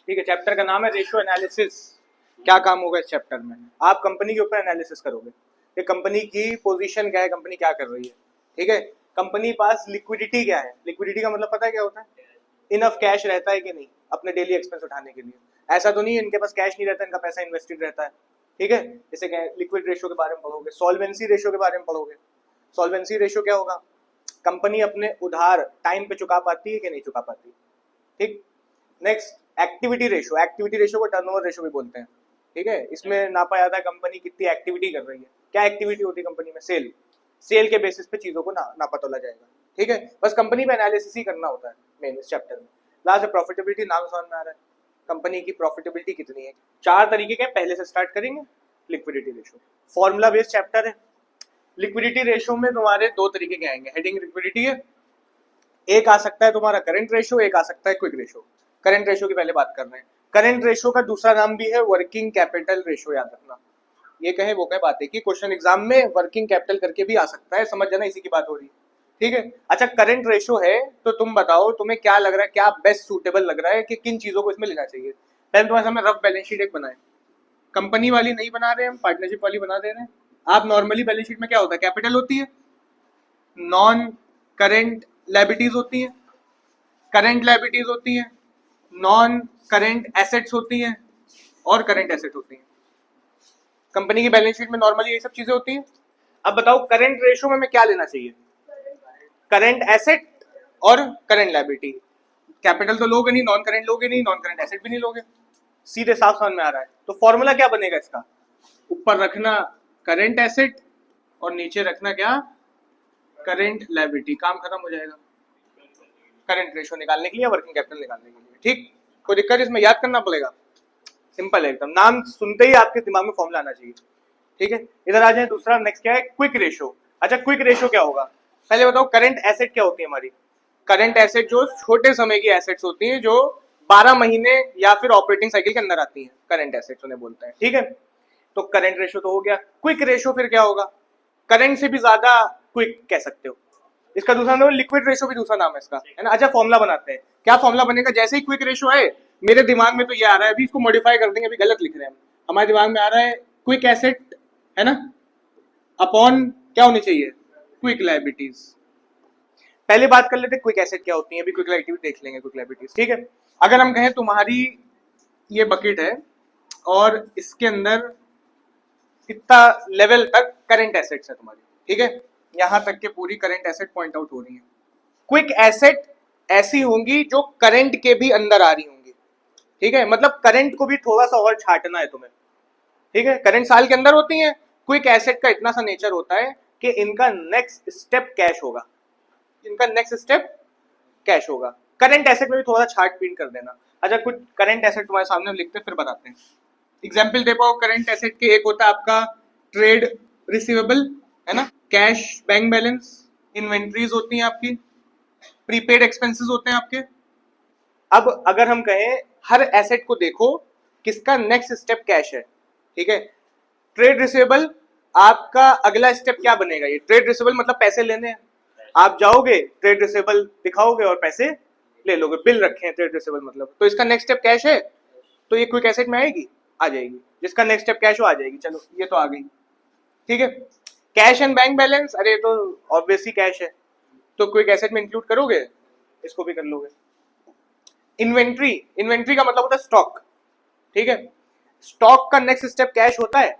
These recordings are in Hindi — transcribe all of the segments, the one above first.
ठीक है, चैप्टर का नाम है रेशियो एनालिसिस। क्या काम होगा इस चैप्टर में? आप कंपनी के ऊपर एनालिसिस करोगे कि कंपनी की पोजीशन क्या है, कंपनी क्या कर रही है। ठीक है, कंपनी पास लिक्विडिटी क्या है। लिक्विडिटी का मतलब पता है क्या होता है? इनफ कैश रहता है कि नहीं अपने डेली एक्सपेंस उठाने के लिए। ऐसा तो नहीं है इनके पास कैश नहीं रहता, इनका पैसा इन्वेस्टेड रहता है। ठीक है, जैसे लिक्विड रेशियो के बारे में पढ़ोगे, सॉल्वेंसी रेशियो के बारे में पढ़ोगे। सॉल्वेंसी रेशियो क्या होगा? कंपनी अपने उधार टाइम पे चुका पाती है कि नहीं चुका पाती। ठीक, next activity ratio. Activity ratio को टर्नओवर रेशियो भी बोलते हैं। ठीक है, इसमें नापा जाता है कंपनी कितनी एक्टिविटी कर रही है। क्या एक्टिविटी होती है कंपनी में? सेल। सेल के बेसिस पे चीजों को नापा तोला जाएगा। ठीक है, बस कंपनी में एनालिसिस ही करना होता है मेन इस चैप्टर में। लास्ट है प्रॉफिटेबिलिटी। नाम समझ में आ रहा है, कंपनी की प्रॉफिटेबिलिटी कितनी है। 4 तरीके के, पहले से स्टार्ट करेंगे। Liquidity ratio formula based chapter है। लिक्विडिटी रेशियो में तुम्हारे 2 तरीके के आएंगे। हेडिंग लिक्विडिटी है, एक आ सकता है तुम्हारा करंट रेशियो, एक आ सकता है क्विक रेशियो। करंट रेशियो की पहले बात कर रहे हैं। करंट रेशियो का दूसरा नाम भी है वर्किंग कैपिटल रेशियो, याद रखना। ये कहे वो कहे बात है कि क्वेश्चन एग्जाम में वर्किंग कैपिटल करके भी आ सकता है, समझ जाना इसी की बात हो रही है। ठीक है, अच्छा करंट रेशियो है तो तुम बताओ तुम्हें क्या लग रहा है, क्या बेस्ट सूटेबल लग रहा है कि किन चीजों को इसमें लेना चाहिए। पहले तुम्हारे सामने रफ बैलेंस शीट एक बनाए। कंपनी वाली नहीं बना रहे हम, पार्टनरशिप वाली बना दे रहे हैं। आप नॉर्मली बैलेंस शीट में क्या होता है? कैपिटल होती है, नॉन करेंट लायबिलिटीज होती है, करंट लायबिलिटीज होती है, नॉन करंट एसेट्स होती हैं और करंट एसेट होती हैं। कंपनी की बैलेंस शीट में नॉर्मली ये सब चीजें होती हैं। अब बताओ करंट रेशियो में हमें क्या लेना चाहिए? करंट एसेट और करंट लायबिलिटी। कैपिटल तो लोगे नहीं, नॉन करंट लोगे नहीं, नॉन करंट एसेट भी नहीं लोगे। सीधे साफ समझ में आ रहा है। तो फॉर्मूला क्या बनेगा इसका? ऊपर रखना करंट एसेट और नीचे रखना क्या? Current liability. काम खत्म हो जाएगा करंट रेशियो निकालने के लिए, वर्किंग कैपिटल निकालने के लिए। ठीक, कोई दिक्कत इसमें? याद करना पड़ेगा, सिंपल है एकदम। नाम सुनते ही आपके दिमाग में फॉर्मूला आना चाहिए। ठीक है, इधर आ जाए। दूसरा नेक्स्ट क्या है? Quick ratio. अच्छा क्विक रेशियो क्या होगा? पहले बताओ करंट एसेट क्या होती है हमारी। करंट एसेट जो छोटे समय की एसेट्स होती हैं, जो 12 महीने या फिर ऑपरेटिंग साइकिल के अंदर आती हैं, करंट एसेट्स उन्हें बोलते हैं। ठीक है, तो करंट रेशियो तो हो गया। क्विक रेशियो फिर क्या होगा? करंट से भी ज्यादा क्विक कह सकते हो। इसका दूसरा नाम लिक्विड रेशियो भी दूसरा नाम है इसका, है ना। अच्छा फॉर्मूला बनाते हैं। क्या फॉर्मूला बनेगा? जैसे ही क्विक रेशियो है, मेरे दिमाग में तो ये आ रहा है, अभी इसको मॉडिफाई कर देंगे, अभी गलत लिख रहे हैं हम। हमारे दिमाग में आ रहा है क्विक एसेट, है ना, अपॉन क्या होनी चाहिए? Quick liabilities. पहले बात कर लेते क्विक एसेट क्या होती है, अभी क्विक लायबिलिटी देख लेंगे, क्विक लायबिलिटीज। ठीक है, अगर हम कहें तुम्हारी ये बकेट है और इसके अंदर इतना लेवल तक करंट एसेट्स है तुम्हारी। ठीक है, यहां तक के पूरी करंट एसेट पॉइंट आउट हो रही है। क्विक एसेट ऐसी होंगी जो करंट के भी अंदर आ रही होंगी। ठीक है, मतलब करंट को भी थोड़ा सा और छाटना है तुम्हें। ठीक है, करंट साल के अंदर होती है। क्विक एसेट का इतना सा नेचर होता है कि इनका नेक्स्ट स्टेप कैश होगा। इनका नेक्स्ट स्टेप कैश होगा। करंट एसेट में भी थोड़ा सा छाट पीट कर देना। अच्छा कुछ करंट एसेट तुम्हारे सामने हम लिखते हैं, फिर बताते हैं। एग्जाम्पल दे पाओ करंट एसेट के। एक होता है आपका ट्रेड रिसीवेबल, है ना, कैश बैंक बैलेंस, इन्वेंट्रीज होती हैं आपकी, प्रीपेड एक्सपेंसेस होते हैं आपके। अब अगर हम कहें हर एसेट को देखो किसका नेक्स्ट स्टेप कैश है। ठीक है, ट्रेड रिसीवेबल आपका अगला स्टेप क्या बनेगा? ये ट्रेड रिसीवेबल मतलब पैसे लेने हैं। आप जाओगे ट्रेड रिसीवेबल दिखाओगे और पैसे ले लोगे, बिल रखे हैं ट्रेड रिसीवेबल मतलब। तो इसका नेक्स्ट स्टेप कैश है, तो ये क्विक एसेट में आएगी, आ जाएगी। जिसका नेक्स्ट स्टेप कैश हो आ जाएगी। चलो ये तो आ गई। ठीक है, कैश एंड बैंक बैलेंस, अरे तो ऑब्वियसली कैश है, तो क्विक एसेट में इंक्लूड करोगे, इसको भी कर लोगे। इन्वेंट्री, इन्वेंट्री का मतलब होता है स्टॉक। ठीक है, स्टॉक का नेक्स्ट स्टेप कैश होता है?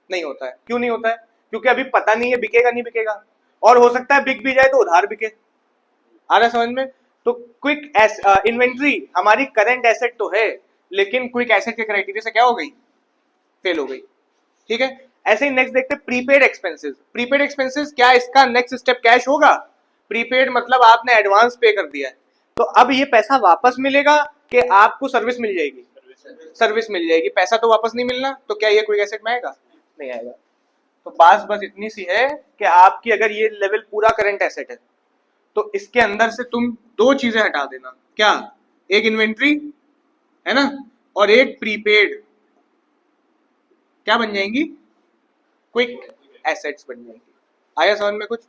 नहीं होता है। क्यों नहीं होता है? क्योंकि अभी पता नहीं है बिकेगा नहीं बिकेगा, और हो सकता है बिक भी जाए तो उधार बिके। आ रहा है समझ में? तो क्विक इन्वेंट्री हमारी करंट एसेट तो है, लेकिन क्विक एसेट के क्राइटेरिया से क्या हो गई? फेल हो गई। ठीक है, ऐसे ही नेक्स्ट देखते हैं प्रीपेड एक्सपेंसेस। प्रीपेड एक्सपेंसेस क्या इसका नेक्स्ट स्टेप कैश होगा? प्रीपेड मतलब आपने एडवांस पे कर दिया है, तो अब ये पैसा वापस मिलेगा कि आपको सर्विस मिल जाएगी? सर्विस मिल जाएगी, पैसा तो वापस नहीं मिलना। तो क्या ये क्विक एसेट में आएगा? नहीं आएगा। तो बात बस इतनी सी है कि आपकी अगर ये लेवल पूरा करंट एसेट है तो इसके अंदर से तुम 2 चीजें हटा देना। क्या? एक इन्वेंट्री, है ना, और एक प्रीपेड। क्या बन जाएंगी? क्विक एसेट्स बन जाएंगी। आया समझ में कुछ?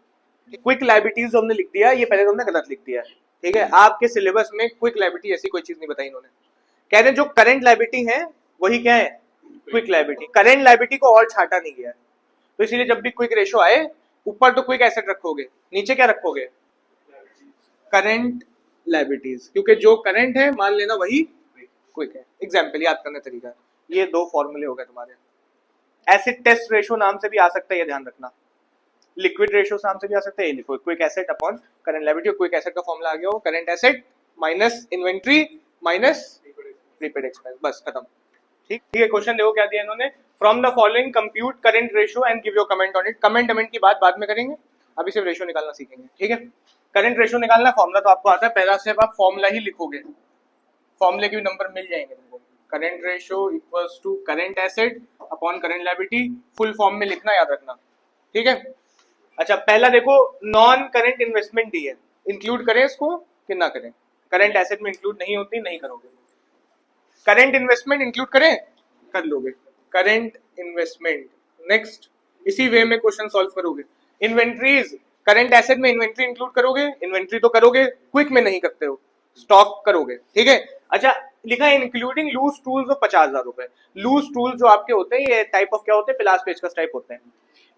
क्विक लायबिलिटीज जो हमने लिख दिया, ये पहले तो हमने गलत लिख दिया है। ठीक है, आपके सिलेबस में क्विक लायबिलिटी ऐसी कोई चीज नहीं बताई इन्होंने। कह रहे हैं जो करंट लायबिलिटी है वही क्या है, क्विक लायबिलिटी। करंट लायबिलिटी को और छाटा नहीं गया है, तो इसीलिए जब भी क्विक रेशो आए ऊपर तो क्विक एसेट रखोगे, नीचे क्या रखोगे, करंट लायबिलिटीज, क्योंकि जो करंट है मान लेना वही क्विक है। एग्जाम्पल याद करने तरीका, ये दो फॉर्मूले हो गए तुम्हारे। एसिड टेस्ट रेशो नाम से भी आ सकता है, ये ध्यान रखना। लिक्विड रेशो नाम से भी आ सकता है, ये लिखो quick asset upon current liability. Quick asset का फॉर्मूला आ गया हो current asset minus inventory minus prepaid expense, बस खत्म। ठीक है, क्वेश्चन देखो क्या दिया इन्होंने, from the following compute current ratio and give your comment on it. Comment की बात बाद में करेंगे, अभी सिर्फ रेशो निकालना सीखेंगे। ठीक है, करंट रेशो निकालना, फॉर्मूला तो आपको आता है, पहला स्टेप आप फॉर्मूला ही लिखोगे, फॉर्मूले के भी नंबर मिल जाएंगे तुमको। Current ratio equals to current asset upon current liability, full form में लिखना, याद रखना। ठीक है, अच्छा पहला देखो, नॉन करंट इन्वेस्टमेंट दी है, इंक्लूड करें इसको कि ना करें, करंट एसेट में इंक्लूड नहीं होती, नहीं करोगे। करंट इन्वेस्टमेंट इंक्लूड करें, कर लोगे, करंट इन्वेस्टमेंट। नेक्स्ट, इसी वे में क्वेश्चन सॉल्व करोगे। इन्वेंट्रीज, करंट एसेट में इन्वेंट्री इंक्लूड करोगे, इन्वेंट्री तो करोगे, क्विक में नहीं करते हो, स्टॉक करोगे। ठीक है, अच्छा लिखा है इंक्लूडिंग लूज टूल्स ऑफ 50,000 रुपए। लूज टूल्स जो आपके होते हैं, ये टाइप ऑफ क्या होते हैं, पिलास पेचकस टाइप होते हैं।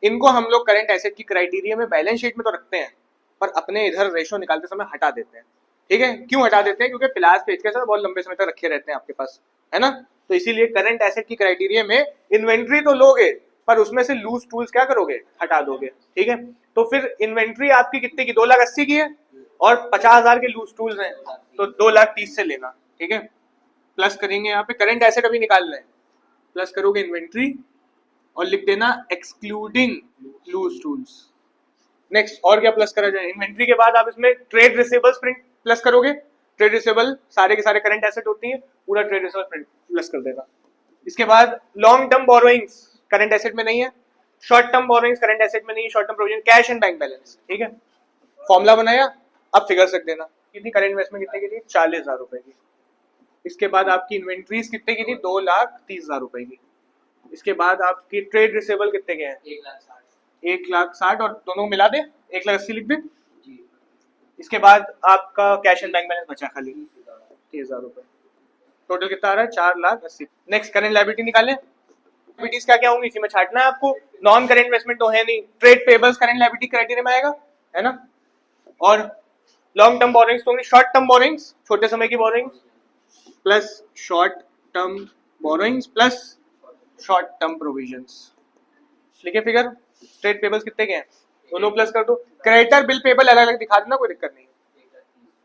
इनको हम लोग करंट एसेट की क्राइटेरिया में बैलेंस शीट में तो रखते हैं, पर अपने इधर रेशो निकालते समय हटा देते हैं। ठीक है, क्यों हटा देते हैं, क्योंकि पिलास पेचकस बहुत लंबे समय तक रखे रहते हैं आपके पास, है ना, तो इसीलिए करंट एसेट की क्राइटेरिया में इन्वेंट्री तो लोगे, पर उसमें से लूज टूल्स क्या करोगे, हटा दोगे। ठीक है, तो फिर इन्वेंट्री आपकी कितने की, 2,80,000 की है, और 50,000 के लूज टूल्स हैं, तो 2,30,000 से लेना। ठीक है, प्लस करेंगे यहाँ पे, करंट एसेट अभी निकाल रहे हैं, प्लस करोगे इन्वेंट्री और लिख देना एक्सक्लूडिंग लूज टूल्स। नेक्स्ट, और क्या प्लस करा जाए, इन्वेंट्री के बाद आप इसमें ट्रेड रिसीवेबल्स प्रिंट प्लस करोगे, ट्रेड रिसीवेबल सारे के सारे करंट एसेट होती है, पूरा ट्रेड रिसीवेबल प्रिंट प्लस कर देगा। इसके बाद long term borrowings current asset में नहीं है, short term borrowings current asset में नहीं है, short term provision, cash and bank balance. ठीक है, फॉर्मूला बनाया, अब फिगर्स रख देना, कितनी करंट इन्वेस्टमेंट कितने की थी, 40,000 रुपए की। इसके बाद आपकी इन्वेंट्रीज कितने की थी, 2,30,000 रुपए की। इसके बाद आपकी ट्रेड रिसीवेबल कितने के हैं, 1,60,000, और दोनों मिला दे 1,80,000 लिख दे। इसके बाद आपका कैश एंड बैंक बैलेंस बचा खाली 30,000 रुपए, टोटल कितना आ रहा है, 4,80,000। नेक्स्ट, करंट लायबिलिटी निकालें, लायबिलिटीज क्या क्या होंगी, इसी में छाटना है आपको। नॉन करंट इन्वेस्टमेंट तो है नहीं, trade payables current liability criteria में आएगा, है ना, और लॉन्ग टर्म बोरिंग्स तो होंगी, शॉर्ट टर्म बोरिंग्स छोटे समय की borings plus short term borrowings plus short term provisions. लिखे फिगर, ट्रेड पेबल्स कितने के हैं, दोनों प्लस कर दो। क्रेडिटर बिल पेबल अलग अलग दिखा देना, कोई दिक्कत नहीं।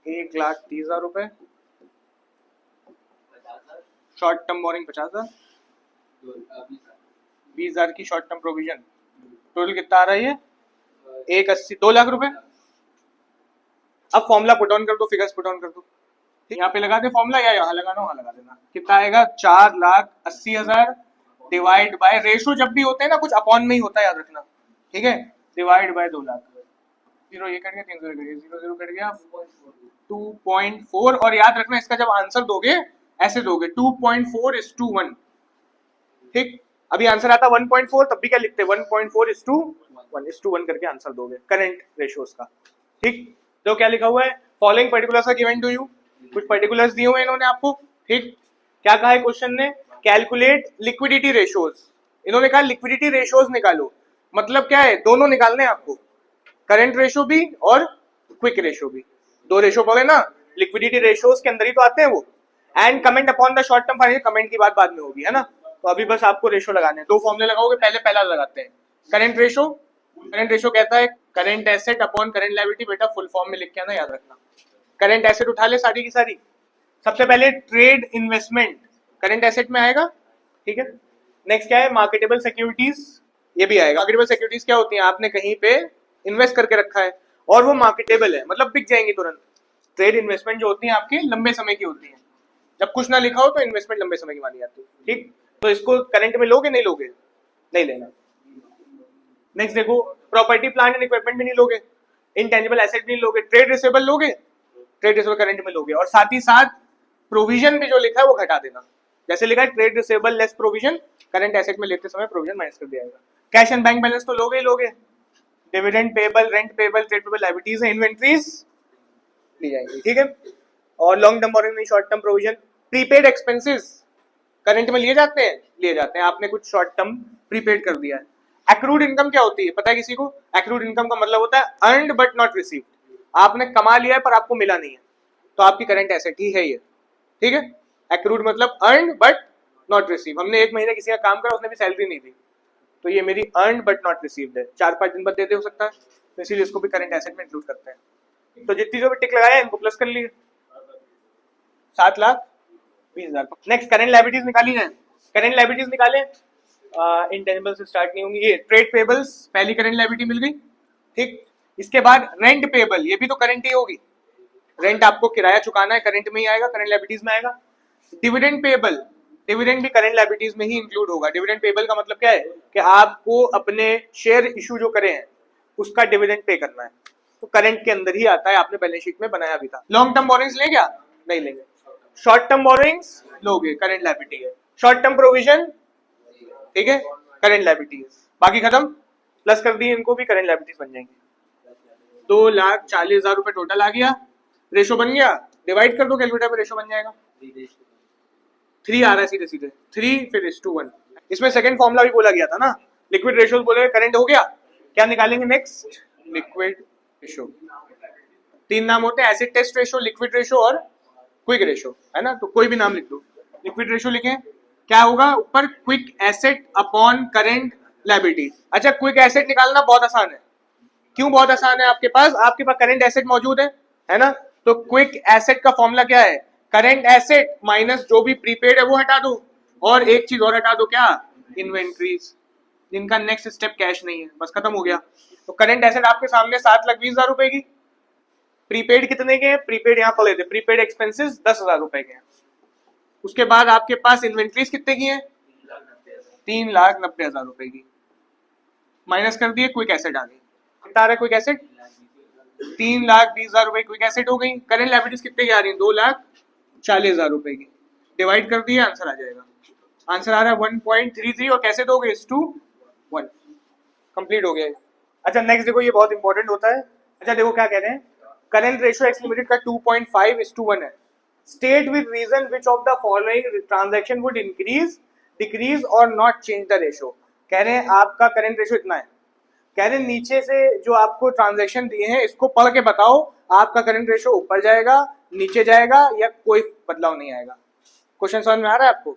1,30,000 रुपए, शॉर्ट टर्म बोरिंग 50,000, 20,000 की शॉर्ट टर्म प्रोविजन, टोटल कितना आ रहा है ये, 1,80,000, 2 लाख रुपए। अब फॉर्मूला पुट ऑन कर दो, फिगर्स पुट ऑन कर दो, यहाँ पे लगा दे फॉर्मूला, या यहाँ लगाना वहां लगा देना। कितना आएगा, 4,80,000 डिवाइड बाय, रेशो जब भी होते हैं ना कुछ अपॉन में ही होता है, याद रखना। ठीक है, डिवाइड बाय 2 लाख, 0 ये कट गया, 3 0 कट गया, 0 0 कट गया, 2.4। और याद रखना इसका जब आंसर दोगे ऐसे दोगे, 2.4:1। ठीक, अभी आंसर आता 1.4, तब भी क्या लिखते, 1.4:1 करके आंसर दोगे करंट रेशियोज का। ठीक, तो क्या लिखा हुआ है, following particulars are given to you, कुछ पर्टिकुलर्स दिए हुए इन्होंने आपको। ठीक, क्या कहा है क्वेश्चन ने, कैलकुलेट लिक्विडिटी रेशियोज, इन्होंने कहा लिक्विडिटी रेशियोज निकालो, मतलब क्या है, दोनों निकालने हैं आपको, करंट रेशियो भी और क्विक रेशियो भी, दो रेशियो पढ़े ना, लिक्विडिटी रेशियोज के अंदर ही तो आते हैं वो। And comment upon the short term financial, comment की बात बाद में होगी, है ना, तो अभी बस आपको रेशियो लगाने हैं, दो फॉर्मूले लगाओगे, पहले पहला लगाते हैं करंट रेशियो। करंट रेशियो कहता है current asset upon current liability, बेटा फुल फॉर्म में लिख के आना, याद रखना। करंट एसेट उठा ले सारी की सारी, सबसे पहले ट्रेड इन्वेस्टमेंट करंट एसेट में आएगा। ठीक है, नेक्स्ट क्या है, मार्केटेबल सिक्योरिटीज, ये भी आएगा। मार्केटेबल सिक्योरिटीज क्या होती है, आपने कहीं पे इन्वेस्ट करके रखा है और वो मार्केटेबल है, मतलब बिक जाएंगी तुरंत। ट्रेड इन्वेस्टमेंट जो होती है आपकी लंबे समय की होती है, जब कुछ ना लिखा हो तो इन्वेस्टमेंट लंबे समय की मानी जाती है। ठीक, तो इसको करंट में लोगे, नहीं लोगे, नहीं लेना। नेक्स्ट देखो, प्रॉपर्टी प्लांट एंड इक्विपमेंट भी नहीं लोगे, इंटेंजिबल एसेट भी नहीं लोगे, ट्रेड रिसीवेबल लोगे, ट्रेड रिसीवेबल करंट में लोगे, और साथ ही साथ प्रोविजन भी जो लिखा है वो घटा देना, जैसे लिखा है trade receivable less provision, current asset में लेते समय प्रोविजन माइनस कर दिया जाएगा। कैश एंड बैंक बैलेंस तो लोगे ही लोगे, dividend payable, rent payable, trade payable, liabilities, inventories ली जाएंगी। ठीक है, और लॉन्ग टर्म बोरिंग नहीं, short term provision, prepaid expenses current में लिए जाते हैं, आपने कुछ शॉर्ट टर्म प्रीपेड कर दिया है। एक्रूड इनकम क्या होती है, पता है किसी को? एक्रूड इनकम का मतलब होता है अर्नड बट नॉट रिसीव्ड, आपने कमा लिया है पर आपको मिला नहीं है, तो आपकी करंट एसेट ही है ये, ठीक है। एक्रूड मतलब अर्नड बट नॉट रिसीव, हमने एक महीने किसी का काम करा, उसने भी सैलरी नहीं दी, तो ये मेरी अर्नड बट नॉट रिसीव्ड है, 4-5 दिन बाद देते हो सकता है, तो इसीलिए इसको भी करंट एसेट में इंक्लूड करते हैं। तो जितनी जो भी टिक लगाया इनको प्लस कर लिए, 7,20,000। नेक्स्ट करंट लायबिलिटीज निकाली जाए, करंट लायबिलिटीज निकाले, इंटेंजिबल से स्टार्ट नहीं होंगी। ये ट्रेड पेबल्स पहली करंट लायबिलिटी मिल गई, ठीक। इसके बाद रेंट पेबल, ये भी तो करंट ही होगी, रेंट आपको किराया चुकाना है, करंट में ही आएगा, करंट लायबिलिटीज में आएगा। डिविडेंड पेबल, डिविडेंड भी करंट लायबिलिटीज में ही इंक्लूड होगा। डिविडेंड पेबल का मतलब क्या है कि आपको अपने शेयर इशू जो करे हैं उसका डिविडेंड पे करना है, तो करंट के अंदर ही आता है, आपने बैलेंस शीट में बनाया भी था। लॉन्ग टर्म बोरोइंग्स ले क्या? नहीं लेंगे। शॉर्ट टर्म बोरोइंग्स लोगे, करंट लायबिलिटी है। शॉर्ट टर्म प्रोविजन, ठीक है, करंट लायबिलिटी है। बाकी खत्म, प्लस कर दिए, इनको भी करंट लायबिलिटीज बन जाएंगे। 2,40,000 रुपए टोटल आ गया, रेशो बन गया, डिवाइड कर दो कैलकुलेटर पे, रेशो बन जाएगा 3 आ रहा है सीधे सीधे, 3 फिर 1:1। इसमें सेकंड फॉर्मूला भी बोला गया था ना, लिक्विड रेशो बोले, करंट हो गया, क्या निकालेंगे नेक्स्ट? Liquid ratio. 3 नाम होते हैं, acid test ratio, liquid ratio और क्विक रेशो, है ना, तो कोई भी नाम लिख दो। लिक्विड रेशो लिखें, क्या होगा ऊपर? Quick asset upon current liability. अच्छा, क्विक एसेट निकालना बहुत आसान है। क्यों बहुत आसान है? आपके पास करंट एसेट मौजूद है ना, तो क्विक एसेट का फॉर्मूला क्या है? करंट एसेट माइनस जो भी प्रीपेड है वो हटा दो, और एक चीज और हटा दो, क्या? इन्वेंट्रीज, जिनका नेक्स्ट स्टेप कैश नहीं है, बस खत्म हो गया। तो करंट एसेट आपके सामने 7,20,000 रुपए की, प्रीपेड कितने के हैं? प्रीपेड यहाँ पर लेते, प्रीपेड एक्सपेंसेस 10,000 रुपए के हैं। उसके बाद आपके पास इन्वेंट्रीज कितने की है? 3,90,000 रुपए की, माइनस कर दिए, क्विक एसेट आ गई। कितना आ रहा है क्विक एसेट? 3,20,000 रुपए क्विक एसेट हो गई। करंट लायबिलिटीज कितने की आ रही है? 2,40,000 रुपए की, डिवाइड कर दिया, आंसर आ जाएगा। आंसर आ रहा है 1.33, और कैसे दोगे? 1:1, कंप्लीट हो गया। अच्छा नेक्स्ट देखो, ये बहुत इंपॉर्टेंट होता है। अच्छा देखो क्या कह रहे हैं, करंट रेशियो एक्स लिमिटेड का 2.5:1 है। State with reason which of the following transaction would increase, decrease और नॉट चेंज द रेशियो। कह रहे हैं आपका करंट रेशियो इतना है, कह रहे हैं नीचे से जो आपको ट्रांजैक्शन दिए हैं इसको पढ़ के बताओ, आपका करंट रेशियो ऊपर जाएगा, नीचे जाएगा, या कोई बदलाव नहीं आएगा। क्वेश्चन समझ में आ रहा है आपको?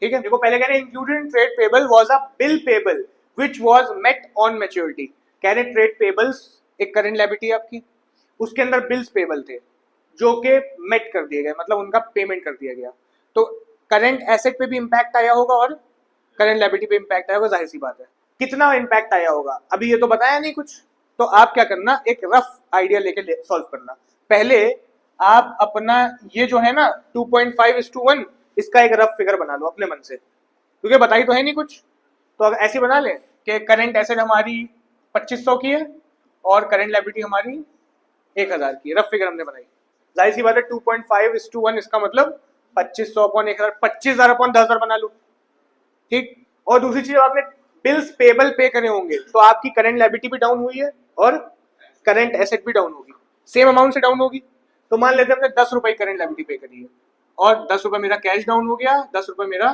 ठीक है, देखो पहले कह रहे हैं included in trade payable was a bill payable which was met on maturity. कह रहे हैं ट्रेड पेबल्स एक करंट लायबिलिटी आपकी, उसके अंदर बिल्स पेबल थे जो कि मेट कर दिए गए, मतलब उनका पेमेंट कर दिया गया, तो करंट एसेट पे भी इंपैक्ट आया होगा और करंट लायबिलिटी पे इंपैक्ट आया होगा, जाहिर सी बात है। कितना इंपैक्ट आया होगा अभी ये तो बताया नहीं कुछ, तो आप क्या करना, एक रफ आइडिया लेके सॉल्व करना। पहले आप अपना ये जो है ना 2.5:1, इसका एक रफ फिगर बना लो अपने मन से, क्योंकि बताई तो है नहीं कुछ, तो अगर ऐसे बना लें कि करंट एसेट हमारी 2500 की है और करंट लायबिलिटी हमारी 1,000 की है, रफ फिगर हमने बनाई। जाहिर सी बात है 2.5:1, इसका मतलब 2500 अपॉन 1,000, 25,000 अपॉन 10,000 बना लो, ठीक। और दूसरी चीज, आपने बिल्स पेबल पे करे होंगे, तो आपकी करंट लायबिलिटी भी डाउन हुई है और करंट एसेट भी डाउन होगी, सेम अमाउंट से डाउन होगी। तो मान लेते हैं हमने 10 रुपए करंट लायबिलिटी पे करी है और 10 रुपए मेरा कैश डाउन हो गया, 10 रुपए मेरा,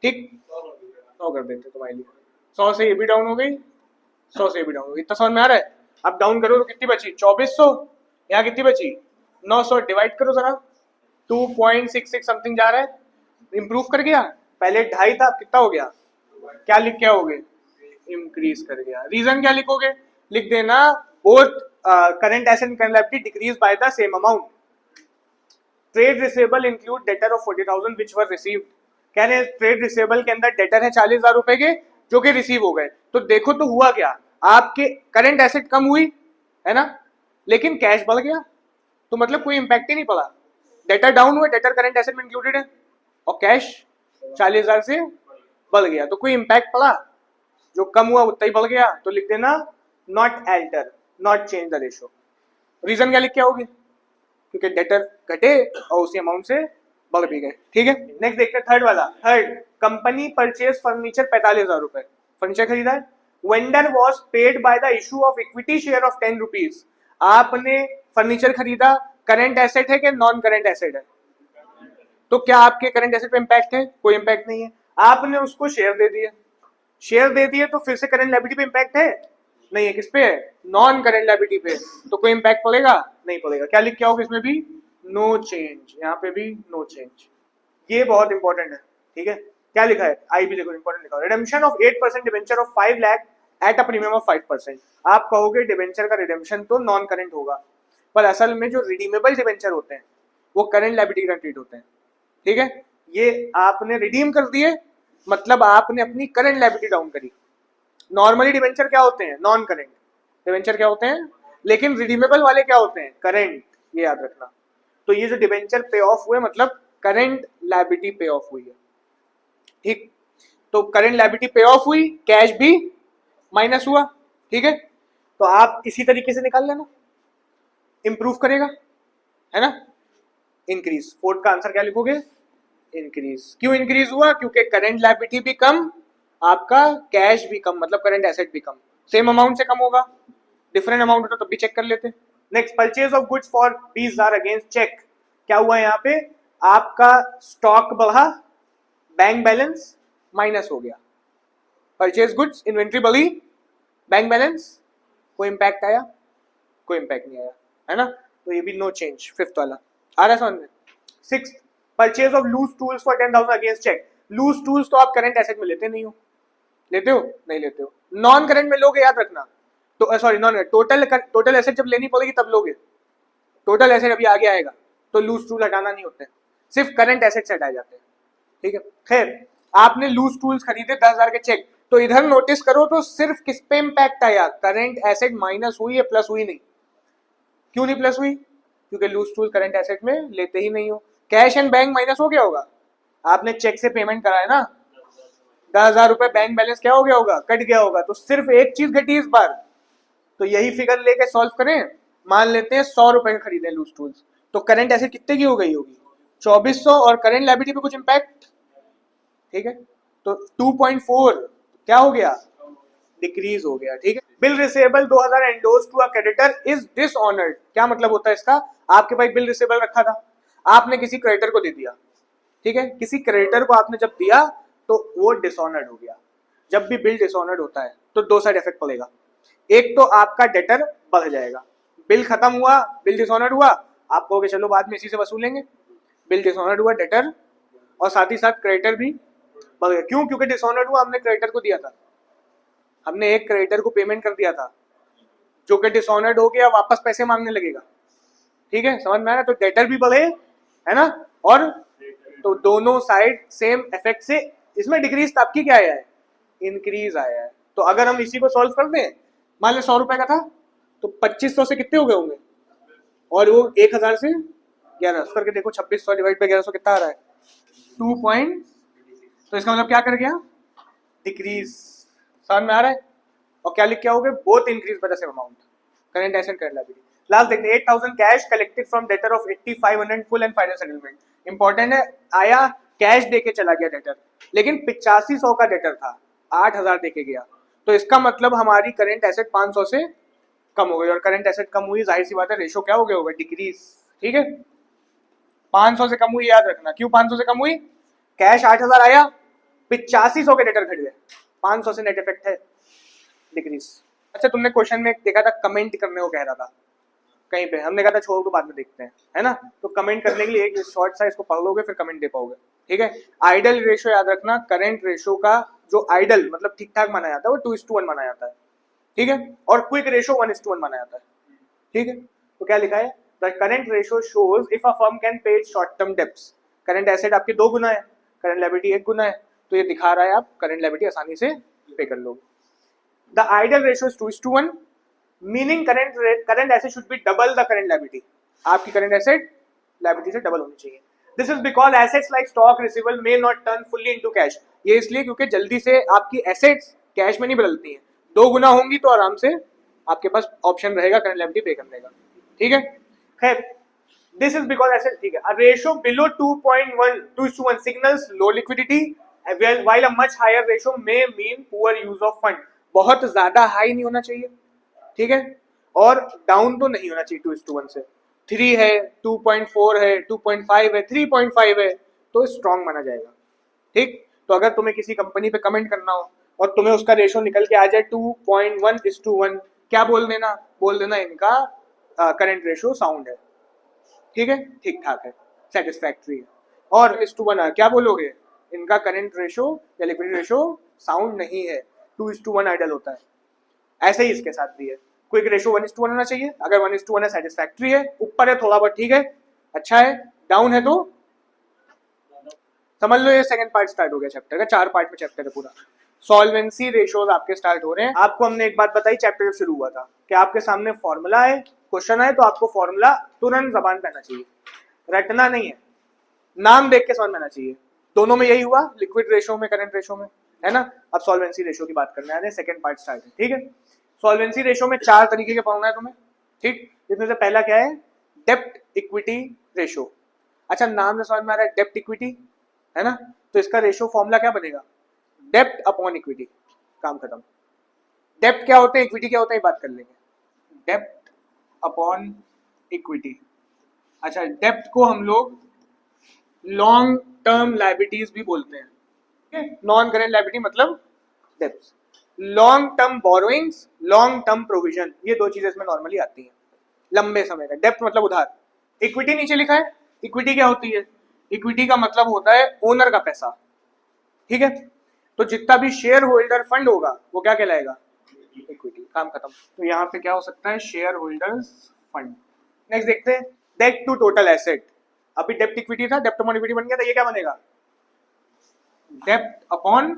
ठीक, 100 कर देते तुम्हारे लिए, 100 से ये भी डाउन हो गई, 100 से ये भी डाउन हो गई। इतना समझ में आ रहा है? अब डाउन करो तो कितनी बची? 2400, यहाँ कितनी बची? 900, डिवाइड करो जरा, 2.66 समथिंग जा रहा है, इंप्रूव कर गया, पहले 2.5 था, कितना हो गया? क्या लिख के आओगे? इंक्रीज कर गया। रीजन क्या लिखोगे? लिख देना both current asset and current liability decrease by the same amount. Trade receivable include debtor of 40,000 which were received. कह रहे हैं ट्रेड रिसीवेबल के अंदर डेटर है 40,000 रुपए के जो कि रिसीव हो गए। तो देखो तो हुआ क्या, आपके करंट एसेट कम हुई है ना, लेकिन कैश बढ़ गया, तो मतलब कोई इंपैक्ट ही नहीं पड़ा। डेटर डाउन हुए, डेटर करंट एसेट में इंक्लूडेड है, और कैश 40,000 से बढ़ गया, तो कोई इंपैक्ट पड़ा? जो कम हुआ उतना ही बढ़ गया, तो लिख देना not alter, not change the ratio. Reason क्या लिख के आओगे? क्योंकि डेटर घटे और उसी अमाउंट से बढ़ भी गए, ठीक है। नेक्स्ट देखते हैं थर्ड वाला। थर्ड, कंपनी परचेज फर्नीचर 45,000 रुपए, फर्नीचर खरीदा है। Vendor was paid by the issue of equity share of 10 rupees. आपने फर्नीचर खरीदा, करंट एसेट है कि नॉन करंट एसेट है? तो क्या आपके करंट एसेट पे इम्पैक्ट है? कोई इम्पैक्ट नहीं है। आपने उसको शेयर दे दिया, शेयर दे दिए तो फिर से करंट लायबिलिटी पे इम्पैक्ट है? नहीं है। किस पे है? नॉन करंट लायबिलिटी पे। तो कोई इम्पैक्ट पड़ेगा? नहीं पड़ेगा। क्या लिख के आओगे इसमें भी? No change. यहाँ पे भी नो चेंज। ये बहुत इंपॉर्टेंट है, ठीक है। क्या लिखा है? आई भी देखो, इंपॉर्टेंट लिखा है। Redemption of 8% debenture of 5 lakh at a premium of 5%। आप कहोगे डिबेंचर का रिडेम्पशन तो नॉन करंट होगा, पर असल में जो रिडीमेबल डिबेंचर होते हैं वो करंट लायबिलिटी का ट्रीट होते हैं, ठीक है। ये आपने रिडीम कर दिए, मतलब आपने अपनी करंट लायबिलिटी डाउन करी। नॉर्मली डिबेंचर क्या होते हैं? नॉन करंट डिबेंचर क्या होते हैं, लेकिन रिडीमेबल वाले क्या होते हैं? करंट। ये याद रखना। तो ये जो डिबेंचर पे ऑफ हुए मतलब करंट लायबिलिटी पे ऑफ हुई है, ठीक। तो करंट लायबिलिटी पे ऑफ हुई, कैश भी माइनस हुआ, ठीक है। तो आप इसी तरीके से निकाल लेना, इंप्रूव करेगा, है ना। इंक्रीज, फोर्थ का आंसर क्या लिखोगे? इंक्रीज। क्यों इंक्रीज हुआ? क्योंकि करंट लायबिलिटी भी कम, आपका कैश भी कम, मतलब करंट एसेट भी कम। सेम अमाउंट से कम होगा, डिफरेंट अमाउंट होता तो भी चेक कर लेते। Next, purchase of goods for 20,000 against cheque. क्या हुआ यहाँ पे? आपका स्टॉक बढ़ा, बैंक बैलेंस माइनस हो गया। परचेज गुड्स, इन्वेंट्री बढ़ी, बैंक बैलेंस, कोई इंपैक्ट आया? कोई इंपैक्ट नहीं आया, है ना। तो ये भी नो चेंज, फिफ्थ वाला। आ रहा है समझ में? Six, purchase of loose tools for 10,000 against cheque. Loose tools तो आप करंट एसेट में लेते नहीं हो, लेते हो? नहीं लेते हो। नॉन करंट में लोगे, याद रखना। तो सॉरी, नॉन टोटल एसेट जब लेनी पड़ेगी तब लोगे। टोटल एसेट अभी आगे आएगा, तो लूज टूल हटाना नहीं होते, सिर्फ करंट एसेट से हटाए जाते हैं, ठीक है। खैर, आपने लूज टूल्स खरीदे 10,000 के चेक, तो इधर नोटिस करो तो सिर्फ किस पे इंपैक्ट आया? करंट एसेट माइनस हुई है, प्लस हुई नहीं। क्यों नहीं प्लस हुई? क्योंकि लूज टूल करंट एसेट में लेते ही नहीं हो। कैश एंड बैंक माइनस हो गया होगा, आपने चेक से पेमेंट कराया ना, 10,000 रुपए बैंक बैलेंस क्या हो गया होगा? कट गया होगा। तो सिर्फ एक चीज घटी इस बार, तो यही फिगर लेके सॉल्व करें। मान लेते हैं 100 रुपए का खरीदे लूज टूल्स, तो करंट एसेट कितने की हो गई होगी? 2400, और करंट लायबिलिटी पे कुछ इंपैक्ट, ठीक है। तो 2.4 क्या हो गया? डिक्रीज हो गया, ठीक है। Bill receivable 2000 endorse to a creditor is dishonoured. क्या मतलब होता है इसका? आपके पास बिल रिसेबल रखा था, आपने किसी क्रेडिटर को दे दिया, ठीक है। किसी क्रेडिटर को आपने जब दिया तो वो डिसऑनर्ड हो गया। जब भी बिल डिसऑनर्ड होता है तो दो साइड इफेक्ट पड़ेगा। एक तो आपका डेटर बढ़ जाएगा, बिल खत्म हुआ, बिल डिसऑनर्ड हुआ, आप कहोगे चलो बाद में इसी से वसूलेंगे। बिल डिसऑनर्ड हुआ, डेटर, और साथ ही साथ क्रेडिटर भी बढ़ गया। क्यों? क्योंकि डिसऑनर्ड हुआ, हमने क्रेडिटर को दिया था, हमने एक क्रेडिटर को पेमेंट कर दिया था, जो कि डिसऑनर्ड हो गया, वापस पैसे मांगने लगेगा, ठीक है। समझ में आया? तो डेटर भी बढ़े, है ना, और तो दोनों साइड सेम इफेक्ट से इसमें डिक्रीज आपकी क्या आया है? इंक्रीज आया है। तो अगर हम इसी को सॉल्व कर दें, मान लो 100 रुपए का था, तो 2500 से कितने हो गए होंगे? और वो 1000 से 1100 करके देखो, 2600 डिवाइड बाई 1100 कितना आ रहा है? 2 पॉइंट। तो इसका मतलब क्या कर गया? डिक्रीज। समझ में आ रहा है? और क्या लिख के आओगे? Both increase by the same amount, current asset current liability. Last देखते हैं, 8000 cash collected from debtor of 8500 full and final settlement. Important है, आया कैश देके चला गया डेटर, लेकिन 8500 का डेटर था, 8000 देके गया, तो इसका मतलब हमारी करंट एसेट 500 से कम हो गई, और करंट एसेट कम हुई, जाहिर सी बात है रेशो क्या हो गया होगा? डिक्रीज, ठीक है। 500 से कम हुई, याद रखना। क्यों 500 से कम हुई? कैश 8000 आया, 8500 के डेटर खरीदे, 500 से नेट इफेक्ट है डिक्रीज। अच्छा, तुमने क्वेश्चन में देखा था कमेंट करने को कह रहा था कहीं पे, हमने कहा था छोड़ दो बाद में देखते हैं, है ना। तो कमेंट करने के लिए एक शॉर्ट सा इसको पढ़ लोगे, फिर कमेंट दे पाओगे, ठीक है। आइडल रेशो याद रखना, करंट रेशो का जो आइडल मतलब ठीक ठाक माना जाता है वो 2:1 माना जाता है, ठीक है। और क्विक रेशो 1:1 माना जाता है, ठीक है। तो क्या लिखा है? The current ratio shows if a firm can pay short term debts. Current asset आपके 2 गुना है, करंट लायबिलिटी 1 गुना है, तो ये दिखा रहा है आप करंट लायबिलिटी आसानी से पे कर लोगे। The ideal ratio is 2:1, meaning current asset should be double the current liability. आपकी current asset liability से double होनी चाहिए. This is because assets like stock receivable may not turn fully into cash. ये इसलिए क्योंकि जल्दी से आपकी assets कैश में नहीं बदलती हैं, 2 गुना होंगी तो आराम से आपके पास ऑप्शन रहेगा करंट लायबिलिटी पे करने का, ठीक है। खैर, this is because asset, ठीक है। A ratio below 2.1 signals low liquidity, while a much higher ratio may mean poor use of fund. बहुत ज्यादा हाई नहीं होना चाहिए, ठीक है, और डाउन तो नहीं होना चाहिए 2:1 से। 3 है, 2.4 है, 2.5 है, 3.5 है, तो स्ट्रॉन्ग माना जाएगा। ठीक, तो अगर तुम्हें किसी कंपनी पे कमेंट करना हो और तुम्हें उसका रेशो निकल के आ जाए 2.1:1, क्या बोल देना इनका करंट रेशो साउंड है, ठीक है, ठीक ठाक है, सेटिस्फैक्ट्री है। और 1:1 क्या बोलोगे, इनका करंट रेशो या लिक्विडिटी रेशो साउंड नहीं है, 2:1 आइडल होता है। ऐसे ही इसके साथ भी है, क्विक रेशो 1:1 होना चाहिए, अगर 1:1 है सेटिस्फैक्ट्री है, ऊपर है थोड़ा बहुत ठीक है, अच्छा है, डाउन है तो समझ लो ये सेकंड पार्ट स्टार्ट हो गया चैप्टर का। 4 पार्ट में चैप्टर है पूरा। सॉल्वेंसी रेशोज आपके स्टार्ट हो रहे हैं। आपको हमने एक बात बताई चैप्टर जब शुरू हुआ था कि आपके सामने फॉर्मूला है, क्वेश्चन है, तो आपको फॉर्मूला तुरंत जबान पे आना चाहिए, रटना नहीं है, नाम देख के समझ में आना चाहिए। दोनों में यही हुआ, लिक्विड रेशो में, करंट रेशो में, है ना। अब सॉल्वेंसी रेशो की बात करने आ रहे हैं, सेकंड पार्ट स्टार्ट है, ठीक है। सॉल्वेंसी रेशो में 4 तरीके के पढ़ना है तुम्हें, ठीक। इसमें से पहला क्या है, डेब्ट इक्विटी रेशो। अच्छा, नाम से समझ में आ रहा है डेब्ट इक्विटी, है ना, तो इसका रेशो फॉर्मूला क्या बनेगा, डेब्ट अपॉन इक्विटी, काम खत्म। डेब्ट क्या होते हैं, इक्विटी क्या होता है, बात कर लेंगे। डेब्ट अपॉन इक्विटी, अच्छा डेब्ट को हम लोग लॉन्ग टर्म लायबिलिटीज भी बोलते हैं, नॉन करेंट लायबिलिटी मतलब debts. Long term borrowings, long term provision, ये 2 चीजें इसमें नॉर्मली आती हैं, लंबे समय का। डेब्ट मतलब उधार, इक्विटी नीचे लिखा है। इक्विटी क्या होती है, इक्विटी का मतलब होता है ओनर का पैसा, ठीक है। तो जितना भी शेयर होल्डर फंड होगा वो क्या कहलाएगा, इक्विटी, काम खत्म। तो यहाँ पे क्या हो सकता है, शेयर होल्डर्स फंड। नेक्स्ट देखते हैं, डेट टू टोटल एसेट। अभी डेप्ट इक्विटी था, डेप्ट अपॉन इक्विटी बन गया, तो ये क्या बनेगा, डेप्ट upon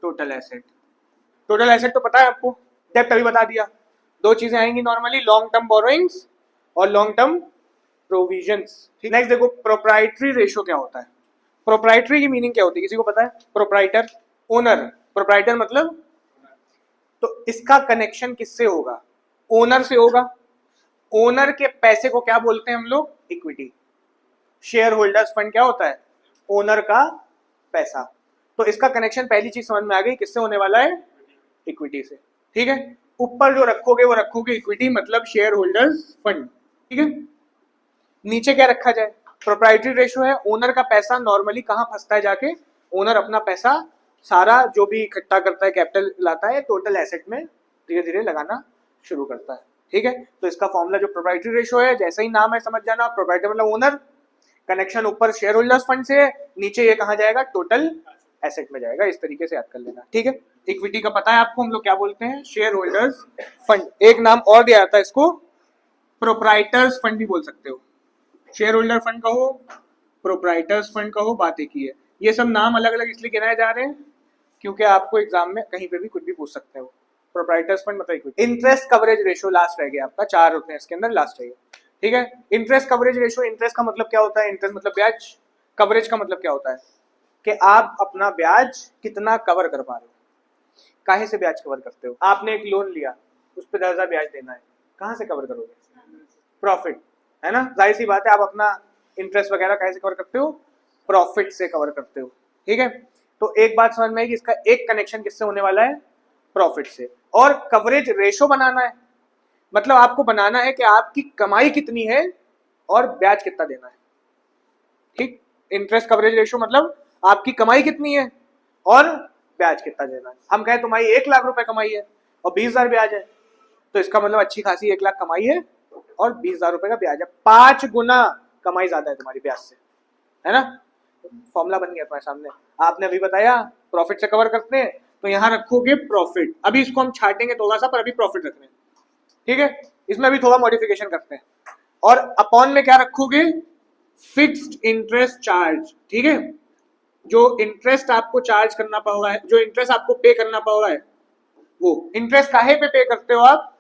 total asset. Total asset तो पता है आपको, डेप्ट अभी बता दिया। 2 चीजें आएंगी नॉर्मली, लॉन्ग टर्म बोरोइंग्स और लॉन्ग टर्म प्रोविजंस। नेक्स्ट देखो, प्रोप्राइटरी रेशो क्या होता है। प्रोप्राइटरी की मीनिंग क्या होती है, किसी को पता है, प्रोप्राइटर, ओनर, प्रोप्राइटर मतलब, तो इसका कनेक्शन किससे होगा, ओनर से होगा। ओनर के पैसे को क्या बोलते हैं हम लोग, इक्विटी। शेयर होल्डर्स फंड क्या होता है, ओनर का पैसा। तो इसका कनेक्शन पहली चीज समझ में आ गई, किससे होने वाला है, इक्विटी से, ठीक है। ऊपर जो रखोगे वो रखोगे इक्विटी, मतलब शेयर होल्डर्स फंड, ठीक है। नीचे क्या रखा जाए, प्रोप्राइटरी रेशो है, ओनर का पैसा नॉर्मली कहाँ फंसता है जाके, ओनर अपना पैसा सारा जो भी इकट्ठा करता है, कैपिटल लाता है, टोटल एसेट में धीरे धीरे लगाना शुरू करता है, ठीक है। तो इसका फॉर्मूला जो प्रोप्राइटरी रेशो है, जैसे ही नाम है समझ जाना, प्रोप्राइटर मतलब ओनर, कनेक्शन ऊपर शेयर होल्डर्स फंड से है, नीचे ये कहाँ जाएगा, टोटल एसेट में जाएगा। इस तरीके से याद कर लेना, ठीक है। इक्विटी का पता है आपको, हम लोग क्या बोलते हैं, शेयर होल्डर्स फंड। एक नाम और दिया जाता है इसको, प्रोप्राइटर्स फंड भी बोल सकते हो। शेयर होल्डर फंड कहो, प्रोप्राइटर्स फंड कहो, बात एक ही है। ये सब नाम अलग अलग इसलिए गिनाए जा रहे हैं क्योंकि आपको एग्जाम में कहीं पे भी कुछ भी पूछ सकते हो। प्रोप्राइटर्स फंड मतलब equity. Interest coverage ratio last रह गया आपका, 4 होते हैं इसके अंदर, लास्ट है, ठीक है। इंटरेस्ट कवरेज रेशो, इंटरेस्ट का मतलब क्या होता है, इंटरेस्ट मतलब ब्याज, कवरेज का मतलब क्या होता है कि आप अपना ब्याज कितना कवर कर पा रहे हो। काहे से ब्याज कवर करते हो, आपने एक लोन लिया, उस पर 10,000 ब्याज देना है, कहाँ से कवर करोगे, प्रॉफिट, है ना, जाहिर सी बात है। आप अपना इंटरेस्ट वगैरह कैसे कवर करते हो, प्रॉफिट से कवर करते हो, ठीक है। तो एक बात समझ में आई कि इसका एक कनेक्शन किससे होने वाला है, प्रॉफिट से। और कवरेज रेशो बनाना है, मतलब आपको बनाना है कि आपकी कमाई कितनी है और ब्याज कितना देना है, ठीक। इंटरेस्ट कवरेज रेशो मतलब आपकी कमाई कितनी है और ब्याज कितना देना है। हम कहें तुम्हारी 1 लाख रुपए कमाई है और 20,000 ब्याज है, तो इसका मतलब अच्छी खासी 1 लाख कमाई है और 20,000 रुपए का ब्याज है, 5 गुना कमाई ज्यादा है तुम्हारी ब्याज से, है ना। फॉर्मूला बन गया तुम्हारे सामने। आपने अभी बताया प्रॉफिट से कवर करते हैं, तो यहाँ रखोगे प्रॉफिट। अभी इसको हम छाटेंगे थोड़ा सा, पर अभी प्रॉफिट रख रहे हैं, ठीक है। इसमें भी थोड़ा मॉडिफिकेशन करते हैं। और अपॉन में क्या रखोगे, फिक्स्ड इंटरेस्ट चार्ज, ठीक है। जो इंटरेस्ट आपको चार्ज करना पड़ रहा है, जो इंटरेस्ट आपको पे करना पड़ रहा है, वो इंटरेस्ट काहे पे करते हो आप,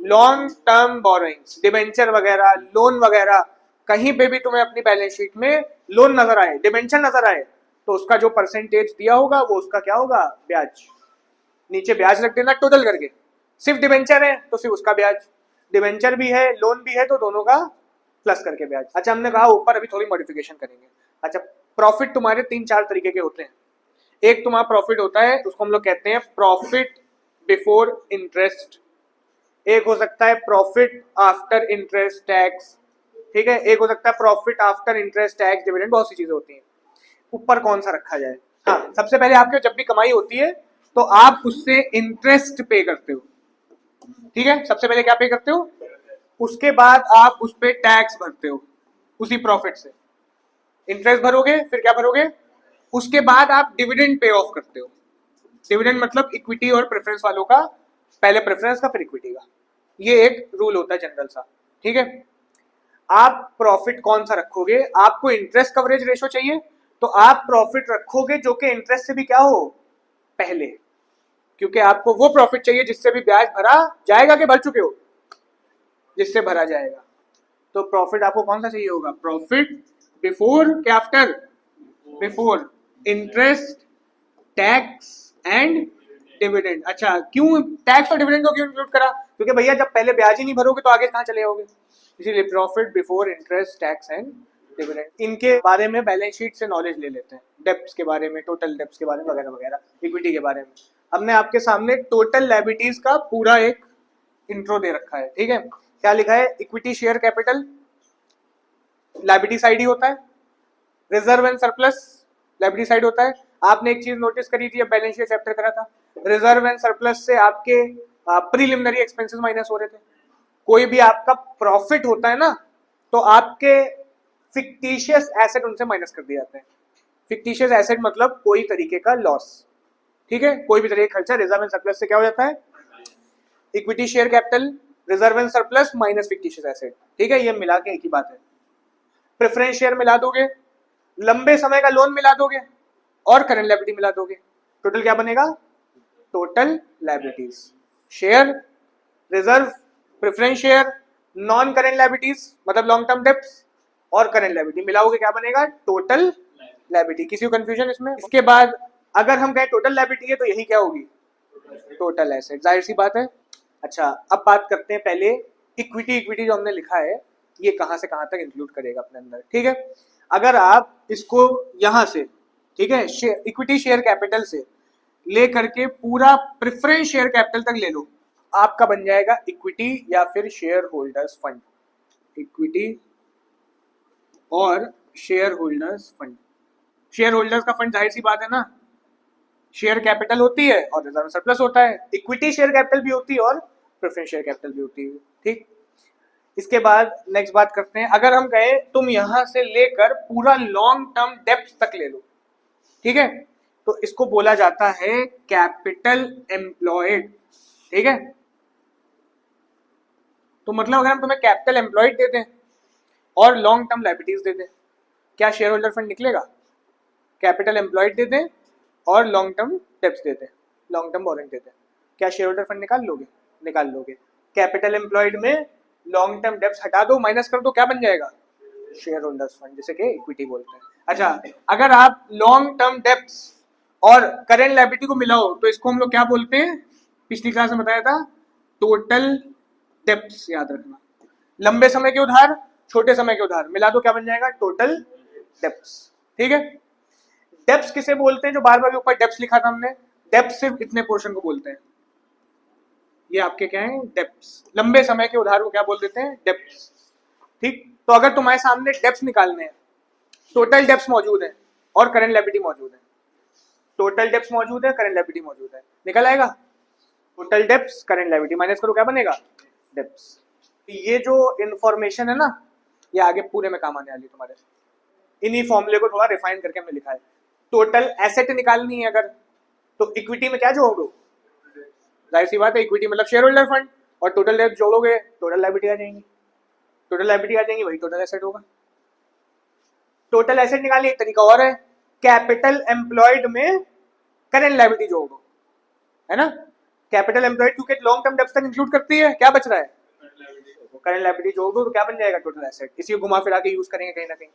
लॉन्ग टर्म बोरोइंग्स, डिबेंचर वगैरह, लोन वगैरह, कहीं पे भी तुम्हें अपनी बैलेंस शीट में लोन नजर आए, डिबेंचर नजर आए, तो उसका जो परसेंटेज दिया होगा वो उसका क्या होगा, ब्याज। नीचे ब्याज रख देना टोटल करके। सिर्फ डिबेंचर है तो सिर्फ उसका ब्याज, डिबेंचर भी है लोन भी है तो दोनों का प्लस करके ब्याज। अच्छा, हमने कहा ऊपर अभी थोड़ी मॉडिफिकेशन करेंगे। अच्छा, प्रॉफिट तुम्हारे 3-4 तरीके के होते हैं। एक तुम्हारा प्रॉफिट होता है, उसको हम लोग कहते हैं प्रॉफिट बिफोर इंटरेस्ट। एक हो सकता है प्रॉफिट आफ्टर इंटरेस्ट टैक्स, ठीक है, एक हो सकता है profit after interest tax dividend, बहुत सी चीजें होती हैं। ऊपर कौन सा रखा जाए? हाँ, सबसे पहले आपके जब भी कमाई होती है तो आप उससे इंटरेस्ट पे करते हो, ठीक है, सबसे पहले क्या पे करते हो, उसके बाद आप उस पे टैक्स भरते हो, उसी प्रॉफिट से इंटरेस्ट भरोगे, फिर क्या भरोगे, उसके बाद आप डिविडेंड पे ऑफ करते हो। डिविडेंड मतलब इक्विटी और प्रेफरेंस वालों का, पहले प्रेफरेंस का फिर इक्विटी का, ये एक रूल होता है जनरल सा, ठीक है। आप प्रॉफिट कौन सा रखोगे? आपको इंटरेस्ट कवरेज रेशो चाहिए तो आप प्रॉफिट रखोगे जो कि इंटरेस्ट से भी क्या हो, पहले, क्योंकि आपको वो प्रॉफिट चाहिए जिससे भी ब्याज भरा जाएगा, कि भर चुके हो, जिससे भरा जाएगा। तो प्रॉफिट आपको कौन सा चाहिए होगा? प्रॉफिट बिफोर क्या after? Before interest tax and dividend. अच्छा, क्यों टैक्स और डिविडेंड को क्यों इंक्लूड करा? क्योंकि भैया जब पहले ब्याज ही नहीं भरोगे तो आगे कहां चले जाओगे, इसीलिए profit before interest tax and dividend. इनके बारे में बैलेंस शीट से नॉलेज ले लेते हैं, डेब्ट्स के बारे में, टोटल डेब्ट्स के बारे में वगैरह वगैरह, इक्विटी के बारे में। हमने आपके सामने टोटल लायबिलिटीज का पूरा एक इंट्रो दे रखा है, ठीक है। क्या लिखा है? Equity share capital liability side ही होता है, reserve and surplus liability side होता है। आपने एक चीज नोटिस करी थी, अब बैलेंस शीट चैप्टर करा था, रिजर्व एंड सरप्लस से आपके प्रीलिमिनरी एक्सपेंसेस माइनस हो रहे थे। कोई भी आपका प्रॉफिट होता है ना, तो आपके फिक्टिशियस एसेट उनसे माइनस कर दिए जाते हैं। फिक्टिशियस एसेट मतलब कोई तरीके का लॉस, ठीक है, कोई भी तरीके का खर्चा रिजर्व एंड सरप्लस से क्या हो जाता है, equity share capital, reserve and surplus minus fictitious asset, ठीक है, ये मिला के एक ही बात है। प्रेफरेंस शेयर मिला दोगे, लंबे समय का लोन मिला दोगे और करंट लायबिलिटी मिला दोगे, टोटल क्या बनेगा? Total liabilities, share, reserve, preference share, non current liabilities मतलब लॉन्ग टर्म डेब्ट्स और करंट लायबिलिटी मिलाओगे, क्या बनेगा? Total liability. किसी को कंफ्यूजन इसमें? इसके बाद अगर हम कहें टोटल लायबिलिटी है तो यही क्या होगी? टोटल एसेट, जाहिर सी बात है। अच्छा, अब बात करते हैं पहले इक्विटी। इक्विटी जो हमने लिखा है ये कहां से कहां तक इंक्लूड करेगा अपने अंदर, ठीक है। अगर आप इसको यहां से, ठीक है, इक्विटी शेयर कैपिटल से ले करके पूरा प्रेफरेंस शेयर कैपिटल तक ले लो, आपका बन जाएगा इक्विटी या फिर शेयर होल्डर्स फंड। इक्विटी और share holders fund, share holders का फंड जाहिर सी बात है ना, शेयर कैपिटल होती है और रिजर्व सरप्लस होता है, इक्विटी शेयर कैपिटल भी होती है और प्रेफरेंस शेयर कैपिटल भी होती है, ठीक। इसके बाद नेक्स्ट बात करते हैं, अगर हम कहें तुम यहां से लेकर पूरा लॉन्ग टर्म डेब्ट तक ले लो, ठीक है, तो इसको बोला जाता है कैपिटल एम्प्लॉयड, ठीक है। तो मतलब अगर हम तुम्हें कैपिटल एम्प्लॉयड दे दें और लॉन्ग टर्म लायबिलिटीज दे दें, क्या शेयर होल्डर फंड निकलेगा? कैपिटल एम्प्लॉयड दे दें और लॉन्ग टर्म डेब्ट्स दे दें, लॉन्ग टर्म बोरिंग दे दें, क्या शेयर होल्डर फंड निकाल लोगे? निकाल लोगे। कैपिटल एम्प्लॉयड में लॉन्ग टर्म डेब्ट्स हटा दो, माइनस कर दो, क्या बन जाएगा? शेयर होल्डर्स फंड, जिसे कि इक्विटी बोलते हैं। अच्छा, अगर आप लॉन्ग टर्म डेब्ट्स और करेंट लायबिलिटी को मिलाओ तो इसको हम लोग क्या बोलते हैं? पिछली क्लास में बताया था, टोटल डेब्ट्स, याद रखना। लंबे समय के उधार, छोटे समय के उधार मिला दो, क्या बन जाएगा? टोटल डेब्ट्स, ठीक है। डेब्ट्स किसे बोलते हैं? जो बार बार ऊपर डेब्ट्स लिखा था हमने, डेब्ट्स सिर्फ इतने पोर्शन को बोलते हैं, ये आपके क्या है? डेब्ट्स। लंबे समय के उधार को क्या बोल देते हैं? डेब्ट्स, ठीक। तो अगर तुम्हारे सामने डेब्ट्स निकालने हैं, टोटल डेब्ट्स मौजूद है और करंट लायबिलिटी मौजूद है, टोटल डेब्ट्स मौजूद है, करंट लायबिलिटी मौजूद है, निकल आएगा total debts current liability, minus करो, क्या बनेगा? डेब्ट्स। ये जो इंफॉर्मेशन है ना, ये आगे पूरे में काम आने वाली तुम्हारे। इन्हीं फॉर्मूले को थोड़ा रिफाइन करके हमने लिखा है। टोटल एसेट निकालनी है अगर, तो इक्विटी में क्या जोड़ दो? जाहिर सी बात है, इक्विटी मतलब शेयर होल्डर फंड, और टोटल डेब्ट जोड़ोगे टोटल लायबिलिटी आ जाएंगी, टोटल लायबिलिटी आ जाएंगी, वही टोटल एसेट होगा। टोटल एसेट निकालने एक तरीका और है, कैपिटल एम्प्लॉयड में करंट लायबिलिटी जोड़ दो, है ना। कैपिटल एम्प्लॉयड क्योंकि लॉन्ग टर्म डेब्ट्स तक इंक्लूड करती है, क्या बच रहा है? करंट लायबिलिटी जोड़ दो तो क्या बन जाएगा? Total asset. इसी को घुमा फिरा के यूज करेंगे कहीं ना कहीं।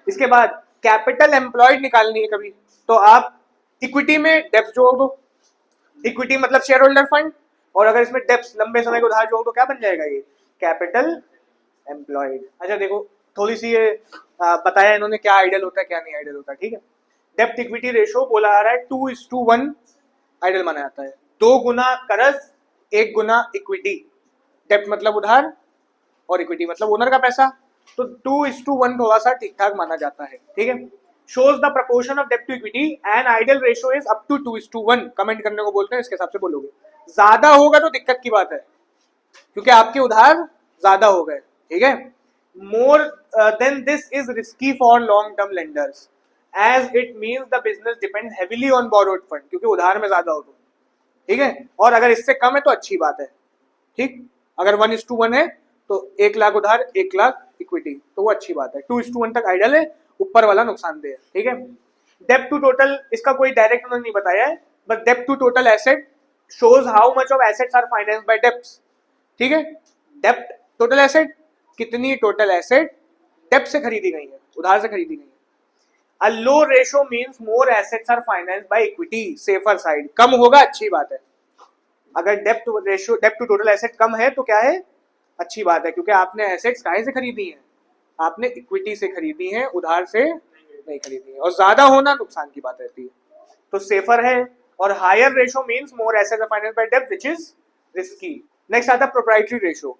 इसके बाद कैपिटल एम्प्लॉयड निकालनी है कभी, तो आप इक्विटी में डेब्ट्स जोड़ दो, इक्विटी मतलब शेयर होल्डर फंड, और अगर इसमें डेब्ट्स लंबे समय के उधार जोड़ दो, क्या बन जाएगा? ये कैपिटल एम्प्लॉयड। अच्छा देखो, थोड़ी सी ये बताया इन्होंने क्या आइडियल होता है क्या नहीं आइडियल होता है, ठीक है। डेब्ट इक्विटी रेशो बोला आ रहा है 2:1 आइडियल माना जाता है, 2 गुना कर्ज 1 गुना इक्विटी। डेब्ट मतलब उधार और इक्विटी मतलब ओनर का पैसा, तो 2:1 थोड़ा सा ठीक ठाक माना जाता है, ठीक है। शोज द प्रपोर्शन ऑफ डेब्ट to equity and ideal ratio is up to 2:1। Comment करने को बोलते हैं, इसके हिसाब से बोलोगे। ज्यादा होगा तो दिक्कत की बात है, क्योंकि आपके उधार ज्यादा हो गए, ठीक है। More than this is risky for long term lenders as it means the business depend heavily on borrowed fund, क्योंकि उधार में ज्यादा हो तो, ठीक है। और अगर इससे कम है तो अच्छी बात है, ठीक। अगर 1:1 है तो 1 लाख उधार 1 लाख इक्विटी, तो वो अच्छी बात है। 2:1 तक आइडियल है, ऊपर वाला नुकसानदेह है, ठीक है। डेब्ट टू टोटल, इसका कोई डायरेक्ट उन्होंने नहीं बताया है, बट डेब्ट to total asset shows how much of assets are financed by debts, ठीक है। डेब्ट टोटल एसेट, कितनी टोटल एसेट डेब्ट से खरीदी गई है, उधार से खरीदी गई है। A low ratio means more assets are financed by equity, safer side। कम होगा अच्छी बात है। अगर डेब्ट रेशियो, डेब्ट टू टोटल एसेट कम है तो क्या है, अच्छी बात है, क्योंकि आपने एसेट्स काहे से खरीदी हैं, आपने इक्विटी से खरीदी हैं, उधार से नहीं खरीदी है। और ज्यादा होना नुकसान की बात रहती है, तो सेफर है। और higher ratio means more assets are financed by डेब्ट व्हिच इज रिस्की। नेक्स्ट आता है proprietary ratio,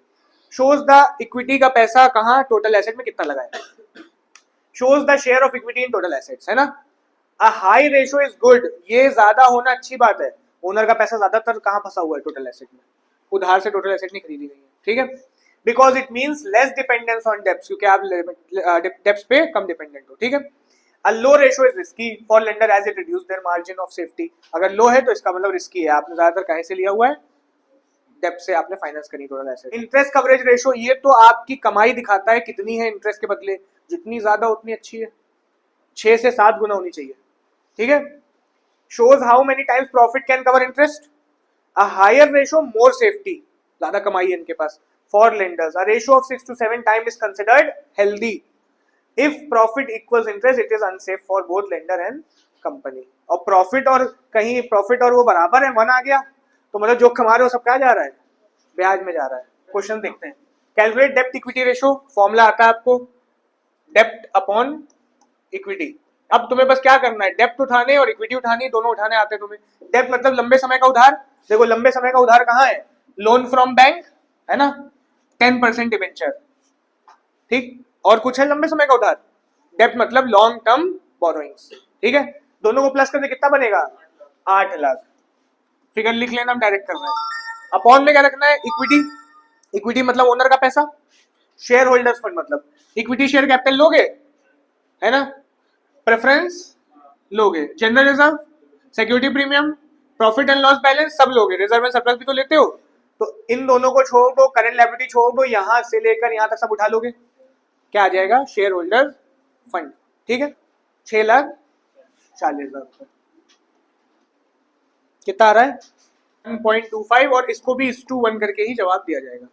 shows the equity का पैसा कहाँ टोटल एसेट में कितना लगा है, shows the share of equity in total assets, है ना। A high ratio is good, ये ज्यादा होना अच्छी बात है। ओनर का पैसा ज्यादातर कहाँ फंसा हुआ है, टोटल एसेट में, उधार से टोटल एसेट नहीं खरीदी गई है, ठीक है। Because it means less dependence on debts, क्योंकि आप डेब्ट्स पे कम डिपेंडेंट हो, ठीक है। A low ratio is risky for lender as it reduce their margin of safety। अगर लो है तो इसका मतलब रिस्की है, आपने ज्यादातर कहीं से लिया हुआ है, डेब्ट से आपने फाइनेंस करी total asset. Interest coverage ratio, ये तो आपकी कमाई दिखाता है कितनी है इंटरेस्ट के बदले, जितनी ज्यादा उतनी अच्छी है, 6 से 7 गुना होनी चाहिए, ठीक है। Shows how many times profit can cover interest, a higher ratio more safety, ज्यादा कमाई है इनके पास। For lenders a ratio of 6 to 7 time is considered healthy. If profit equals interest it is unsafe for both lender and company. और प्रॉफिट और कहीं प्रॉफिट और वो बराबर है, 1 आ गया तो मतलब जो कमा रहे हो सब क्या जा रहा है, ब्याज में जा रहा है। क्वेश्चन देखते हैं। कैलकुलेट डेब्ट इक्विटी रेशियो, फॉर्मूला आता है आपको, डेब्ट अपॉन इक्विटी। अब तुम्हें बस क्या करना है, डेब्ट उठाने और इक्विटी उठानी, दोनों उठाने आते हैं तुम्हें। डेब्ट मतलब लंबे समय का उधार, देखो लंबे समय का उधार कहाँ है, लोन फ्रॉम बैंक, है ना, 10% डिबेंचर, ठीक। और कुछ है लंबे समय का उधार, डेब्ट मतलब लॉन्ग टर्म बोरोइंग्स, ठीक है। दोनों को प्लस करके कितना बनेगा, 8 लाख। फिगर लिख लेना, हम डायरेक्ट कर रहे हैं। अपॉन में क्या रखना है, इक्विटी, इक्विटी मतलब ओनर का पैसा, शेयर होल्डर्स फंड मतलब इक्विटी शेयर कैपिटल लोगे, है ना, प्रेफरेंस लोगे, general reserve, security premium, profit and loss balance सब लोगे, रिजर्व एंड सरप्लस भी तो लेते हो। तो इन दोनों को छोड़ दो, करंट लायबिलिटी छोड़ दो, यहां से लेकर यहां तक सब उठा लोगे, क्या आ जाएगा, शेयर होल्डर फंड, ठीक है। 6,40,000 रुपए कितना आ रहा है, 1.25, और इसको भी 1:1 करके ही जवाब दिया जाएगा।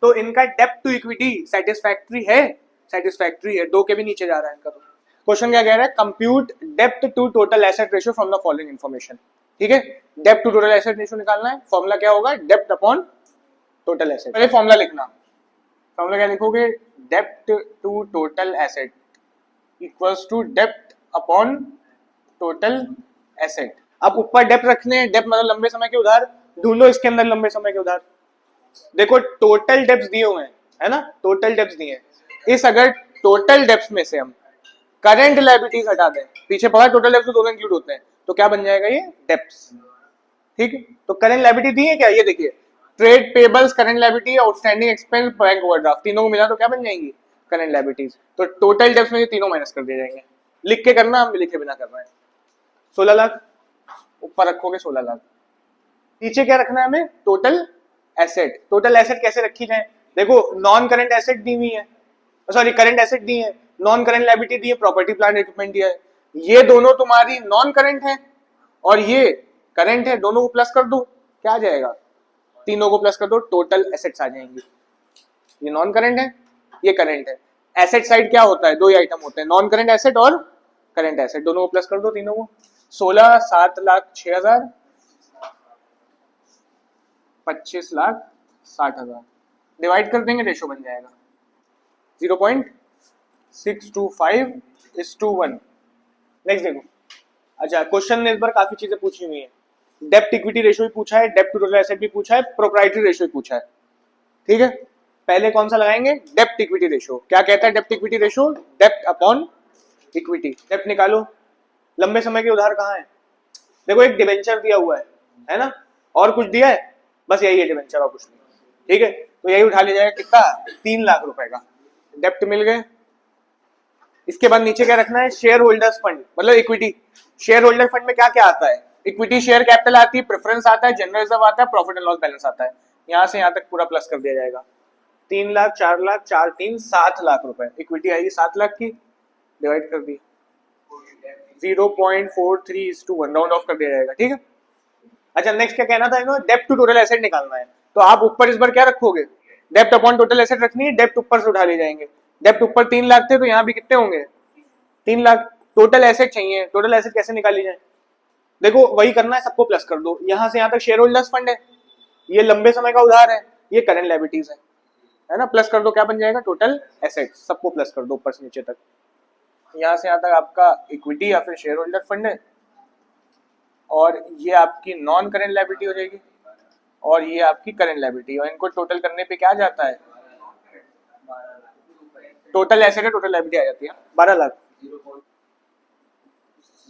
तो इनका डेब्ट टू इक्विटी सेटिस्फैक्ट्री है, सेटिस्फैक्ट्री है, 2 के भी नीचे जा रहा है इनका। तो क्वेश्चन क्या कह रहा है, कंप्यूट डेब्ट to total asset ratio from the following information, ठीक है। डेब्ट टू टोटल एसेट रेशियो निकालना है, फॉर्मूला क्या होगा, डेब्ट अपॉन टोटल एसेट। पहले फॉर्मूला लिखना, फॉर्मूला क्या लिखोगे, डेब्ट to total asset equals to डेब्ट अपॉन टोटल एसेट। अब ऊपर डेब्ट रखने, डेब्ट मतलब लंबे समय के उधार, ढूंढो इसके अंदर लंबे समय के उधार। देखो टोटल डेब्ट्स दिए हुए हैं, है ना, टोटल डेब्ट्स दिए हैं। इस अगर टोटल डेब्ट्स में से हम करंट लायबिलिटीज हटा दें, पीछे पढ़ा टोटल डेब्ट्स दोनों इंक्लूड होते हैं, तो क्या बन जाएगा ये, डेब्ट्स, ठीक है। तो करंट लायबिलिटी दी है क्या, ये देखिए, trade payables current liability, outstanding expense, bank overdraft, तीनों को मिला तो क्या बन जाएंगी, करंट लायबिलिटीज। तो टोटल डेब्ट्स में ये तीनों माइनस कर दिए जाएंगे, लिख के करना, हम लिखे बिना कर रहे हैं। 16 लाख ऊपर रखोगे, 16 लाख नीचे क्या रखना है हमें, टोटल एसेट। टोटल एसेट कैसे रखी जाए, देखो नॉन करंट एसेट दी हुई है, सॉरी करंट एसेट दी है, नॉन करंट लायबिलिटी दी है, प्रॉपर्टी प्लांट इक्विपमेंट दिया है, ये दोनों तुम्हारी नॉन करंट है और ये करंट है, दोनों को प्लस कर दो, क्या आ जाएगा, तीनों को प्लस कर दो, टोटल एसेट्स आ जाएंगी। ये नॉन करंट है, ये करंट है। एसेट साइड क्या होता है, 2 ही आइटम होते हैं, नॉन करंट एसेट और करंट एसेट, दोनों को प्लस कर दो, तीनों को। 16, 7,06,000, 25,60,000 डिवाइड कर देंगे, रेशो बन जाएगा 0.625:1। नेक्स्ट देखो, अच्छा क्वेश्चन ने इस बार काफी चीजें पूछी हुई है, डेब्ट इक्विटी रेशियो भी पूछा है, डेब्ट टू टोटल एसेट भी पूछा है, प्रोप्राइटरी रेशियो भी पूछा है, ठीक है। पहले कौन सा लगाएंगे, डेप्ट इक्विटी रेशियो। क्या कहता है डेप्ट इक्विटी रेशियो, डेप्ट अपॉन इक्विटी। डेप्ट निकालो, लंबे समय के उधार कहाँ है, देखो एक डिबेंचर दिया हुआ है ना, और कुछ दिया है, बस यही है डिबेंचर और कुछ नहीं, ठीक है। तो यही उठा लिया जाएगा, कितना, 3 लाख रुपए का डेप्ट मिल गए। इसके बाद नीचे क्या रखना है, शेयर होल्डर्स फंड मतलब इक्विटी। शेयर होल्डर फंड में क्या क्या आता है, इक्विटी शेयर कैपिटल आती है, प्रेफरेंस आता है, जनरल रिजर्व आता है, प्रॉफिट एंड लॉस बैलेंस आता है। यहाँ से यहाँ तक पूरा प्लस कर दिया जाएगा। 3 लाख, 4 लाख, 4 3 7 लाख रुपए इक्विटी आएगी 7 लाख की, डिवाइड कर दी 0.43:1 राउंड ऑफ कर दिया जाएगा, ठीक है। अच्छा नेक्स्ट क्या कहना था इन्होंने, डेप्ट टू टोटल एसेट निकालना है। तो आप ऊपर इस बार क्या रखोगे, डेप्ट अपॉन टोटल एसेट रखनी है, डेप्ट ऊपर से उठा ले जाएंगे। डेप्ट ऊपर 3 लाख थे तो यहाँ भी कितने होंगे, 3 लाख। टोटल एसेट चाहिए, टोटल एसेट कैसे निकाली जाए, देखो वही करना है, सबको प्लस कर दो। यहां से यहां तक शेयर होल्डर्स फंड है, ये लंबे समय का उधार है, ये करंट लायबिलिटीज है ना, प्लस कर दो, क्या बन जाएगा, टोटल एसेट। सबको प्लस कर दो ऊपर से नीचे तक। यहां से यहां तक आपका इक्विटी या फिर शेयर होल्डर फंड है, और ये आपकी नॉन करंट लायबिलिटी हो जाएगी, और ये आपकी करंट लायबिलिटी, और इनको टोटल करने पे क्या जाता है, टोटल एसेट है, टोटल लायबिलिटी आ जाती है 12 लाख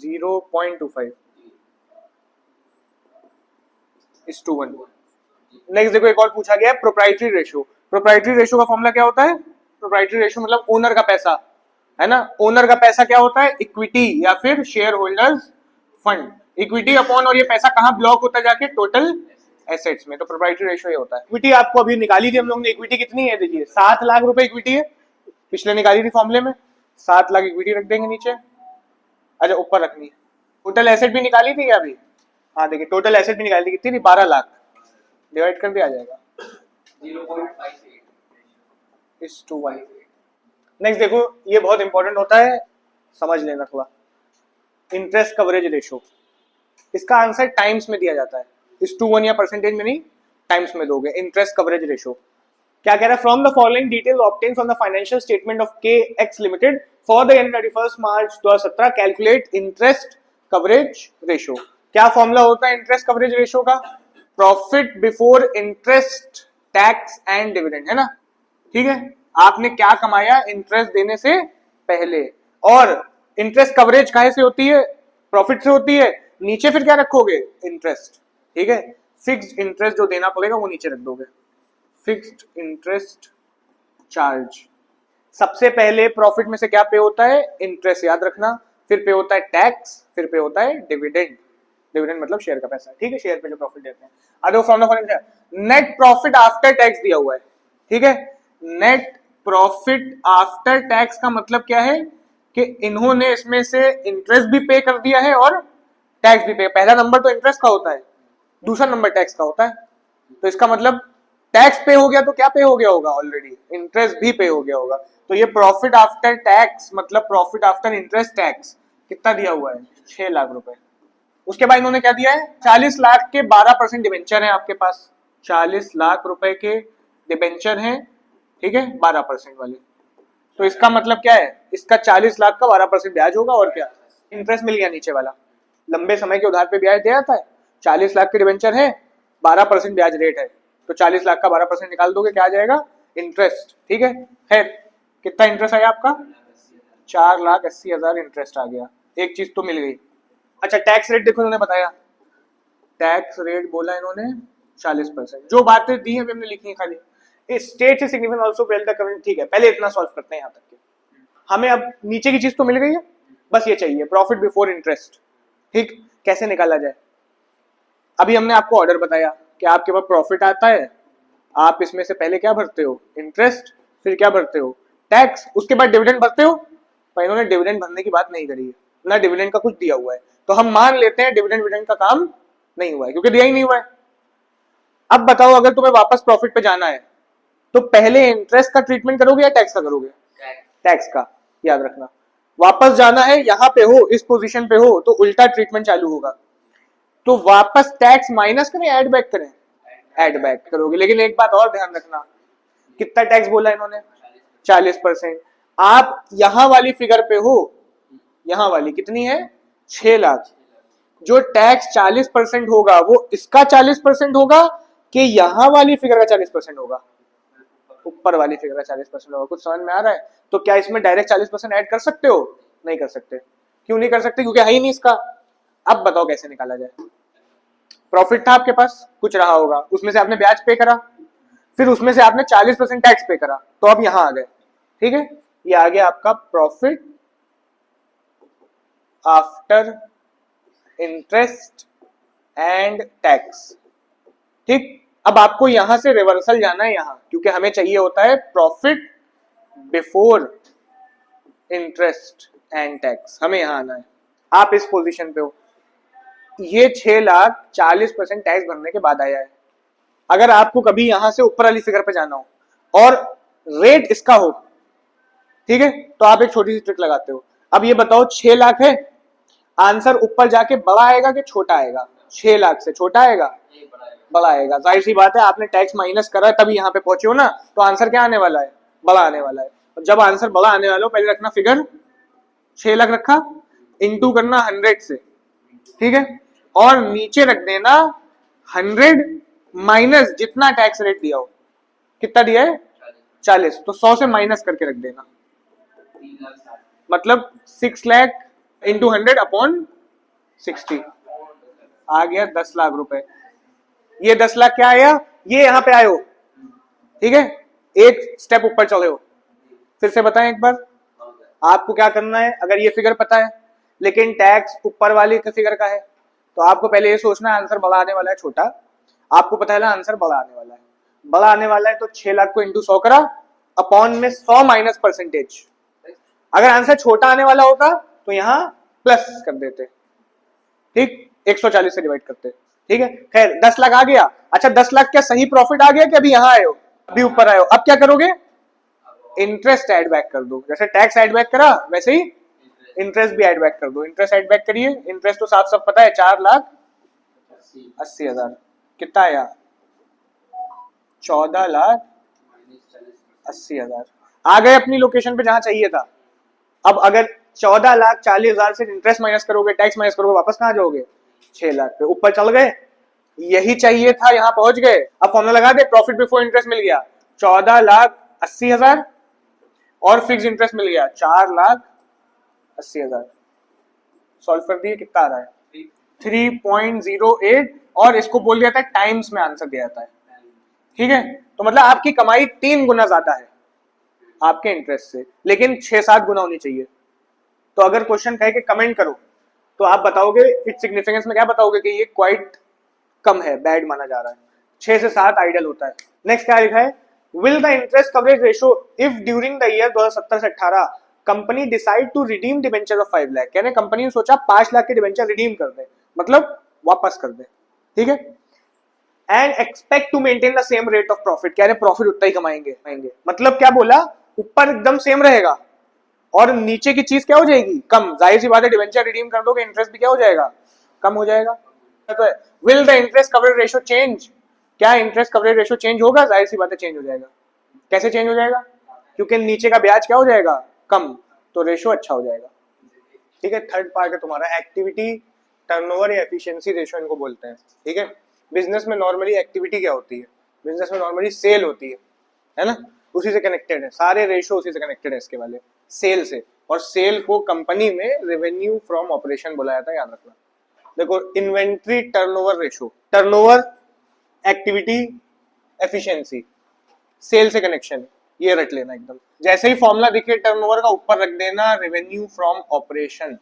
0.25:1। नेक्स्ट देखो एक और पूछा गया है, प्रोप्राइटरी रेशियो। प्रोप्राइटरी रेशियो का फॉर्मूला क्या होता है, प्रोप्राइटरी रेशियो मतलब ओनर का पैसा, है ना। ओनर का पैसा क्या होता है, इक्विटी या फिर share holders fund. Equity upon, और ये पैसा कहाँ ब्लॉक होता है जाके, टोटल एसेट्स में। तो प्रोप्राइटरी रेशियो ये होता है। इक्विटी आपको अभी निकाली थी हम लोग ने, इक्विटी कितनी है, देखिए 7 लाख रुपए इक्विटी है, पिछले निकाली थी फॉर्मूले में। 7 लाख इक्विटी रख देंगे नीचे, अच्छा ऊपर रखनी है। टोटल एसेट भी निकाली थी अभी, हाँ देखिए टोटल एसेट भी निकाली थी, कितनी थी, 12 लाख, डिवाइड कर दिया जाएगा 0.5:1। नेक्स्ट देखो ये बहुत इंपॉर्टेंट होता है, समझ लेना थोड़ा, इंटरेस्ट कवरेज रेशियो। इसका आंसर टाइम्स में दिया जाता है, 1:1 या परसेंटेज में नहीं, टाइम्स में दोगे। इंटरेस्ट कवरेज रेशियो क्या कह रहा है, from the following detail obtain from the financial statement of KX limited for the end 31 March 2017 calculate interest coverage ratio. क्या फॉर्मूला होता है इंटरेस्ट कवरेज रेशियो का, profit before interest tax and dividend, है ना, ठीक है। आपने क्या कमाया इंटरेस्ट देने से पहले, और इंटरेस्ट कवरेज काहे से होती है, प्रॉफिट से होती है। नीचे फिर क्या रखोगे, इंटरेस्ट, ठीक है। फिक्स्ड इंटरेस्ट जो देना पड़ेगा वो नीचे रख दोगे, फिक्स्ड इंटरेस्ट चार्ज। सबसे पहले प्रॉफिट में से क्या पे होता है, इंटरेस्ट, याद रखना। फिर पे होता है टैक्स, फिर पे होता है डिविडेंड। डिविडेंड मतलब शेयर का पैसा, ठीक है, शेयर पे जो प्रॉफिट देते हैं। Other from the net profit after tax दिया हुआ है, ठीक है। नेट प्रॉफिट आफ्टर टैक्स का मतलब क्या है कि इन्होंने इसमें से इंटरेस्ट भी पे कर दिया है और टैक्स भी पे। पहला नंबर तो इंटरेस्ट का होता है, दूसरा नंबर टैक्स का होता है। तो इसका मतलब टैक्स पे हो गया तो क्या पे हो गया होगा, ऑलरेडी इंटरेस्ट भी पे हो गया होगा। तो ये प्रॉफिट आफ्टर टैक्स मतलब प्रॉफिट आफ्टर इंटरेस्ट टैक्स कितना दिया हुआ है, 6 लाख रुपए। उसके बाद इन्होंने क्या दिया है, 40 लाख के 12% डिबेंचर है आपके पास, 40 लाख रुपए के डिबेंचर हैं, ठीक है, 12% वाले। तो इसका मतलब क्या है, इसका 40 लाख का 12% ब्याज होगा, और क्या, इंटरेस्ट मिल गया नीचे वाला। लंबे समय के उधार पे ब्याज दिया जाता है, 40 लाख के डिबेंचर है, 12% ब्याज रेट है, तो 40 लाख का 12% निकाल दोगे, क्या आ जाएगा, इंटरेस्ट, ठीक है। खैर कितना इंटरेस्ट आया आपका, 4,80,000 इंटरेस्ट आ गया, एक चीज तो मिल गई। अच्छा टैक्स रेट देखो इन्होंने बताया, टैक्स रेट बोला इन्होंने 40%। जो बातें दी हैं हमने लिखी है खाली, स्टेट से significant also well the current, ठीक है। पहले इतना सॉल्व करते हैं यहाँ तक के, हमें अब नीचे की चीज तो मिल गई है, बस ये चाहिए प्रॉफिट बिफोर इंटरेस्ट, ठीक। कैसे निकाला जाए, अभी हमने आपको ऑर्डर बताया कि आपके पास प्रॉफिट आता है, आप इसमें से पहले क्या भरते हो, इंटरेस्ट, फिर क्या भरते हो, टैक्स, उसके बाद डिविडेंड भरते हो। पर इन्होंने डिविडेंड भरने की बात नहीं करी है, ना डिविडेंड का कुछ दिया हुआ है, तो हम मान लेते हैं डिविडेंड का काम नहीं हुआ है, क्योंकि दिया ही नहीं हुआ है। अब बताओ अगर तुम्हें वापस प्रॉफिट पे जाना है तो पहले इंटरेस्ट का ट्रीटमेंट करोगे या टैक्स का करोगे, टैक्स का, याद रखना। वापस जाना है यहाँ पे हो, इस पोजीशन पे हो, तो उल्टा ट्रीटमेंट चालू होगा। तो वापस टैक्स माइनस करें ऐड बैक करें, ऐड बैक करोगे। लेकिन एक बात और ध्यान रखना, कितना टैक्स बोला इन्होंने, 40%। आप यहां वाली फिगर पे हो, यहां वाली कितनी है, 6 लाख। जो टैक्स 40% होगा वो इसका 40% होगा कि यहां वाली फिगर का 40% होगा, ऊपर वाली फिगर का 40% होगा। कुछ समझ में आ रहा है? तो क्या इसमें डायरेक्ट 40% ऐड कर सकते हो? नहीं कर सकते। क्यों नहीं कर सकते? क्योंकि है ही नहीं इसका। अब बताओ कैसे निकाला जाए। प्रॉफिट था आपके पास, कुछ रहा होगा, उसमें से आपने ब्याज पे करा, फिर उसमें से आपने 40% टैक्स पे करा, तो अब यहां आ गए। ठीक है, ये आ गया आपका profit after interest and tax. ठीक, अब आपको यहां से रिवर्सल जाना है यहां, क्योंकि हमें चाहिए होता है profit before interest and tax. हमें यहां आना है। आप इस पोजीशन पे हो, ये 6,40,000 टैक्स भरने के बाद आया है। अगर आपको कभी यहां से ऊपर वाली फिगर पे जाना हो और रेट इसका हो, ठीक है, तो आप एक छोटी सी ट्रिक लगाते हो। अब ये बताओ 6 लाख है, आंसर ऊपर जाके बड़ा आएगा कि छोटा आएगा? 6 लाख से छोटा आएगा, बड़ा आएगा। जाहिर सी बात है, आपने टैक्स माइनस करा तभी यहाँ पे पहुंचे हो ना, तो आंसर क्या आने वाला है? बड़ा आने वाला है। और जब आंसर बड़ा आने वाला हो, पहले रखना फिगर 6 लाख रखा, इंटू करना 100 से, ठीक है, और नीचे रख देना 100 माइनस जितना टैक्स रेट दिया हो। कितना दिया है? 40। तो 100 से माइनस करके रख देना, मतलब 6 लाख इंटू 100 अपॉन 60 आ गया 10 लाख रुपए। ये 10 लाख क्या आया? ये यहां पे आए हो, ठीक है, एक स्टेप ऊपर चले हो। फिर से बताएं एक बार, आपको क्या करना है? अगर ये फिगर पता है लेकिन टैक्स ऊपर वाली फिगर का है, तो आपको पहले ये सोचना है आंसर बड़ा आने वाला है छोटा। आपको पता है ना आंसर बड़ा आने वाला है, बड़ा आने वाला है, तो 6 लाख को इंटू 100 करा, अपॉन में 100 माइनस परसेंटेज। अगर आंसर छोटा आने वाला होता तो यहां प्लस कर देते, ठीक, 140 से डिवाइड करते, ठीक है। खैर 10 लाख आ गया। अच्छा 10 लाख क्या सही प्रॉफिट आ गया कि अभी यहां आए हो? अभी ऊपर आए हो। अब क्या करोगे? इंटरेस्ट ऐड बैक कर दो। जैसे टैक्स ऐड बैक करा वैसे ही इंटरेस्ट भी ऐड बैक कर दो। इंटरेस्ट ऐड बैक करिए। इंटरेस्ट तो साफ सब पता है, 4,80,000। कितना आया? 14,80,000। आ गए अपनी लोकेशन पे जहां चाहिए था। अब अगर 14,40,000 से इंटरेस्ट माइनस करोगे, टैक्स माइनस करोगे, वापस कहां जाओगे? 6 लाख पे। ऊपर चल गए, यही चाहिए था, यहां पहुंच गए। अब फॉर्मूला लगा दे, प्रॉफिट बिफोर इंटरेस्ट मिल गया 14,80,000 और फिक्स इंटरेस्ट मिल गया 4,80,000। सॉल्व कर दिए, कितना आ रहा है? 3.08। और इसको बोल दिया था टाइम्स में आंसर दिया जाता है, ठीक है। तो मतलब आपकी कमाई 3 गुना ज्यादा है आपके इंटरेस्ट से, लेकिन 6-7 गुना होनी चाहिए। तो अगर क्वेश्चन कहे कि कमेंट करो, तो आप बताओगे इट्स सिग्निफिकेंस में क्या बताओगे कि ये क्वाइट कम है, बैड माना जा रहा है। 6 से 7 आइडियल होता है। नेक्स्ट क्या लिखा है? Will the interest coverage ratio if during the year 2017 से 18 company decide to redeem debenture of 5 lakh. यानी कंपनी ने सोचा 5 लाख के डिबेंचर रिडीम कर दे, मतलब वापस कर दे, ठीक है, and expect to maintain the same rate of profit. कह रहे प्रॉफिट उतना ही कमाएंगे। मतलब क्या बोला? ऊपर एकदम सेम रहेगा और नीचे की चीज क्या हो जाएगी? कम। जाहिर सी बात है, डिबेंचर रिडीम कर दोगे, इंटरेस्ट भी क्या हो जाएगा? कम हो जाएगा। तो will the interest coverage ratio change? क्या इंटरेस्ट कवरेज रेशियो चेंज होगा? जाहिर सी बात है चेंज हो जाएगा। कैसे चेंज हो जाएगा? क्योंकि नीचे का ब्याज क्या हो जाएगा? कम, तो रेशियो अच्छा हो जाएगा, ठीक है। थर्ड पार्ट है तुम्हारा एक्टिविटी टर्नओवर या एफिशिएंसी रेशियो इनको बोलते हैं, ठीक है। बिजनेस में नॉर्मली एक्टिविटी क्या होती है? बिजनेस में नॉर्मली सेल होती है ना, उसी से कनेक्टेड है सारे रेशियो, उसी से कनेक्टेड है इसके वाले, सेल से। और सेल को कंपनी में रेवेन्यू फ्रॉम ऑपरेशन बुलाया जाता है, याद रखना। देखो inventory turnover ratio, turnover, activity, efficiency, sale से कनेक्शन, ये रट लेना एकदम। जैसे ही फॉर्मूला दिखे टर्नओवर का, ऊपर रख देना रेवेन्यू फ्रॉम ऑपरेशन।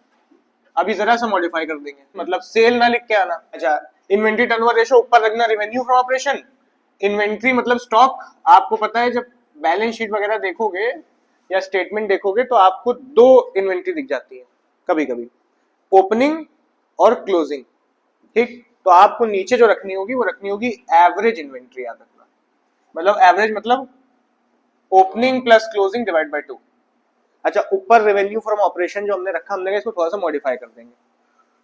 अभी जरा सा मॉडिफाई कर देंगे, मतलब सेल ना लिख के आना। अच्छा, इन्वेंट्री टर्नओवर रेशियो, ऊपर रखना रेवेन्यू फ्रॉम ऑपरेशन। इन्वेंट्री मतलब स्टॉक। आपको पता है जब बैलेंस शीट वगैरह देखोगे या स्टेटमेंट देखोगे तो आपको 2 इन्वेंट्री दिख जाती है कभी कभी, ओपनिंग और क्लोजिंग, ठीक। तो आपको नीचे जो रखनी होगी वो रखनी होगी एवरेज इन्वेंट्री, याद रखना। मतलब एवरेज मतलब opening plus closing divide by 2। अच्छा, ऊपर रेवेन्यू फ्रॉम ऑपरेशन जो हमने रखा, हमने इसको थोड़ा सा मॉडिफाई कर देंगे,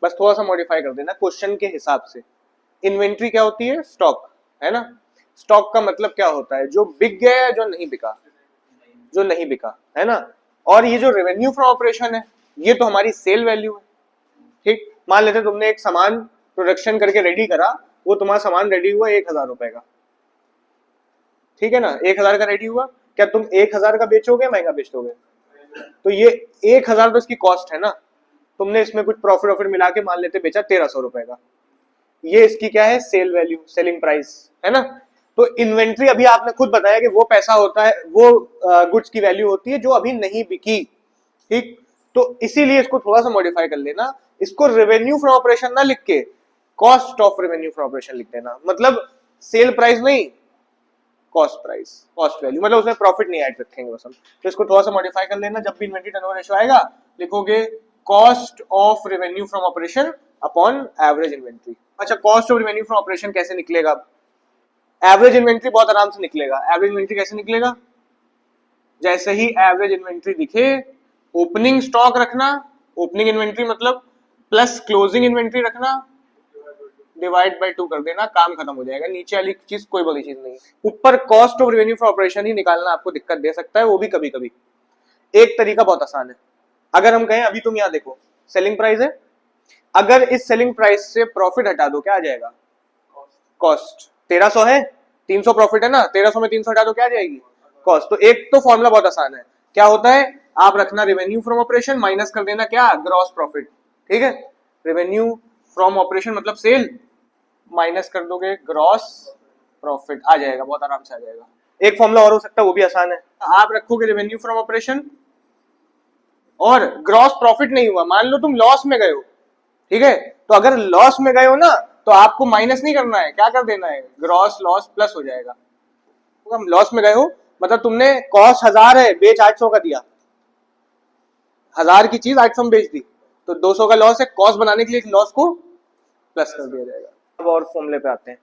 बस थोड़ा सा मॉडिफाई कर देना क्वेश्चन के हिसाब से। इन्वेंट्री क्या होती है? स्टॉक, है ना। स्टॉक का मतलब क्या होता है? जो बिक गया या जो नहीं बिका, जो नहीं बिका, है ना। और ये जो रेवेन्यू फ्रॉम ऑपरेशन है, ये तो हमारी सेल वैल्यू है, ठीक। मान लेते तुमने एक सामान प्रोडक्शन करके रेडी करा, वो तुम्हारा सामान रेडी हुआ 1,000 रुपए का, ठीक है ना, 1000 का रेडी हुआ, क्या तुम 1000 का बेचोगे महंगा बेच दोगे? तो ये 1000 तो इसकी कॉस्ट है ना, तुमने इसमें कुछ प्रॉफिट मिला के मान लेते बेचा 1300 रुपए का, ये इसकी क्या है, सेल वैल्यू, सेलिंग प्राइस है ना। तो इन्वेंट्री अभी आपने खुद बताया कि वो पैसा होता है, वो गुड्स की वैल्यू होती है जो अभी नहीं बिकी, ठीक। तो इसीलिए इसको थोड़ा सा मॉडिफाई कर लेना, इसको रेवेन्यू फ्रॉम ऑपरेशन ना लिख के cost of revenue from operation लिख देना, मतलब सेल प्राइस नहीं, कॉस्ट प्राइस, कॉस्ट वैल्यू, मतलब उसमें प्रॉफिट नहीं ऐड रखेंगे बस हम। तो इसको थोड़ा सा मॉडिफाई कर लेना, जब भी इन्वेंट्री टर्नओवर रेशियो आएगा लिखोगे cost of revenue from operation upon average inventory. अच्छा, cost of revenue from operation कैसे निकलेगा? एवरेज इन्वेंट्री बहुत आराम से निकलेगा। एवरेज इन्वेंट्री कैसे निकलेगा? जैसे ही एवरेज इन्वेंट्री दिखे, ओपनिंग स्टॉक रखना, ओपनिंग इन्वेंट्री मतलब प्लस क्लोजिंग इन्वेंट्री रखना, डिवाइड बाय 2 कर देना, काम खत्म हो जाएगा। नीचे वाली चीज कोई बड़ी चीज नहीं। ऊपर cost of revenue for operation ही निकालना आपको दिक्कत दे सकता है, वो भी कभी कभी। एक तरीका बहुत आसान है, अगर हम कहें अभी तुम यहां देखो सेलिंग प्राइस है, अगर इस सेलिंग प्राइस से प्रॉफिट हटा दो क्या आ जाएगा? कॉस्ट। 1300 है, 300 प्रॉफिट है ना, 1300 में 300 हटा दो क्या आ जाएगी? कॉस्ट। तो एक तो फॉर्मूला बहुत आसान है, क्या होता है, आप रखना रेवेन्यू फ्रॉम ऑपरेशन माइनस कर देना क्या? ग्रॉस प्रॉफिट, ठीक है। रेवेन्यू फ्रॉम ऑपरेशन मतलब सेल, माइनस कर दोगे ग्रॉस प्रॉफिट, आ जाएगा, बहुत आराम से आ जाएगा। एक फॉर्मूला और हो सकता है, वो भी आसान है, आप रखोगे रेवेन्यू फ्रॉम ऑपरेशन और ग्रॉस प्रॉफिट नहीं हुआ, मान लो तुम लॉस में गए हो, ठीक है। तो अगर लॉस में गए हो ना, तो आपको माइनस नहीं करना है, क्या कर देना है, ग्रॉस लॉस प्लस हो जाएगा। तो हम लॉस में गए हो मतलब तुमने कॉस्ट 1000 है, बेच 800 का दिया, 1000 की चीज 800 में बेच दी, तो 200 का लॉस है, कॉस्ट बनाने के लिए लॉस को प्लस कर दिया जाएगा। अब और फॉर्मूले पे आते हैं।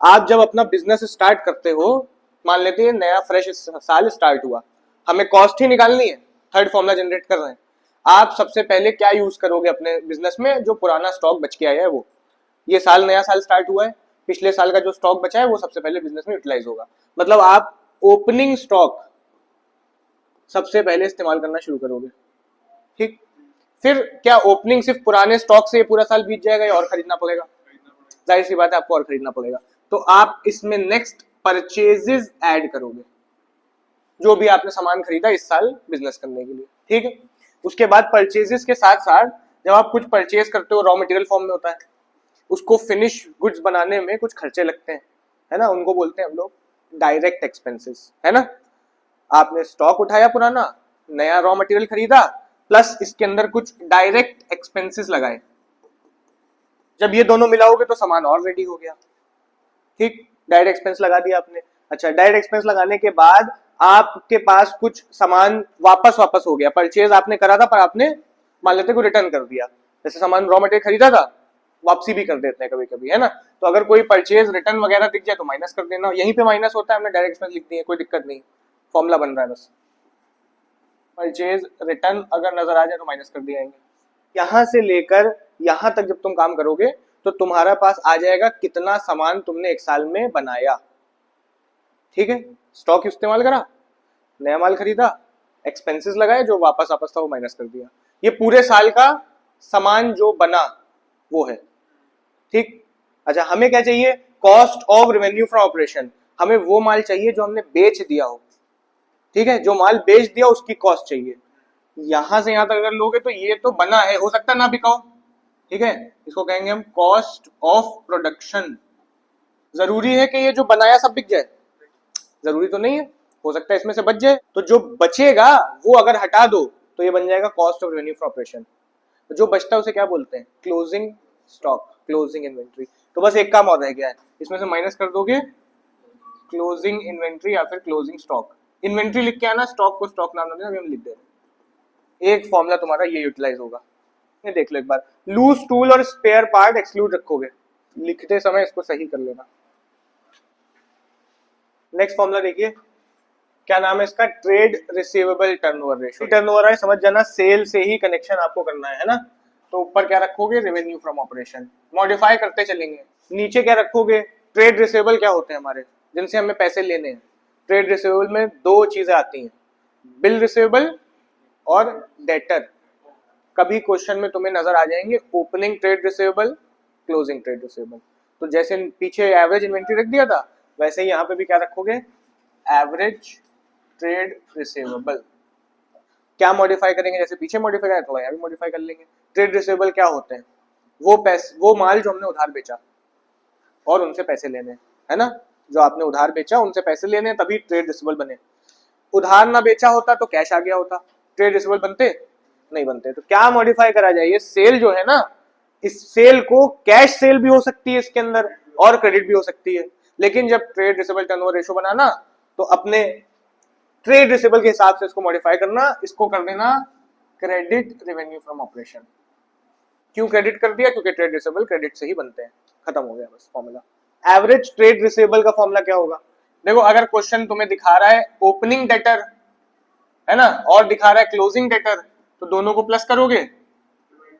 आप जब अपना बिजनेस स्टार्ट करते हो, मान लेते हैं नया फ्रेश साल स्टार्ट हुआ, हमें कॉस्ट ही निकालनी है, थर्ड फॉर्मूला जनरेट कर रहे हैं, आप सबसे पहले क्या यूज करोगे अपने बिजनेस में? जो पुराना स्टॉक बच के आया है वो, ये साल नया साल स्टार्ट हुआ है, पिछले साल का जो स्टॉक बचा है वो सबसे पहले बिजनेस में यूटिलाइज होगा, मतलब आप ओपनिंग स्टॉक सबसे पहले इस्तेमाल करना शुरू करोगे, ठीक। फिर क्या ओपनिंग सिर्फ पुराने स्टॉक से पूरा साल बीत जाएगा या और खरीदना पड़ेगा? जाहिर सी बात है आपको और खरीदना पड़ेगा। तो आप इसमें नेक्स्ट परचेजेस ऐड करोगे, जो भी आपने सामान खरीदा इस साल बिजनेस करने के लिए, ठीक है। उसके बाद परचेजेस के साथ साथ जब आप कुछ परचेज करते हो, रॉ मटेरियल फॉर्म में होता है, उसको फिनिश गुड्स बनाने में कुछ खर्चे लगते हैं, है ना, उनको बोलते हैं हम लोग डायरेक्ट एक्सपेंसेस, है ना। आपने स्टॉक उठाया पुराना, नया रॉ मटेरियल खरीदा, प्लस इसके अंदर कुछ डायरेक्ट एक्सपेंसेस लगाए, जब ये दोनों मिलाओगे तो सामान और रेडी हो गया, ठीक। डायरेक्ट एक्सपेंस लगा दिया आपने। अच्छा, डायरेक्ट एक्सपेंस लगाने के बाद आपके पास कुछ सामान वापस हो गया, परचेज आपने करा था पर आपने मान लेते को रिटर्न कर दिया, जैसे सामान रॉ मटेरियल खरीदा था वापसी भी कर देते हैं कभी कभी, है ना। तो अगर कोई परचेज रिटर्न वगैरह दिख जाए तो माइनस कर देना, यहीं पे माइनस होता है, हमने डायरेक्ट एक्सपेंस लिख दिए, कोई दिक्कत नहीं, फॉर्मूला बन रहा है बस, परचेज रिटर्न अगर नजर आ जाए तो माइनस कर दिया जाएंगे। यहां से लेकर यहां तक जब तुम काम करोगे तो तुम्हारा पास आ जाएगा कितना सामान तुमने एक साल में बनाया, ठीक है। स्टॉक इस्तेमाल करा, नया माल खरीदा, एक्सपेंसेस लगाए, जो वापस था वो माइनस कर दिया, ये पूरे साल का सामान जो बना वो है, ठीक। अच्छा, हमें क्या चाहिए? Cost of revenue from operation, हमें वो माल चाहिए जो हमने बेच दिया हो, ठीक है, जो माल बेच दिया उसकी कॉस्ट चाहिए। यहां से यहां तक अगर लोगे तो ये तो बना है, हो सकता है ना बिकाओ, ठीक है, इसको कहेंगे हम कॉस्ट ऑफ प्रोडक्शन। जरूरी है कि ये जो बनाया सब बिक जाए? जरूरी तो नहीं है, हो सकता है इसमें से बच जाए, तो जो बचेगा वो अगर हटा दो तो ये बन जाएगा cost of revenue for operation. जो बचता है उसे क्या बोलते हैं? Closing stock, closing inventory. तो बस एक काम और रह गया है, इसमें से माइनस कर दोगे क्लोजिंग इन्वेंट्री या फिर क्लोजिंग स्टॉक। इन्वेंट्री लिख के आना, स्टॉक को स्टॉक नाम देना, अभी हम लिख दे रहे हैं। एक फॉर्मूला तुम्हारा ये यूटिलाइज होगा, ये देख लो एक बार। लूज टूल और स्पेयर पार्ट एक्सक्लूड रखोगे, लिखते समय इसको सही कर लेना। नेक्स्ट फॉर्मूला देखिए, क्या नाम है इसका? Trade receivable turnover ratio. Turnover है, समझ जाना, सेल से ही कनेक्शन आपको करना है ना। तो ऊपर क्या रखोगे? रेवेन्यू फ्रॉम ऑपरेशन, मॉडिफाई करते चलेंगे। नीचे क्या रखोगे? ट्रेड रिसीवेबल क्या होते हैं हमारे, जिनसे हमें पैसे लेने हैं। ट्रेड रिसीवेबल में दो चीजें आती हैं, बिल रिसीवेबल और डेटर। कभी क्वेश्चन में तुम्हें नजर आ जाएंगे opening trade receivable, closing trade receivable. तो जैसे पीछे एवरेज इन्वेंट्री रख दिया था, वैसे ही यहाँ पे भी क्या रखोगे, एवरेज ट्रेड रिसीवेबल। क्या मॉडिफाई करेंगे, जैसे पीछे मॉडिफाई करा तो यहाँ भी मॉडिफाई कर लेंगे। ट्रेड रिसीवेबल क्या होते हैं, वो माल जो हमने उधार बेचा और उनसे पैसे लेने, है ना, जो आपने उधार बेचा उनसे पैसे लेने, तभी ट्रेड रिसीवेबल बने। उधार ना बेचा होता तो कैश आ गया होता, ट्रेड रिसीवेबल बनते नहीं बनते। तो क्या मॉडिफाई करा जाए, ये सेल जो है ना, इस सेल को कैश सेल भी हो सकती है इसके अंदर और क्रेडिट भी हो सकती है, लेकिन जब ट्रेड रिसीवेबल टर्नओवर रेशो बनाना तो अपने ट्रेड रिसीवेबल के हिसाब से इसको मॉडिफाई करना, इसको कर देना क्रेडिट रेवेन्यू फ्रॉम ऑपरेशन। क्यों क्रेडिट कर दिया, क्योंकि ट्रेड रिसीवेबल क्रेडिट से ही बनते हैं, खत्म हो गया बस फॉर्मूला। एवरेज ट्रेड रिसीवेबल का फॉर्मूला क्या होगा, देखो अगर क्वेश्चन तुम्हें दिखा रहा है ओपनिंग डेटर, है ना, और दिखा रहा है क्लोजिंग डेटर, तो दोनों को प्लस करोगे,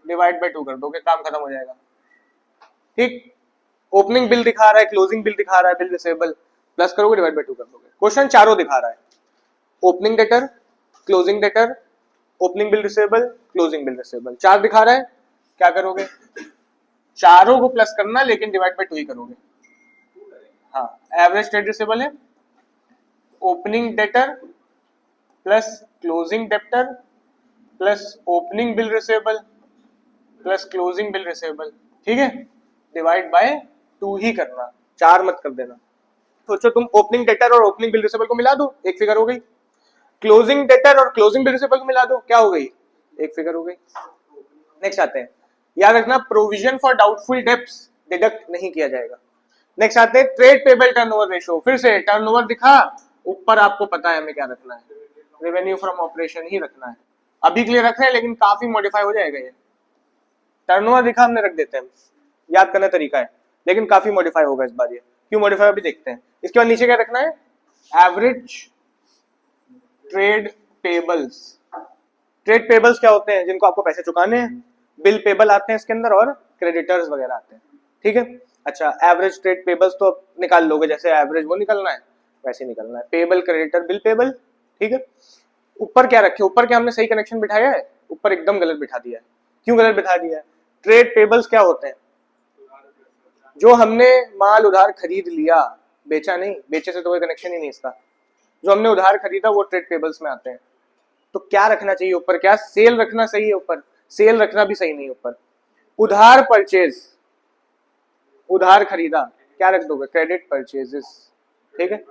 डिवाइड बाय 2 कर दोगे, काम खत्म हो जाएगा। ठीक, ओपनिंग बिल दिखा रहा है, क्लोजिंग बिल दिखा रहा है, बिल रिसीवेबल, प्लस करोगे, डिवाइड बाय 2 कर दोगे। क्वेश्चन चारों दिखा रहा है, opening debtor, closing debtor, opening bill receivable, closing bill receivable, 4 दिखा रहा है, क्या करोगे, चारों को प्लस करना, लेकिन डिवाइड बाय 2 ही करोगे। हाँ, एवरेज ट्रेड रिसीवेबल है opening debtor plus closing debtor plus opening bill receivable plus closing bill receivable, ठीक है, डिवाइड बाय 2 ही करना, 4 मत कर देना। सोचो तुम ओपनिंग डेटर और ओपनिंग बिल रिसीवेबल को मिला दो, एक फिगर हो गई। क्लोजिंग डेटर और क्लोजिंग बिल रिसीवेबल को मिला दो, क्या हो गई, एक फिगर हो गई। नेक्स्ट आते हैं, याद रखना provision for doubtful debts deduct नहीं किया जाएगा। नेक्स्ट आते हैं ट्रेड पेबल टर्नओवर रेशियो। फिर से टर्नओवर दिखा, ऊपर आपको पता है हमें क्या रखना है, रेवेन्यू फ्रॉम ऑपरेशन ही रखना है। अभी के लिए रख रहे हैं, लेकिन काफी मॉडिफाई हो जाएगा ये। टर्नओवर दिखा हमने रख देते हैं, याद करने तरीका है, लेकिन काफी मॉडिफाई होगा इस बार ये। क्यों मॉडिफाई अभी देखते हैं। इसके बाद नीचे क्या रखना है, average trade payables. Trade payables क्या होते हैं, जिनको आपको पैसे चुकाने हैं, बिल पेबल आते हैं इसके अंदर और क्रेडिटर्स वगैरह आते हैं, ठीक है। अच्छा, एवरेज ट्रेड पेबल्स तो निकाल लोगे, जैसे एवरेज वो निकलना है वैसे निकलना है, पेबल क्रेडिटर बिल पेबल, ठीक है। ऊपर क्या रखे, ऊपर क्या हमने सही कनेक्शन बिठाया है, ऊपर एकदम गलत बिठा दिया है। क्यों गलत बिठा दिया है, ट्रेड पेबल्स क्या होते हैं, जो हमने माल उधार खरीद लिया, बेचा नहीं, बेचे से तो कोई कनेक्शन ही नहीं इसका, जो हमने उधार खरीदा वो ट्रेड पेबल्स में आते हैं। तो क्या रखना चाहिए ऊपर, क्या सेल रखना सही है ऊपर, सेल रखना भी सही नहीं ऊपर। उधार परचेज, उधार खरीदा, क्या रख दोगे, क्रेडिट परचेजेस, ठीक है,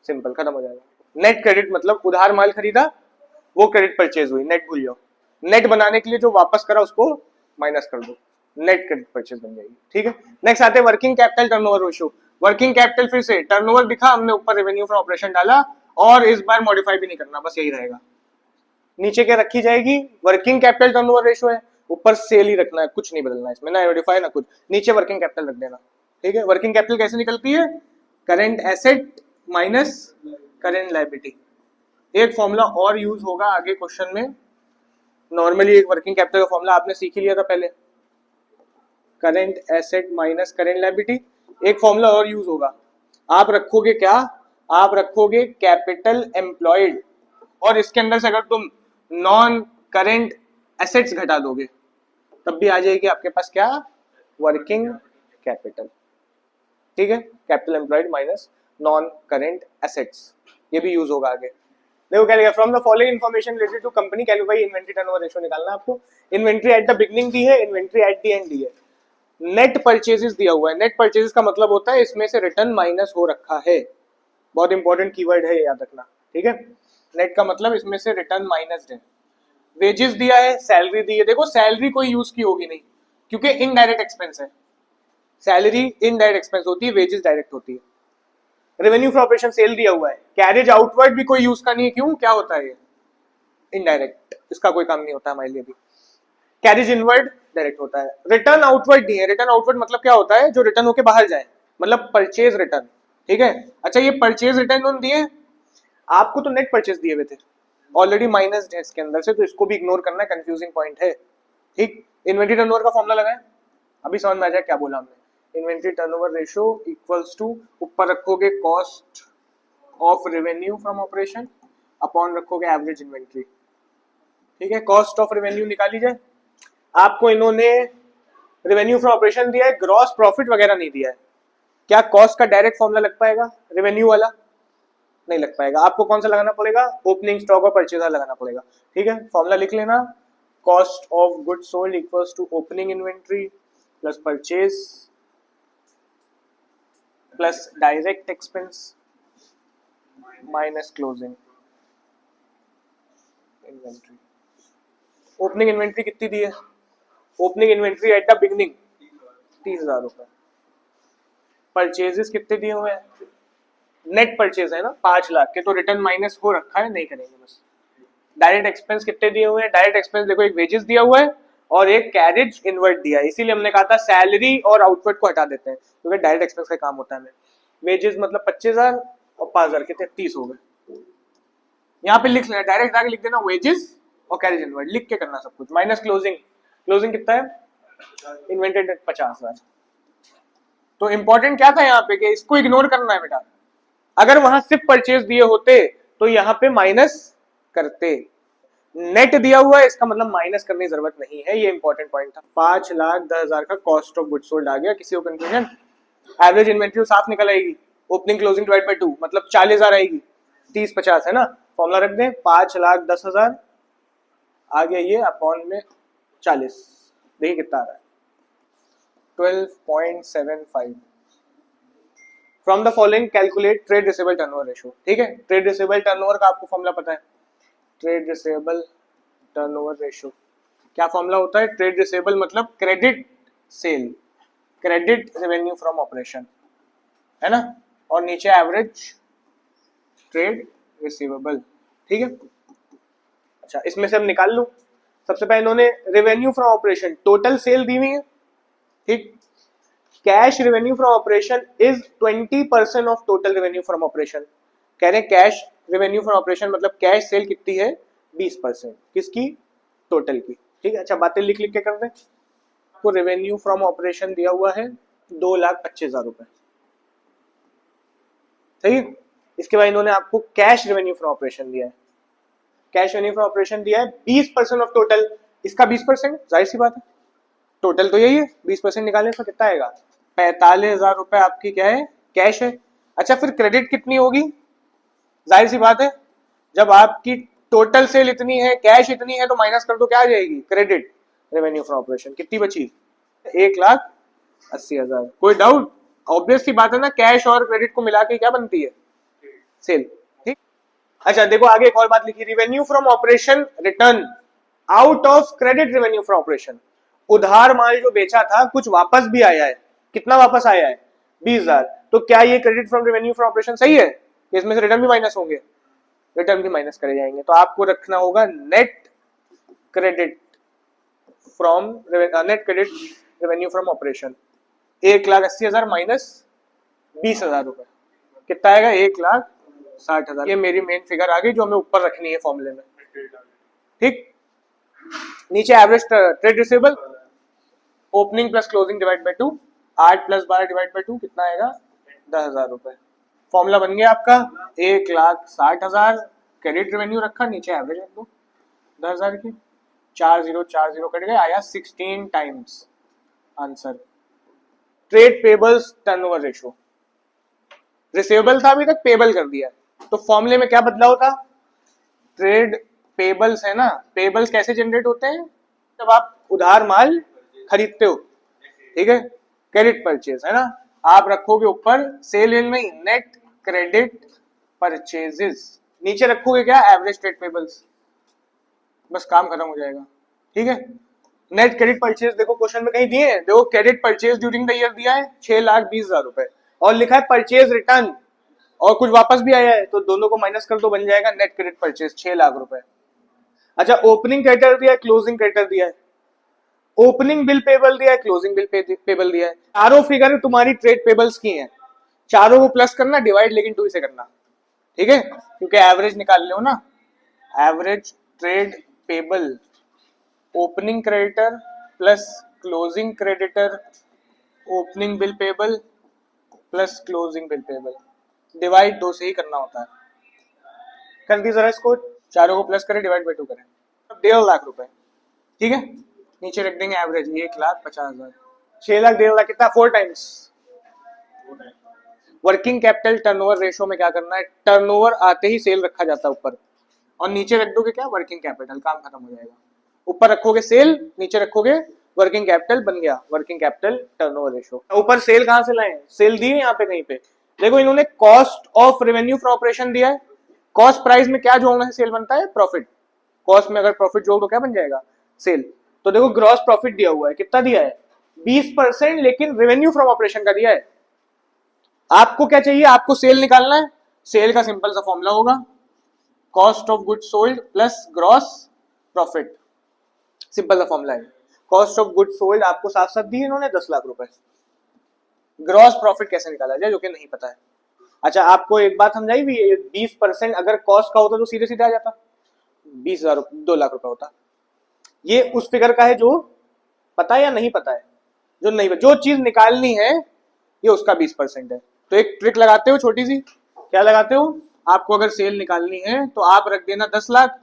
सिंपल, खत्म हो जाएगा। नेट क्रेडिट मतलब उधार माल खरीदा, वो क्रेडिट परचेज हुई, नेट भूल जाओ। नेट बनाने के लिए जो वापस करा उसको माइनस कर दो, नेट क्रेडिट परचेज बन जाएगी, ठीक है। नेक्स्ट आते हैं working capital turnover ratio. Working capital फिर से टर्नओवर दिखा हमने, ऊपर रेवेन्यू फ्रॉम ऑपरेशन डाला, और इस बार मॉडिफाई भी नहीं करना, बस यही रहेगा। नीचे क्या रखी जाएगी, वर्किंग कैपिटल टर्नओवर रेशियो है, ऊपर सेल ही रखना है, कुछ नहीं बदलना है इसमें, ना मॉडिफाई ना कुछ, नीचे वर्किंग कैपिटल रख देना, ठीक है। वर्किंग कैपिटल कैसे निकलती है, current asset minus current liability. एक फॉर्मूला और यूज होगा आगे क्वेश्चन में, नॉर्मली एक वर्किंग कैपिटल का फॉर्मूला आपने सीख ही लिया था पहले, current asset minus current liability. एक फॉर्मूला और यूज होगा, आप रखोगे क्या, आप रखोगे कैपिटल एम्प्लॉयड, और इसके अंदर से अगर तुम नॉन करेंट एसेट्स घटा दोगे तब भी आ जाएगी आपके पास क्या, वर्किंग कैपिटल, ठीक है। Capital employed minus non current assets, ये भी यूज होगा आगे। देखो क्या लिखा, from the following information related to company calculate inventory turnover ratio निकालना है आपको। इन्वेंटरी एट द बिगनिंग दी है, इन्वेंटरी एट द एंड दी है। नेट परचेजेस दिया हुआ है, नेट परचेजेस का मतलब होता है इसमें से रिटर्न माइनस हो रखा है, बहुत इंपॉर्टेंट कीवर्ड है, याद रखना, ठीक है। नेट का मतलब इसमें से रिटर्न माइनस है। वेजेस दिया है, सैलरी दी है, देखो सैलरी कोई यूज की होगी नहीं क्योंकि इनडायरेक्ट एक्सपेंस है, सैलरी इनडायरेक्ट एक्सपेंस होती है, वेजेस डायरेक्ट होती है। रेवेन्यू फॉर ऑपरेशन सेल दिया हुआ है, कैरेज आउटवर्ड भी कोई यूज का नहीं है, क्यों, क्या होता है ये, इनडायरेक्ट, इसका कोई काम नहीं होता हमारे लिए भी। कैरेज इनवर्ड डायरेक्ट होता है। रिटर्न आउटवर्ड नहीं है, रिटर्न आउटवर्ड मतलब क्या होता है, जो रिटर्न होके बाहर जाए, मतलब परचेज रिटर्न, ठीक है। अच्छा, ये परचेज रिटर्न उन दिए, आपको तो नेट परचेज दिए हुए थे, ऑलरेडी माइनस है इसके अंदर से, तो इसको भी इग्नोर करना है, कंफ्यूजिंग पॉइंट है, ठीक। इन्वेंटरी टर्नओवर का फॉर्मूला लगाएं, अभी समझ में आ जाए क्या बोला हमने। Inventory turnover ratio equals to, ऊपर रखोगे cost of revenue from operation upon रखोगे एवरेज इन्वेंटरी, ठीक है। कॉस्ट ऑफ रेवेन्यू निकाली जाए, आपको इन्होंने रेवेन्यू फ्रॉम ऑपरेशन दिया है, ग्रॉस प्रॉफिट वगैरह नहीं दिया है, क्या कॉस्ट का डायरेक्ट फॉर्मूला लग पाएगा रेवेन्यू वाला? नहीं लग पाएगा। आपको कौन सा लगाना पड़ेगा? ओपनिंग स्टॉक और परचेजर लगाना पड़ेगा। ठीक है, फॉर्मूला लिख लेना, cost of goods sold equals to opening inventory plus purchase plus direct expense minus closing inventory. Opening inventory कितनी दी है? Opening inventory at the beginning 30,000 रुपए। परचेजेस कितने दिए हुए हैं? नेट परचेज है ना 5 लाख के, तो रिटर्न माइनस हो रखा है, नहीं करेंगे बस। डायरेक्ट एक्सपेंस कितने दिए हुए हैं? डायरेक्ट एक्सपेंस देखो, एक वेजेस दिया हुआ है और एक कैरेज इनवर्ट दिया है, इसीलिए हमने कहा था सैलरी और आउटवर्ट को हटा देते हैं क्योंकि डायरेक्ट एक्सपेंस का काम होता है। वेजेस मतलब 25,000 और 5,000 कितने? 30 हो गए। यहाँ पे लिख लेना, डायरेक्ट आगे लिख देना वेजेस और कैरेज इनवर्ट, लिख के करना सब कुछ, माइनस क्लोजिंग। क्लोजिंग कितना है? इन्वेंटेड 50,000। तो इंपॉर्टेंट क्या था यहाँ पे कि इसको इग्नोर करना है बेटा। अगर वहां सिर्फ परचेज दिए होते तो यहाँ पे माइनस करते, नेट दिया हुआ है इसका मतलब माइनस करने की जरूरत नहीं है, ये इंपॉर्टेंट पॉइंट था। 5,10,000 का कॉस्ट ऑफ गुड्स सोल्ड आ गया। किसी को कंफ्यूजन? एवरेज इन्वेंट्री साफ निकल आएगी, ओपनिंग क्लोजिंग डिवाइड बाय 2 मतलब 40,000 आएगी, 30-50 है ना। फॉर्मूला रख दें, 5,10,000 आ गया ये अपॉन में 40, देखिए कितना आ रहा है 12.75। From the following calculate trade receivable turnover ratio. ठीक है, ट्रेड रिसीवेबल टर्नओवर का आपको फॉर्मूला पता है, ट्रेड रिसीवेबल टर्नओवर रेशियो क्या फॉर्मूला होता है? ट्रेड रिसीवेबल मतलब credit sale, credit revenue from operation, है ना, और नीचे एवरेज ट्रेड रिसीवेबल। ठीक है, अच्छा इसमें से हम निकाल लो। सबसे पहले इन्होंने revenue from operation total sale दी हुई है। ठीक, cash revenue from operation is 20% of total revenue from operation. कह रहे हैं कैश रेवेन्यू फ्रॉम ऑपरेशन मतलब कैश सेल कितनी है? 20%। किसकी? टोटल की। ठीक है, अच्छा बातें लिख लिख के कर दें। तो रेवेन्यू फ्रॉम ऑपरेशन दिया हुआ है 2,25,000 रुपए। सही, इसके बाद इन्होंने आपको कैश रेवेन्यू फ्रॉम ऑपरेशन दिया है, कैश रेवेन्यू फ्रॉम ऑपरेशन दिया है 20% ऑफ टोटल। इसका 20%, जाहिर सी बात है, टोटल तो यही है, 20% निकालने से कितना आएगा? 45,000 रुपए आपकी क्या है? कैश है। अच्छा फिर क्रेडिट कितनी होगी? जाहिर सी बात है, जब आपकी टोटल सेल इतनी है, कैश इतनी है, तो माइनस कर दो, क्या आ जाएगी? Credit revenue from operation. कितनी बची? 1,80,000। कोई डाउट? ऑब्वियस सी बात है ना, कैश और क्रेडिट को मिला के क्या बनती है? सेल। ठीक, अच्छा देखो आगे एक और बात लिखी, revenue from operation return out of credit revenue from operation. उधार माल जो बेचा था कुछ वापस भी आया है, कितना वापस आया है? 20,000। तो क्या ये credit from revenue from operation सही है? इसमें से रिटर्न भी माइनस होंगे, रिटर्न भी माइनस करे जाएंगे, तो आपको रखना होगा net credit from net credit revenue from operation. 1,80,000 minus 20,000 रुपए कितना आएगा? 1,60,000। ये मेरी मेन फिगर आ गई जो हमें ऊपर रखनी है फॉर्मूले में। ठीक, नीचे average trade receivable opening plus closing divide by 2, 8 plus 12 divide by 2 कितना आएगा? 10,000 रुपए। फॉर्मूला बन गया आपका 1,60,000 क्रेडिट रेवेन्यू रखा, नीचे एवरेज रख दो 10,000 की, 4040 कट गए, आया 16 times answer. Trade payables turnover ratio, receivable था अभी तक, पेबल कर दिया, तो फॉर्मूले में क्या बदलाव था? ट्रेड पेबल्स है ना, पेबल्स कैसे जनरेट होते हैं? जब आप उधार माल खरीदते हो, ठीक है, क्रेडिट परचेज है ना, आप रखोगे ऊपर सेल इन में नेट क्रेडिट परचेजेस, नीचे रखोगे क्या? एवरेज ट्रेड पेबल्स, बस काम खत्म हो जाएगा। ठीक है, नेट क्रेडिट परचेज देखो क्वेश्चन में कहीं दिए हैं, देखो credit purchase during the year दिया है 6,20,000 रुपए और लिखा है परचेज रिटर्न और कुछ वापस भी आया है, तो दोनों को माइनस कर दो, बन जाएगा नेट क्रेडिट परचेज 6 लाख रुपए। अच्छा ओपनिंग क्रेडिटर दिया है, क्लोजिंग क्रेडिटर दिया है, ओपनिंग बिल पेबल दिया है, क्लोजिंग बिल पेबल दिया है, चारों फिगर तुम्हारी ट्रेड पेबल्स की हैं, चारों को प्लस करना, डिवाइड लेकिन 2 से करना, ठीक है, क्योंकि एवरेज निकाल लो ना। Average trade payable opening creditor plus closing creditor opening bill payable plus closing bill payable, divide 2 से ही करना होता है। कर दी जरा इसको, चारों को प्लस करें, डिवाइड बाय 2 करें, 1.5 लाख रुपए। ठीक है, नीचे रख देंगे एवरेज 1,50,000, 6 लाख 1.5 लाख कितना? 4 times working capital turnover ratio में क्या करना है, टर्नओवर आते ही सेल रखा जाता है ऊपर, और नीचे रख दोगे क्या, वर्किंग कैपिटल, काम खत्म हो जाएगा। ऊपर रखोगे सेल, नीचे रखोगे वर्किंग कैपिटल, बन गया वर्किंग कैपिटल टर्नओवर रेशो। ऊपर सेल कहां से लाए, सेल दी है यहाँ पे कहीं पे, देखो इन्होंने cost of revenue from operation दिया है। कॉस्ट प्राइस में क्या जोड़ने से सेल बनता है, प्रॉफिट। कॉस्ट में अगर प्रॉफिट जोड़ तो क्या बन जाएगा, सेल। तो देखो ग्रॉस प्रॉफिट दिया हुआ है, कितना दिया है, 20%, लेकिन रेवेन्यू फ्रॉम ऑपरेशन का दिया है। आपको क्या चाहिए, आपको सेल निकालना है। सेल का सिंपल सा फॉर्मूला होगा cost of goods sold plus gross profit, simple सा फॉर्मूला है। कॉस्ट ऑफ गुड्स सोल्ड आपको साथ साथ दी इन्होंने 10 लाख रुपए। ग्रॉस प्रॉफिट कैसे निकाला जाए, जो कि नहीं पता है। अच्छा, आपको एक बात समझाई भी, 20% अगर कॉस्ट का होता तो सीधे सीधे आ जाता, 20,000 2 लाख रुपए होता। ये उस फिगर का है जो पता है या नहीं पता है, जो नहीं, जो चीज निकालनी है ये उसका 20% है। तो एक ट्रिक लगाते हो छोटी सी, क्या लगाते हो, आपको अगर सेल निकालनी है तो आप रख देना 10 लाख,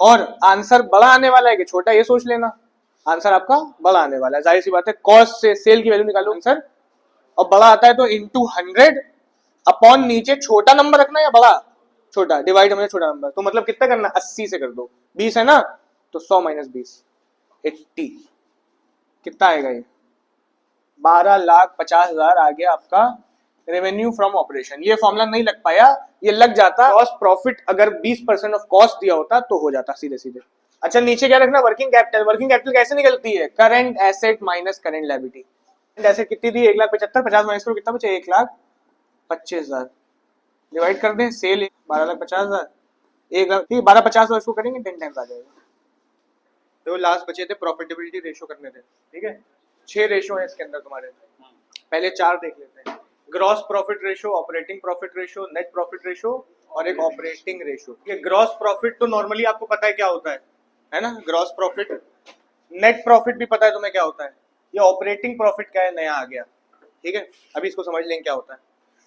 और आंसर बड़ा आने वाला है कि छोटा, ये सोच लेना। आंसर आपका बड़ा आने वाला है, जाहिर सी बात है, कॉस्ट से सेल की वैल्यू निकालो आंसर, और बड़ा आता है तो इंटू 100 अपॉन नीचे छोटा नंबर रखना है या बड़ा, छोटा, डिवाइड में छोटा नंबर। तो मतलब कितना करना, 80 से कर दो, 20 है ना, तो 100 माइनस 20 80, कितना आएगा ये, 12,50,000 आ गया आपका रेवेन्यू फ्रॉम ऑपरेशन। ये फॉर्मूला नहीं लग पाया, ये लग जाता, कॉस्ट प्रॉफिट अगर 20% ऑफ कॉस्ट दिया होता तो हो जाता सीधे सीधे। अच्छा, नीचे क्या रखना, वर्किंग कैपिटल। वर्किंग कैपिटल कैसे निकलती है, current asset minus current liability. Asset कितनी थी, 1,75,000, 50 माइनस करो कितना बचे, 1,25,000, डिवाइड कर दें, सेल 12,50,000, 1,00,000, ठीक है, 12,50,000 इसको करेंगे 10 टाइम्स आ जाएगा। तो लास्ट बचे थे प्रॉफिटेबिलिटी रेशो करने थे, ठीक है। 6 रेशो है इसके अंदर तुम्हारे, पहले 4 देख लेते हैं। Gross profit ratio, operating profit ratio, net profit ratio, और एक ऑपरेटिंग रेशो। ये ग्रॉस प्रॉफिट तो नॉर्मली आपको पता है क्या होता है ना, ग्रॉस प्रॉफिट। नेट प्रॉफिट भी पता है तुम्हें क्या होता है। ये ऑपरेटिंग प्रॉफिट क्या है, नया आ गया, ठीक है। अभी इसको समझ लेंगे क्या होता है।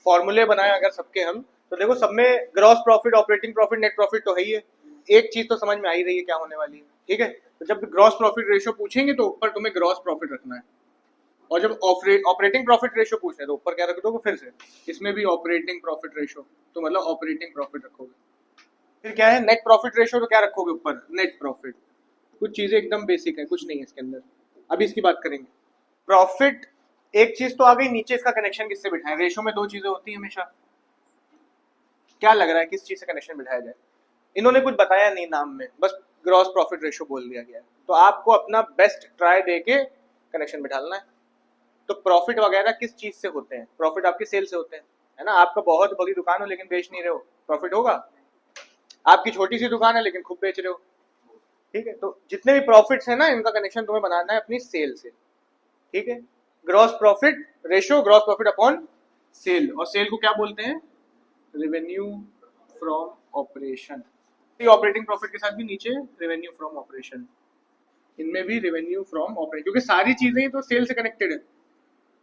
फॉर्मूले बनाए अगर सबके हम, तो देखो सब में gross profit, operating profit, net profit तो है ही है। एक चीज तो समझ में आ ही रही है क्या होने वाली है, ठीक है। तो जब ग्रॉस प्रॉफिट रेशो पूछेंगे तो ऊपर तुम्हें ग्रॉस प्रॉफिट रखना है, और जब ऑपरेटिंग प्रॉफिट रेशो पूछते हैं तो ऊपर क्या रख दोगे, फिर से इसमें भी ऑपरेटिंग प्रॉफिट रेशो, तो मतलब ऑपरेटिंग प्रॉफिट रखोगे। फिर क्या है, नेट प्रॉफिट रेशो, तो क्या रखोगे ऊपर, नेट प्रॉफिट। कुछ चीजें एकदम बेसिक है, कुछ नहीं है इसके अंदर, अभी इसकी बात करेंगे। प्रॉफिट एक चीज तो आ गई, नीचे इसका कनेक्शन किससे बिठाएं, रेशो में 2 चीजें होती है हमेशा। क्या लग रहा है किस चीज से कनेक्शन बिठाया जाए, इन्होंने कुछ बताया नहीं नाम में, बस ग्रॉस प्रॉफिट रेशो बोल दिया गया है। तो आपको अपना बेस्ट ट्राई देके कनेक्शन बिठाना है। तो प्रॉफिट वगैरह किस चीज से होते हैं, प्रॉफिट आपके सेल से होते हैं, है ना। आपका बहुत बड़ी दुकान हो लेकिन बेच नहीं रहे हो, प्रॉफिट होगा। आपकी छोटी सी दुकान है लेकिन खूब बेच रहे हो, ठीक है। तो जितने भी प्रॉफिट्स है ना, इनका कनेक्शन तुम्हें बनाना है अपनी सेल से, ठीक है। Gross profit ratio, gross profit upon sale, और सेल को क्या बोलते हैं, revenue from operation. Operating profit के साथ भी नीचे रेवेन्यू फ्रॉम ऑपरेशन, इनमें भी रेवेन्यू फ्रॉम ऑपरेशन, क्योंकि सारी चीजें तो सेल से कनेक्टेड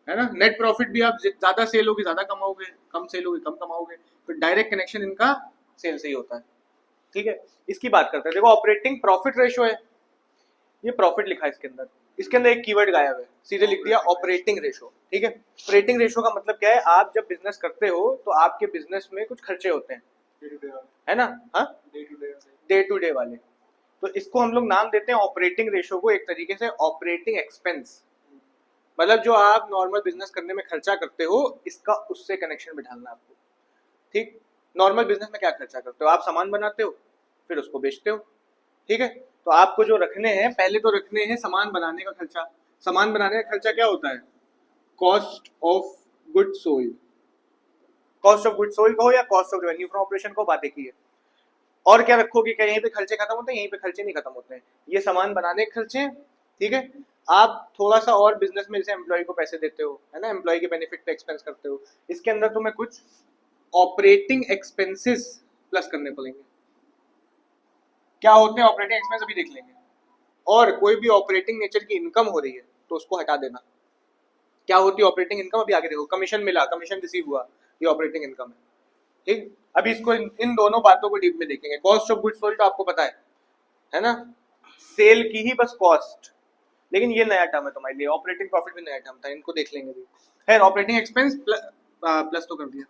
है ना। नेट प्रॉफिट भी आप ज्यादा सेल होगी ज्यादा कमाओगे, कम सेल होगी कम कमाओगे, तो डायरेक्ट कनेक्शन इनका सेल से ही होता है, ठीक है। इसकी बात करते हैं, देखो ऑपरेटिंग प्रॉफिट रेशो है, ये प्रॉफिट लिखा है इसके अंदर, इसके अंदर एक कीवर्ड गायब है, सीधे लिख दिया ऑपरेटिंग रेशो, ठीक है। ऑपरेटिंग रेशो का मतलब क्या है, आप जब बिजनेस करते हो तो आपके बिजनेस में कुछ खर्चे होते हैं, है ना, हाँ, डे टू डे वाले। तो इसको हम लोग नाम देते हैं ऑपरेटिंग रेशो को, एक तरीके से ऑपरेटिंग एक्सपेंस, मतलब जो आप नॉर्मल बिजनेस करने में खर्चा करते हो, इसका उससे कनेक्शन बिठाना आपको, ठीक। नॉर्मल बिजनेस में क्या खर्चा करते हो, आप सामान बनाते हो फिर उसको बेचते हो, ठीक है। तो आपको जो रखने हैं, पहले तो रखने हैं सामान बनाने का खर्चा। सामान बनाने का खर्चा क्या होता है, cost of good sold, cost of good sold कहो या cost of revenue from operation को, बात एक ही है। और क्या रखोगे, क्या यहीं पे खर्चे खत्म होते हैं, यहीं पे खर्चे नहीं खत्म होते हैं, ये सामान बनाने के खर्चे, ठीक है। आप थोड़ा सा और बिजनेस में जैसे एम्प्लॉय को पैसे देते हो, है ना, एम्प्लॉय के बेनिफिट पे एक्सपेंस करते हो, इसके अंदर तुम्हें कुछ ऑपरेटिंग एक्सपेंसेस प्लस करने पड़ेंगे। क्या होते हैं ऑपरेटिंग एक्सपेंस, अभी देख लेंगे। और कोई भी ऑपरेटिंग नेचर की इनकम हो रही है तो उसको हटा देना। क्या होती है ऑपरेटिंग इनकम, अभी आगे देखो, कमीशन मिला, कमीशन रिसीव हुआ, ये ऑपरेटिंग इनकम है, ठीक। अभी इसको इन दोनों बातों को डीप में देखेंगे। कॉस्ट ऑफ गुड्स सोल्ड तो आपको पता है ना, सेल की ही बस कॉस्ट, लेकिन ये नया टर्म है तुम्हारे लिए, ऑपरेटिंग प्रॉफिट भी नया टर्म था, इनको देख लेंगे भी। खैर ऑपरेटिंग एक्सपेंस प्लस तो कर दिया,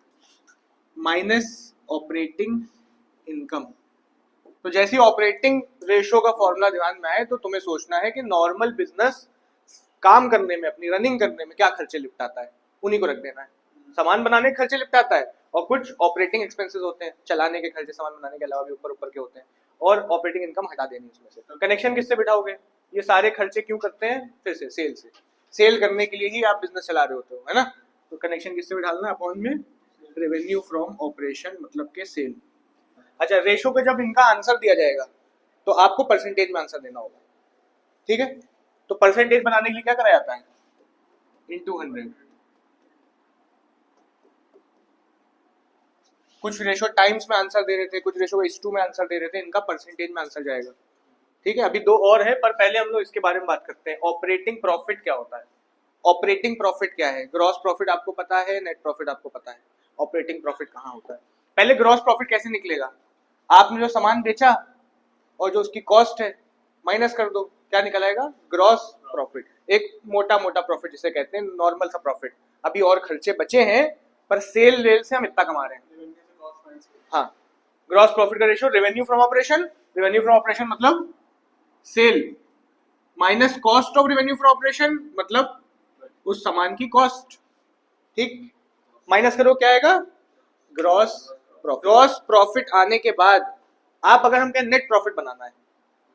माइनस ऑपरेटिंग इनकम। तो जैसे ऑपरेटिंग रेशियो का फॉर्मूला ध्यान में आए तो तुम्हें सोचना है कि नॉर्मल बिजनेस काम करने में, अपनी रनिंग करने में क्या खर्चे निपटाता है, उन्हीं को रख देना है। सामान बनाने के खर्चे निपटाता है और कुछ ऑपरेटिंग एक्सपेंसेस होते हैं, चलाने के खर्चे सामान बनाने के अलावा भी ऊपर ऊपर के होते हैं, और ऑपरेटिंग इनकम हटा देनी उसमें से। कनेक्शन किससे बिठाओगे, ये सारे खर्चे क्यों करते हैं, फिर से सेल से। सेल करने के लिए ही आप बिजनेस चला रहे होते हो, है ना। तो कनेक्शन किससे बिठाना, अपॉन में रेवेन्यू फ्रॉम ऑपरेशन, मतलब के सेल। अच्छा, रेशो पे जब इनका आंसर दिया जाएगा तो आपको परसेंटेज में आंसर देना होगा, ठीक है। तो परसेंटेज बनाने के लिए क्या करा जाता है, इनटू 100। कुछ रेशो टाइम्स में आंसर दे रहे थे, कुछ रेशो इस टू में आंसर दे रहे थे, इनका परसेंटेज में आंसर जाएगा, ठीक है। अभी दो और है, पर पहले हम लोग इसके बारे में बात करते हैं। ऑपरेटिंग प्रॉफिट क्या होता है, ऑपरेटिंग प्रॉफिट क्या है। ग्रॉस प्रॉफिट आपको पता है, नेट प्रॉफिट आपको पता है, ऑपरेटिंग प्रॉफिट कहाँ होता है। पहले ग्रॉस प्रॉफिट कैसे निकलेगा, आपने जो सामान बेचा और जो उसकी कॉस्ट है माइनस कर दो, क्या निकल आएगा, ग्रॉस प्रॉफिट। एक मोटा मोटा प्रॉफिट जिसे कहते हैं, नॉर्मल सा प्रॉफिट। अभी और खर्चे बचे हैं पर सेल रेल से हम इतना कमा रहे हैं। हाँ, ग्रॉस प्रॉफिट का ratio revenue from operation, revenue from operation मतलब sale, minus cost of revenue from operation मतलब उस सामान की कॉस्ट, ठीक। माइनस करो क्या आएगा, ग्रॉस प्रॉफिट। ग्रॉस प्रॉफिट आने के बाद आप, अगर हम कहें नेट प्रॉफिट बनाना है,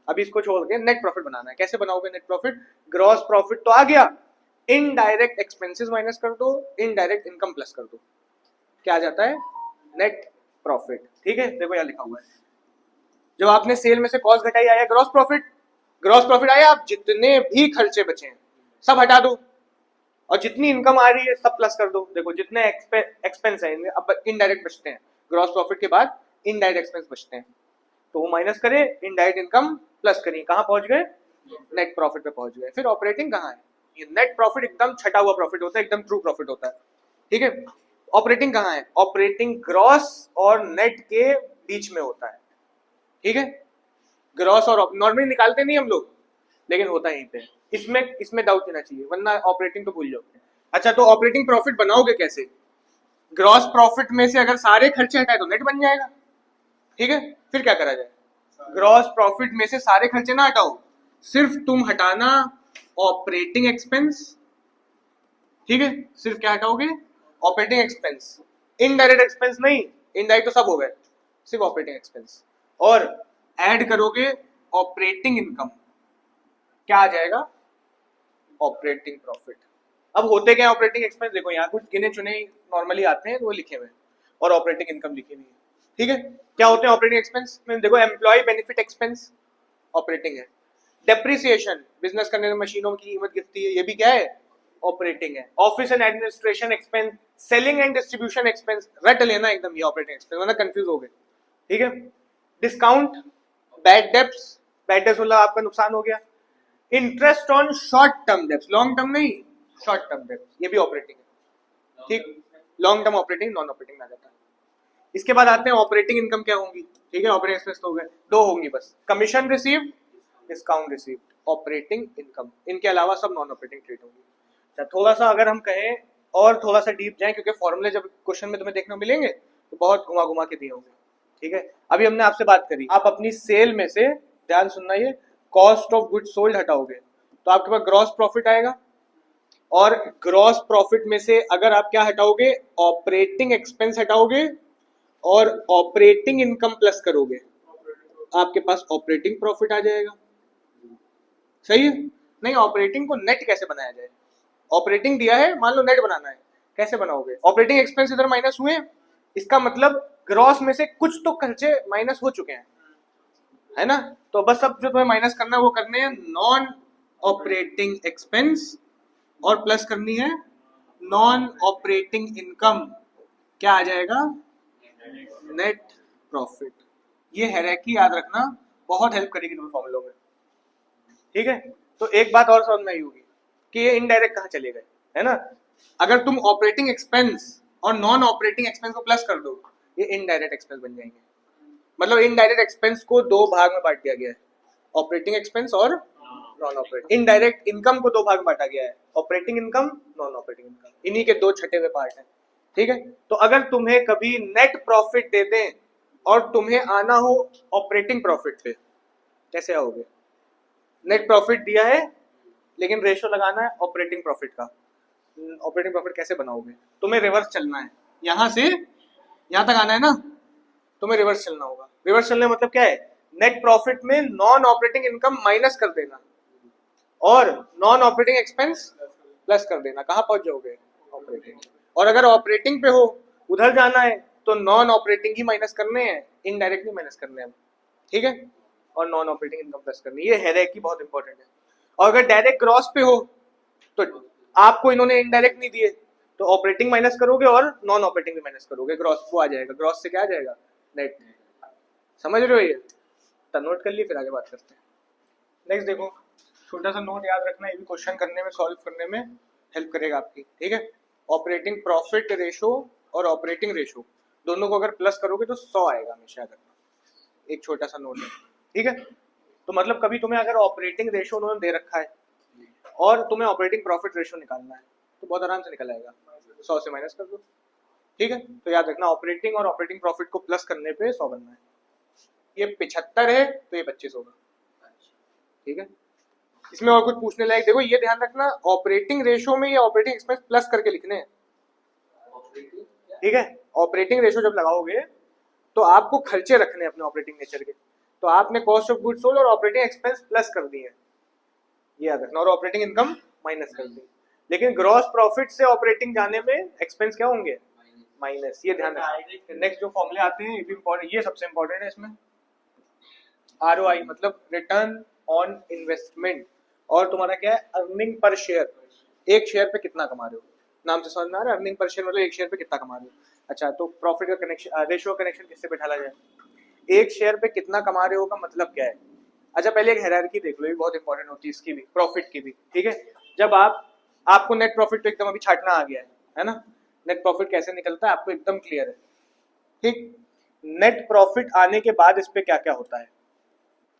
अभी इसको छोड़ के नेट प्रॉफिट बनाना है, कैसे बनाओगे नेट प्रॉफिट, ग्रॉस प्रॉफिट तो आ गया, इनडायरेक्ट एक्सपेंसेस माइनस कर दो, इनडायरेक्ट इनकम प्लस कर दो, क्या आ जाता है, नेट प्रॉफिट, ठीक है। देखो यहाँ लिखा हुआ है, जब आपने सेल में से कॉस्ट घटाई, आया ग्रॉस प्रॉफिट। ग्रॉस प्रॉफिट आया, आप जितने भी खर्चे बचे हैं सब हटा दो, और जितनी इनकम आ रही है सब प्लस कर दो। देखो जितने एक्सपेंस है अब इनडायरेक्ट बचते हैं, ग्रॉस प्रॉफिट के बाद इनडायरेक्ट एक्सपेंस बचते हैं, तो वो माइनस करे, इनडायरेक्ट इनकम प्लस करिए, कहाँ पहुंच गए, नेट प्रॉफिट पे पहुंच गए। फिर ऑपरेटिंग कहाँ है, ये नेट प्रॉफिट एकदम छटा हुआ प्रॉफिट होता है, एकदम ट्रू प्रॉफिट होता है, ठीक है। ऑपरेटिंग कहाँ है, ऑपरेटिंग ग्रॉस और नेट के बीच में होता है, ठीक है। ग्रॉस और नॉर्मली निकालते नहीं हम लोग, लेकिन होता यहीं पे। इसमें डाउट लेना चाहिए, वरना ऑपरेटिंग तो भूल जाओ। अच्छा, तो ऑपरेटिंग प्रॉफिट बनाओगे कैसे, ग्रॉस प्रॉफिट में से अगर सारे खर्चे हटाए तो नेट बन जाएगा, ठीक है। फिर क्या करा जाए, ग्रॉस प्रॉफिट में से सारे खर्चे ना हटाओ, सिर्फ तुम हटाना ऑपरेटिंग एक्सपेंस, ठीक है। सिर्फ क्या हटाओगे, ऑपरेटिंग एक्सपेंस, इनडायरेक्ट एक्सपेंस नहीं, इनडायरेक्ट तो सब हो गए, सिर्फ ऑपरेटिंग एक्सपेंस, और ऐड करोगे ऑपरेटिंग इनकम, क्या आ जाएगा, ऑपरेटिंग प्रॉफिट। अब होते क्या ऑपरेटिंग एक्सपेंस, देखो यहाँ कुछ गिने चुने नॉर्मली आते हैं, वो लिखे हुए, और ऑपरेटिंग इनकम लिखी हुई है, ठीक है। क्या होते हैं ऑपरेटिंग एक्सपेंस में, देखो एम्प्लॉय बेनिफिट एक्सपेंस ऑपरेटिंग है, डेप्रिसिएशन बिजनेस करने में मशीनों की कीमत गिरती है, ये भी क्या है, ऑपरेटिंग है। Office and administration expense, selling and distribution expense, रट लेना एकदम ये ऑपरेटिंग एक्सपेंस, वरना कंफ्यूज हो गए, ठीक है। Discount, bad debts, bad debts मतलब आपका नुकसान हो गया। Interest on short term debts, long term नहीं, शॉर्ट टर्म डेब्ट्स, ये भी ऑपरेटिंग है, ठीक। Long term operating, non operating आ जाता है। इसके बाद आते हैं ऑपरेटिंग इनकम क्या होंगी, ठीक है। ऑपरेटिंग एक्सपेंस तो हो गए, दो होंगी बस, commission receive, discount receive, operating income, इनके अलावा सब नॉन ऑपरेटिंग ट्रेड होंगी। अच्छा, थोड़ा सा अगर हम कहें और थोड़ा सा डीप जाएं, क्योंकि फॉर्मूले जब क्वेश्चन में तुम्हें देखने को मिलेंगे तो बहुत घुमा घुमा के दिए होंगे, ठीक है। अभी हमने आपसे बात करी, आप अपनी सेल में से, ध्यान सुनना, ये कॉस्ट ऑफ गुड्स सोल्ड हटाओगे तो आपके पास ग्रॉस प्रॉफिट आएगा, और ग्रॉस प्रॉफिट में से अगर आप क्या हटाओगे, ऑपरेटिंग एक्सपेंस हटाओगे और ऑपरेटिंग इनकम प्लस करोगे, आपके पास ऑपरेटिंग प्रॉफिट आ जाएगा, सही है। नहीं, ऑपरेटिंग को नेट कैसे बनाया जाए, ऑपरेटिंग दिया है, मान लो नेट बनाना है, कैसे बनाओगे, ऑपरेटिंग एक्सपेंस इधर माइनस हुए, इसका मतलब ग्रॉस में से कुछ तो खर्चे माइनस हो चुके हैं, है ना। तो बस अब जो तुम्हें माइनस करना है वो करने हैं नॉन ऑपरेटिंग एक्सपेंस, और प्लस करनी है नॉन ऑपरेटिंग इनकम, क्या आ जाएगा, नेट प्रॉफिट। ये हायरार्की याद रखना, बहुत हेल्प करेगी तुम्हें फॉर्मूलों में, ठीक है। तो एक बात और समझ में आई होगी कि ये इनडायरेक्ट कहाँ चले गए, है ना। अगर तुम ऑपरेटिंग एक्सपेंस और नॉन ऑपरेटिंग एक्सपेंस को प्लस कर दो, ये इनडायरेक्ट एक्सपेंस बन जाएंगे। मतलब इनडायरेक्ट एक्सपेंस को दो भाग में बांट दिया गया है, ऑपरेटिंग एक्सपेंस और नॉन ऑपरेटिंग। इनडायरेक्ट इनकम को दो भाग में बांटा गया है, operating income, non operating income, इन्हीं के दो छठे हुए पार्ट हैं। ठीक है, तो अगर तुम्हें कभी नेट प्रॉफिट दे दें और तुम्हें आना हो ऑपरेटिंग प्रॉफिट पे, कैसे आओगे? नेट प्रॉफिट दिया है लेकिन रेशो लगाना है ऑपरेटिंग प्रॉफिट का, ऑपरेटिंग प्रॉफिट कैसे बनाओगे? तुम्हें रिवर्स चलना है, यहां से यहां तक आना है ना, तुम्हें रिवर्स चलना होगा। रिवर्स चलने मतलब क्या है? नेट प्रॉफिट में नॉन ऑपरेटिंग इनकम माइनस कर देना और नॉन ऑपरेटिंग एक्सपेंस प्लस कर देना। कहां पहुंच जाओगे? ऑपरेटिंग। और अगर ऑपरेटिंग पे हो उधर जाना है तो नॉन ऑपरेटिंग ही माइनस करने हैं, इनडायरेक्टली माइनस करने हैं। ठीक है, और नॉन ऑपरेटिंग इनकम प्लस करनी, ये हायरार्की बहुत इंपॉर्टेंट है। और अगर डायरेक्ट ग्रॉस पे हो तो आपको इन्होंने इनडायरेक्ट नहीं दिए तो ऑपरेटिंग माइनस करोगे और नॉन ऑपरेटिंग भी माइनस करोगे, ग्रॉस वो आ जाएगा। ग्रॉस से क्या आ जाएगा? नेट। समझ रहे हो? ये तो नोट कर लिए, फिर आगे बात करते हैं। नेक्स्ट देखो, छोटा सा नोट याद रखना, ये भी क्वेश्चन करने में, सॉल्व करने में हेल्प करेगा आपकी। ठीक है, ऑपरेटिंग प्रॉफिट रेशो और ऑपरेटिंग रेशो दोनों को अगर प्लस करोगे तो 100 आएगा हमेशा, याद रखना। एक छोटा सा नोट है। ठीक है, तो मतलब कभी तुम्हें अगर ऑपरेटिंग रेशो उन्होंने दे रखा है और तुम्हें ऑपरेटिंग प्रॉफिट रेशो निकालना है तो बहुत आराम से निकल आएगा, 100 से माइनस कर दो। ठीक है, तो याद रखना ऑपरेटिंग और ऑपरेटिंग प्रॉफिट को प्लस करने पे 100 बनना है। ये 75 है तो ये 25 होगा। ठीक है, इसमें और कुछ पूछने लायक? देखो ये ध्यान रखना, ऑपरेटिंग रेशो में ये ऑपरेटिंग एक्सपेंस प्लस करके लिखने हैं। ठीक है, ऑपरेटिंग रेशो जब लगाओगे तो आपको खर्चे रखने हैं अपने ऑपरेटिंग नेचर के, तो आपने कॉस्ट ऑफ गुड्स सोल्ड और ऑपरेटिंग एक्सपेंस प्लस कर दिए, ये याद रखना, और ऑपरेटिंग इनकम माइनस कर दी। लेकिन ग्रॉस प्रॉफिट से ऑपरेटिंग जाने में एक्सपेंस क्या होंगे? माइनस। ये ध्यान रखना। नेक्स्ट जो फॉर्मूले आते हैं ये भी इंपॉर्टेंट, ये सबसे इंपॉर्टेंट है इसमें। ROI मतलब रिटर्न ऑन इन्वेस्टमेंट, और तुम्हारा क्या है? अर्निंग पर शेयर, एक शेयर पे कितना कमा रहे हो। नाम से समझ में आ रहा है, अर्निंग पर शेयर मतलब एक शेयर पे कितना कमा रहे हो। अच्छा, तो प्रॉफिट का कनेक्शन, रेशियो कनेक्शन किससे बैठाला जाए? एक शेयर पे कितना कमा रहे हो का मतलब क्या है? अच्छा, पहले एक हायरार्की देख लो, ये बहुत इंपॉर्टेंट होती है इसकी भी, प्रॉफिट की भी। ठीक है, जब आपको नेट प्रॉफिट तो एकदम अभी छाटना आ गया है ना, नेट प्रॉफिट कैसे निकलता है आपको एकदम क्लियर है। ठीक, नेट प्रॉफिट आने के बाद इस पे क्या क्या होता है?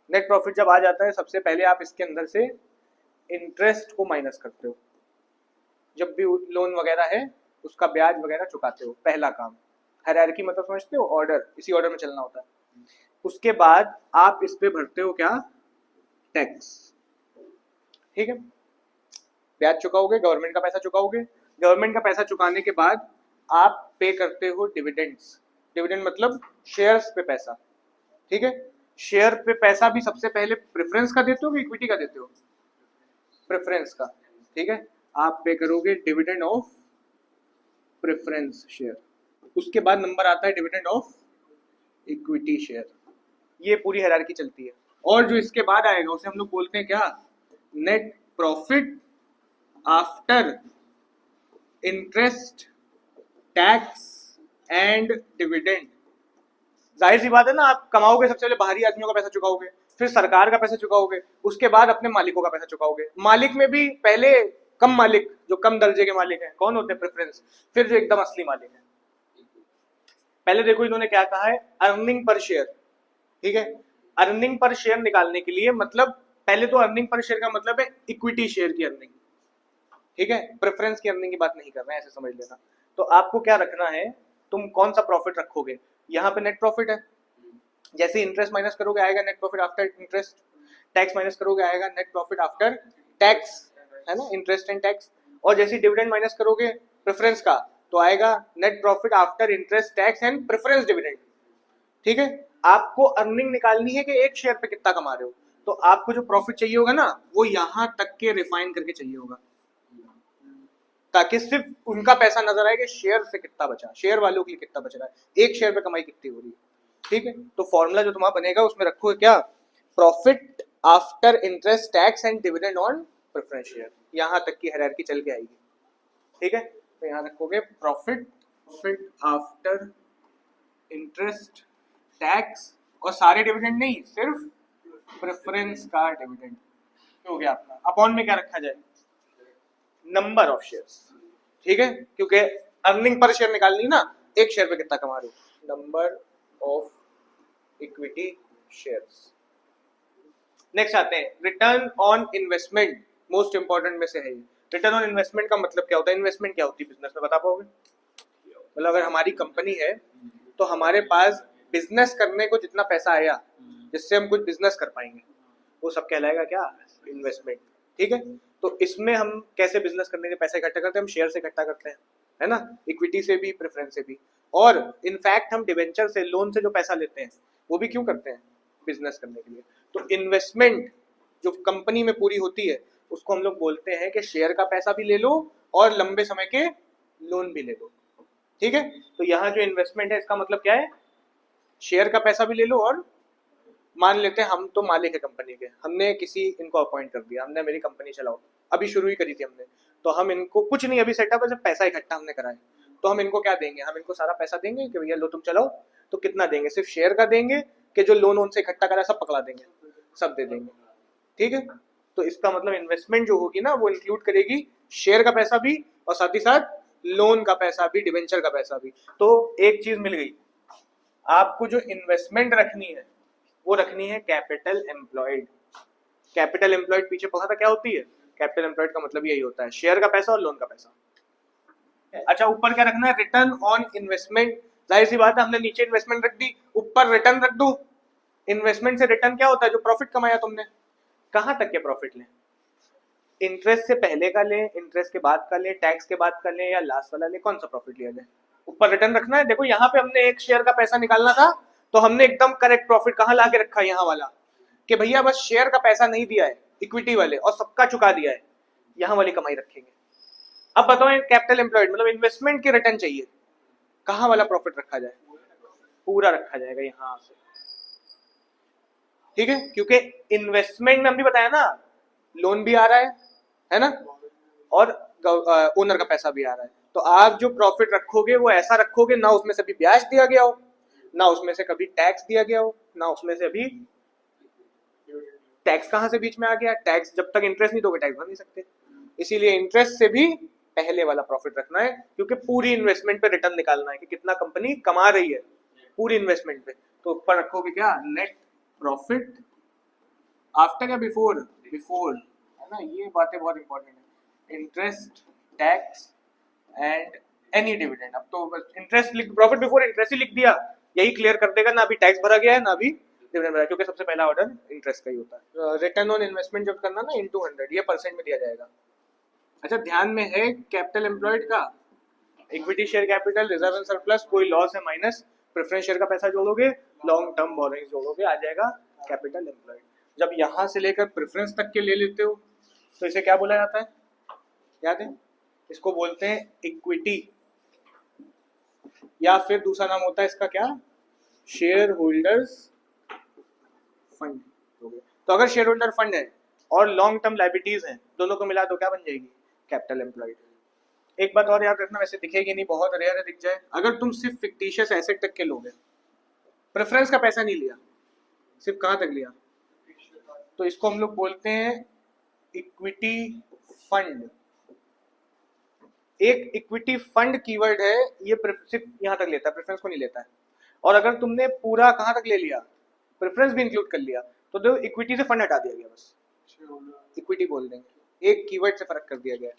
नेट प्रॉफिट जब आ जाता है सबसे पहले आप इसके अंदर से इंटरेस्ट को माइनस करते हो, जब भी लोन वगैरह है उसका ब्याज वगैरह चुकाते हो, पहला काम। हायरार्की मतलब समझते हो? ऑर्डर, इसी ऑर्डर में चलना होता है। उसके बाद आप इस पे भरते हो क्या? टैक्स। ठीक है, ब्याज चुकाओगे, गवर्नमेंट का पैसा चुकाओगे, गवर्नमेंट का पैसा चुकाने के बाद आप पे करते हो डिविडेंड्स। डिविडेंड मतलब शेयर्स पे पैसा। ठीक है, शेयर पे पैसा भी सबसे पहले प्रेफरेंस का देते हो कि इक्विटी का देते हो? प्रेफरेंस का। ठीक है, आप पे करोगे डिविडेंड ऑफ प्रेफरेंस शेयर, उसके बाद नंबर आता है डिविडेंड ऑफ इक्विटी शेयर। ये पूरी हायरार्की चलती है। और जो इसके बाद आएगा उसे हम लोग बोलते हैं क्या? Net profit after interest, tax and dividend. जाहिर सी बात है ना, आप कमाओगे सबसे पहले बाहरी आदमियों का पैसा चुकाओगे, फिर सरकार का पैसा चुकाओगे, उसके बाद अपने मालिकों का पैसा चुकाओगे। मालिक में भी पहले कम मालिक, जो कम दर्जे के मालिक हैं, कौन होते हैं? प्रेफरेंस। फिर जो एकदम असली मालिक है। पहले देखो इन्होंने क्या कहा है? Earning per share. ठीक है, अर्निंग पर शेयर निकालने के लिए मतलब पहले तो अर्निंग पर शेयर का मतलब है इक्विटी शेयर की अर्निंग। ठीक है, प्रेफरेंस की अर्निंग की बात नहीं कर रहे हैं, ऐसे समझ लेना। तो आपको क्या रखना है, तुम कौन सा प्रॉफिट रखोगे? यहाँ पे नेट प्रॉफिट है, जैसे इंटरेस्ट माइनस करोगे आएगा net profit after interest, tax minus करोगे आएगा नेट प्रॉफिट आफ्टर टैक्स, है ना, इंटरेस्ट एंड टैक्स। और जैसे डिविडेंड माइनस करोगे प्रेफरेंस का तो आएगा net profit after interest, tax and preference dividend. ठीक है, आपको अर्निंग निकालनी है कि एक शेयर पे कितना कमा रहे हो, तो आपको जो प्रॉफिट चाहिए होगा ना वो यहां तक के रिफाइन करके चाहिए होगा, ताकि सिर्फ उनका पैसा नजर आए कि शेयर से कितना बचा, शेयर वालों के लिए कितना बच रहा है, एक शेयर पे कमाई कितनी हो रही है। ठीक है, तो फॉर्मूला जो तुम्हारा बनेगा उसमें रखोगे क्या? Profit after interest, tax and dividend on preference share. यहां तक की हायरार्की चल के आएगी। ठीक है, तो यहां रखोगे प्रॉफिट आफ्टर इंटरेस्ट, टैक्स, और सारे डिविडेंड नहीं, सिर्फ प्रेफरेंस का डिविडेंड हो गया अपना। अपॉन में क्या रखा जाए? Number of shares. ठीक है, क्योंकि अर्निंग पर शेयर निकालनी ना, एक शेयर पे कितना कमा रहे हो, number of equity shares. Next आते हैं return on investment, most important में से है ये। रिटर्न ऑन इन्वेस्टमेंट का मतलब क्या होता है? इन्वेस्टमेंट क्या होती है बिजनेस में, बता पाओगे? मतलब अगर हमारी कंपनी है तो हमारे पास बिजनेस करने को जितना पैसा आया जिससे हम कुछ बिजनेस कर पाएंगे वो सब कहलाएगा क्या? इन्वेस्टमेंट। ठीक है, तो इसमें हम कैसे बिजनेस करने के पैसे इकट्ठा करते हैं? हम शेयर से इकट्ठा करते हैं, है ना, इक्विटी से भी, प्रेफरेंस से भी, और इनफैक्ट हम डिवेंचर से, लोन से जो पैसा लेते हैं वो भी क्यों करते हैं? बिजनेस करने के लिए। तो इन्वेस्टमेंट जो कंपनी में पूरी होती है उसको हम लोग बोलते हैं कि शेयर का पैसा भी ले लो और लंबे समय के लोन भी ले लो। ठीक है, तो यहाँ जो इन्वेस्टमेंट है इसका मतलब क्या है? शेयर का पैसा भी ले लो, और मान लेते हैं हम तो मालिक है कंपनी के, हमने किसी इनको अपॉइंट कर दिया, हमने मेरी कंपनी चलाओ, अभी शुरू ही करी थी हमने, तो हम इनको कुछ नहीं अभी सेटअप है, पैसा इकट्ठा हमने करा है, तो हम इनको क्या देंगे? हम इनको सारा पैसा देंगे कि भैया लो तुम चलाओ। तो कितना देंगे? सिर्फ शेयर का देंगे कि जो लोन उनसे इकट्ठा करा सब पकड़ा देंगे? सब दे देंगे। ठीक है, तो इसका मतलब इन्वेस्टमेंट जो होगी ना वो इंक्लूड करेगी शेयर का पैसा भी और साथ ही साथ लोन का पैसा भी, डिवेंचर का पैसा भी। तो एक चीज मिल गई आपको, जो इन्वेस्टमेंट रखनी है वो रखनी है कैपिटल एम्प्लॉयड। कैपिटल एम्प्लॉयड पीछे पढ़ा था क्या होती है? कैपिटल एम्प्लॉयड का मतलब यही होता है, शेयर का पैसा और लोन का पैसा। अच्छा, ऊपर क्या रखना है? Return on investment. जाहिर सी बात है, हमने नीचे इन्वेस्टमेंट रख दी, ऊपर रिटर्न रख दो। इन्वेस्टमेंट से रिटर्न क्या होता है? जो प्रॉफिट कमाया तुमने। कहां तक के प्रॉफिट लें? इंटरेस्ट से पहले का लें, इंटरेस्ट के बाद का लें, टैक्स के बाद का लें, या लास्ट वाला लें? कौन सा प्रॉफिट लिया जाए? ऊपर रिटर्न रखना है। देखो यहाँ पे हमने एक शेयर का पैसा निकालना था तो हमने एकदम करेक्ट प्रॉफिट कहाँ ला के रखा है? यहाँ वाला, कि भैया बस शेयर का पैसा नहीं दिया है इक्विटी वाले और सबका चुका दिया है, यहाँ वाली कमाई रखेंगे। अब बताओ, कैपिटल एम्प्लॉयड मतलब इन्वेस्टमेंट की रिटर्न चाहिए, कहाँ वाला प्रॉफिट रखा जाए? पूरा रखा जाएगा यहाँ से। ठीक है, क्योंकि इन्वेस्टमेंट में हम भी बताया ना, लोन भी आ रहा है ना, और ओनर का पैसा भी आ रहा है। तो आप जो प्रॉफिट रखोगे वो ऐसा रखोगे ना उसमें से भी ब्याज दिया गया हो, ना उसमें से कभी टैक्स दिया गया हो, ना उसमें से अभी टैक्स कहां से बीच में आ गया? टैक्स जब तक इंटरेस्ट नहीं दोगे टैक्स भर नहीं सकते, इसीलिए इंटरेस्ट से भी पहले वाला प्रॉफिट रखना है, क्योंकि पूरी इन्वेस्टमेंट पे रिटर्न निकालना है कि कितना कंपनी कमा रही है पूरी इन्वेस्टमेंट पे। तो ऊपर रखोगे क्या? नेट प्रॉफिट आफ्टर या बिफोर? बिफोर, है ना, ये बातें बहुत इंपॉर्टेंट है। Interest, tax and any dividend. अब तो बस इंटरेस्ट लिख, प्रॉफिट बिफोर इंटरेस्ट ही लिख दिया, यही क्लियर कर देगा ना अभी टैक्स भरा गया है ना अभी डिविडेंड भरा, क्योंकि सबसे पहला ऑर्डर इंटरेस्ट का ही होता है। रिटर्न ऑन इन्वेस्टमेंट जब करना ना इनटू 100, ये परसेंट में दिया जाएगा। अच्छा, ध्यान में है कैपिटल एम्प्लॉयड का, equity share capital, reserve and surplus, कोई लॉस है माइनस, प्रेफरेंस शेयर का पैसा जोड़ोगे, लॉन्ग टर्म बोरोइंग्स जोड़ोगे, आ जाएगा कैपिटल एम्प्लॉयड। जब यहां से लेकर प्रेफरेंस तक के ले लेते हो तो इसे क्या बोला जाता है? याद है? इसको बोलते हैं इक्विटी, या फिर दूसरा नाम होता है इसका क्या? Share holders fund. तो अगर शेयर होल्डर फंड है और लॉन्ग टर्म लायबिलिटीज हैं, दोनों को मिला तो क्या बन जाएगी? Capital employed. एक बात और याद रखना, वैसे दिखेगी नहीं, बहुत रेयर है दिख जाए, अगर तुम सिर्फ फिक्टिशियस एसेट तक के लोगे, प्रेफरेंस का पैसा नहीं लिया, सिर्फ कहां तक लिया, तो इसको हम लोग बोलते हैं इक्विटी फंड। एक इक्विटी फंड कीवर्ड है, ये सिर्फ यहां तक लेता है, प्रेफरेंस को नहीं लेता है। और अगर तुमने पूरा कहां तक ले लिया, प्रेफरेंस भी इंक्लूड कर लिया, तो जो इक्विटी से फंड हटा दिया गया, बस इक्विटी बोल देंगे, एक कीवर्ड से फर्क कर दिया गया।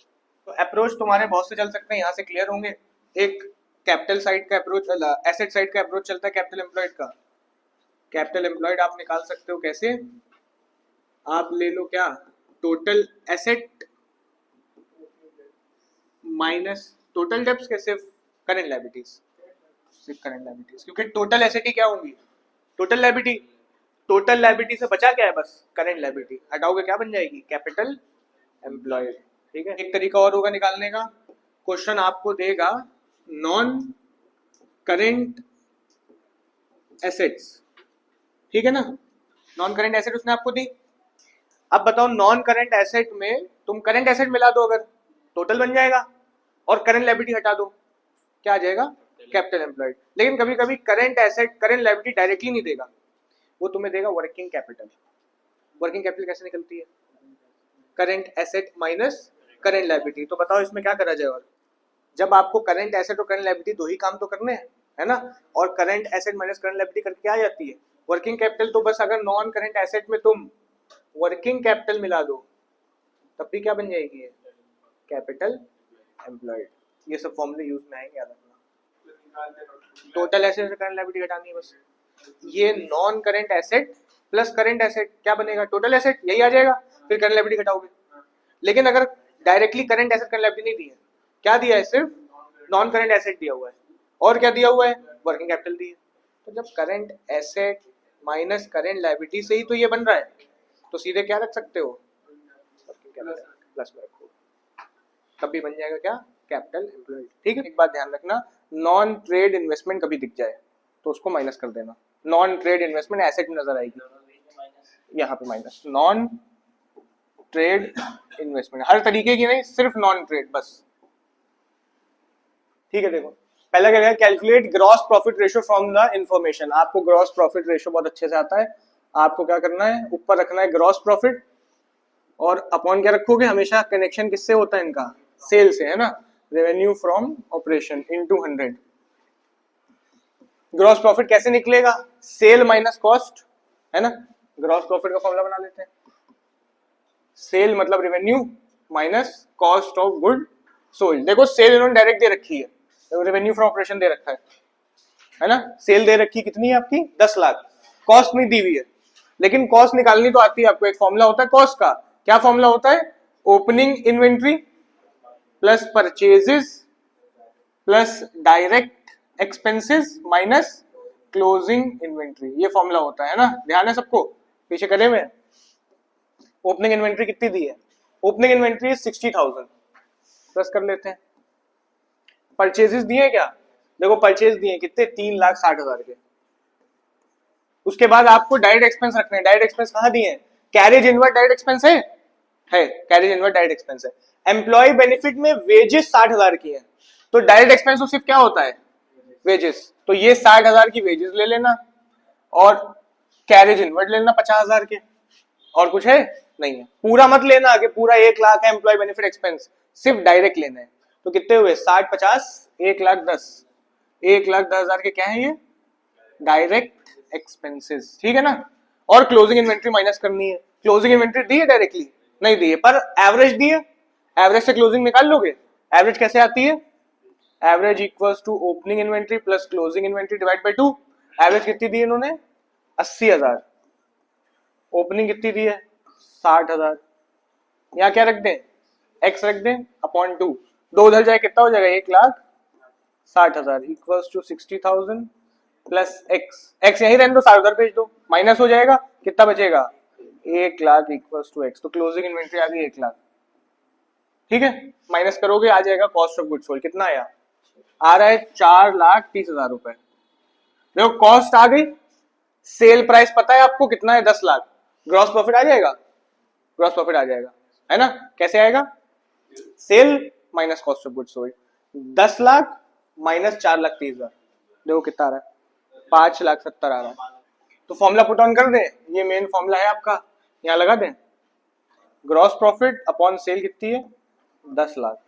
तो अप्रोच तुम्हारे बहुत से चल सकते हैं, यहाँ से क्लियर होंगे। एक कैपिटल साइड का अप्रोच, एसेट साइड का अप्रोच चलता है कैपिटल एम्प्लॉयड का। कैपिटल एम्प्लॉयड आप निकाल सकते हो कैसे? आप ले लो क्या, total asset minus total debts के सिर्फ करंट लायबिलिटीज, सिर्फ करंट लायबिलिटीज, क्योंकि टोटल एसेट ही क्या होंगी? Total liability. टोटल लायबिलिटी से बचा क्या है? बस करंट लायबिलिटी, हटाओगे क्या बन जाएगी? Capital employed. ठीक है, एक तरीका और होगा निकालने का, क्वेश्चन आपको देगा नॉन करेंट एसेट्स, ठीक है ना, नॉन करेंट एसेट उसने आपको दी। अब बताओ नॉन करेंट एसेट में तुम करेंट एसेट मिला दो अगर, टोटल बन जाएगा, और करंट लायबिलिटी हटा दो, क्या आ जाएगा? Capital employed. लेकिन कभी कभी current asset current liability directly नहीं देगा, वो तुम्हें देगा वर्किंग कैपिटल। वर्किंग कैपिटल कैसे निकलती है? Current asset minus current liability. तो बताओ इसमें क्या करा जाए? और जब आपको करंट एसेट और करंट लायबिलिटी दो ही काम तो करने हैं, है ना, और current asset minus current liability करके क्या आ जाती है? Working capital. तो बस अगर नॉन करंट एसेट में तुम वर्किंग कैपिटल मिला दो तब भी क्या बन जाएगी ये, कैपिटल एम्प्लॉयड। ये सब फॉर्मूले यूज में आएंगे, याद रखना। टोटल एसेट से करंट लायबिलिटी घटानी है बस। ये non current asset plus current asset क्या बनेगा, टोटल एसेट, यही आ जाएगा। फिर करंट लायबिलिटी घटाओगे। लेकिन अगर directly current asset current liability नहीं दी है, क्या दिया है, सिर्फ नॉन करंट एसेट दिया हुआ है। और क्या दिया हुआ है, वर्किंग कैपिटल दी है। तो जब current asset minus current liability से ही तो ये बन रहा है, तो सीधे क्या रख सकते हो, वर्किंग कैपिटल प्लस में रखो, तब भी बन जाएगा क्या, कैपिटल एम्प्लॉयड। ठीक है, एक बात ध्यान रखना, नॉन ट्रेड इन्वेस्टमेंट कभी दिख जाए तो उसको माइनस कर देना। नॉन ट्रेड इन्वेस्टमेंट एसेट में नजर आएगी, यहाँ पे माइनस। नॉन ट्रेड इन्वेस्टमेंट हर तरीके की नहीं, सिर्फ नॉन ट्रेड बस। ठीक है, देखो पहला क्या है, calculate gross profit ratio from the information. आपको ग्रॉस प्रॉफिट रेशियो बहुत अच्छे से आता है। आपको क्या करना है, ऊपर रखना है ग्रॉस प्रॉफिट, और अपॉन क्या रखोगे, हमेशा कनेक्शन किससे होता है इनका, सेल से, है ना। Revenue from operation into 100। Gross profit कैसे निकलेगा, सेल माइनस कॉस्ट, है ना। ग्रॉस प्रॉफिट का फॉर्मूला बना लेते हैं, सेल मतलब revenue minus cost of good sold. देखो सेल इन्होंने डायरेक्ट दे रखी है, रेवेन्यू फ्रॉम ऑपरेशन दे रखा है ना। सेल दे रखी कितनी है आपकी, 10 लाख। कॉस्ट नहीं दी हुई है, लेकिन कॉस्ट निकालनी तो आती है आपको। एक फॉर्मूला होता है कॉस्ट का, क्या फॉर्मूला होता है, opening inventory plus purchases plus direct expenses minus closing inventory, ये फॉर्मूला होता है ना। ध्यान है सबको, पीछे करे हुए। ओपनिंग इन्वेंट्री कितनी दी है, ओपनिंग इन्वेंट्री 60,000 प्लस कर लेते हैं। परचेजेस दिए क्या, देखो परचेज दिए कितने, 3,60,000 के। उसके बाद आपको डायरेक्ट एक्सपेंस रखने हैं। डायरेक्ट एक्सपेंस कहाँ दिए हैं, कैरेज इनवर्ड डायरेक्ट एक्सपेंस है कैरेज इनवर्ड डायरेक्ट एक्सपेंस है। एम्प्लॉय बेनिफिट में वेजेस 60,000 की है, तो डायरेक्ट एक्सपेंस तो सिर्फ क्या होता है, वेजेस। तो ये 60,000 की वेजेस ले लेना, और कैरेज इनवर्ड लेना 50,000 के। और कुछ है नहीं है, पूरा मत लेना कि पूरा 1 लाख है एम्प्लॉय बेनिफिट एक्सपेंस, सिर्फ डायरेक्ट लेना है। तो कितने हुए, 60 50 1,10,000, 1,10,000 के क्या है ये, डायरेक्ट एक्सपेंसेस। ठीक है ना। और क्लोजिंग इन्वेंट्री माइनस करनी है। क्लोजिंग इन्वेंट्री दी है डायरेक्टली, नहीं दी है, पर एवरेज दी है। एवरेज से क्लोजिंग निकाल लोगे। एवरेज कैसे आती है, average equals to opening inventory plus closing inventory divide by 2। Average कितनी दी है इन्होंने, 80,000। ओपनिंग कितनी दी है, 60,000। यहाँ क्या रख दें, एक्स रख दें अपॉन 2। 2 उधर जाए कितना हो जाएगा, 1,60,000 equals to 60,000 plus x. X यहीं रहने दो, 60,000 भेज दो, माइनस हो जाएगा, कितना बचेगा, 1,00,000 इक्वल्स टू एक्स। तो क्लोजिंग इन्वेंट्री आ गई 1,00,000। ठीक है, माइनस करोगे आ जाएगा कॉस्ट ऑफ गुड्स सोल्ड। कितना आया, आ रहा है 4,30,000 रुपए। देखो कॉस्ट आ गई, सेल प्राइस पता है आपको कितना है, 10 लाख। ग्रॉस प्रॉफिट आ जाएगा, ग्रॉस प्रॉफिट आ जाएगा, है ना। कैसे आएगा, sale minus cost of goods sold, 10 lakh minus 4,30,000। देखो कितना आ रहा है, 5,70,000 आ रहा है। तो फॉर्मूला पुट ऑन कर दें, ये मेन फॉर्मूला है आपका, यहाँ लगा दें। ग्रॉस प्रॉफिट अपॉन सेल कितनी है, 10 लाख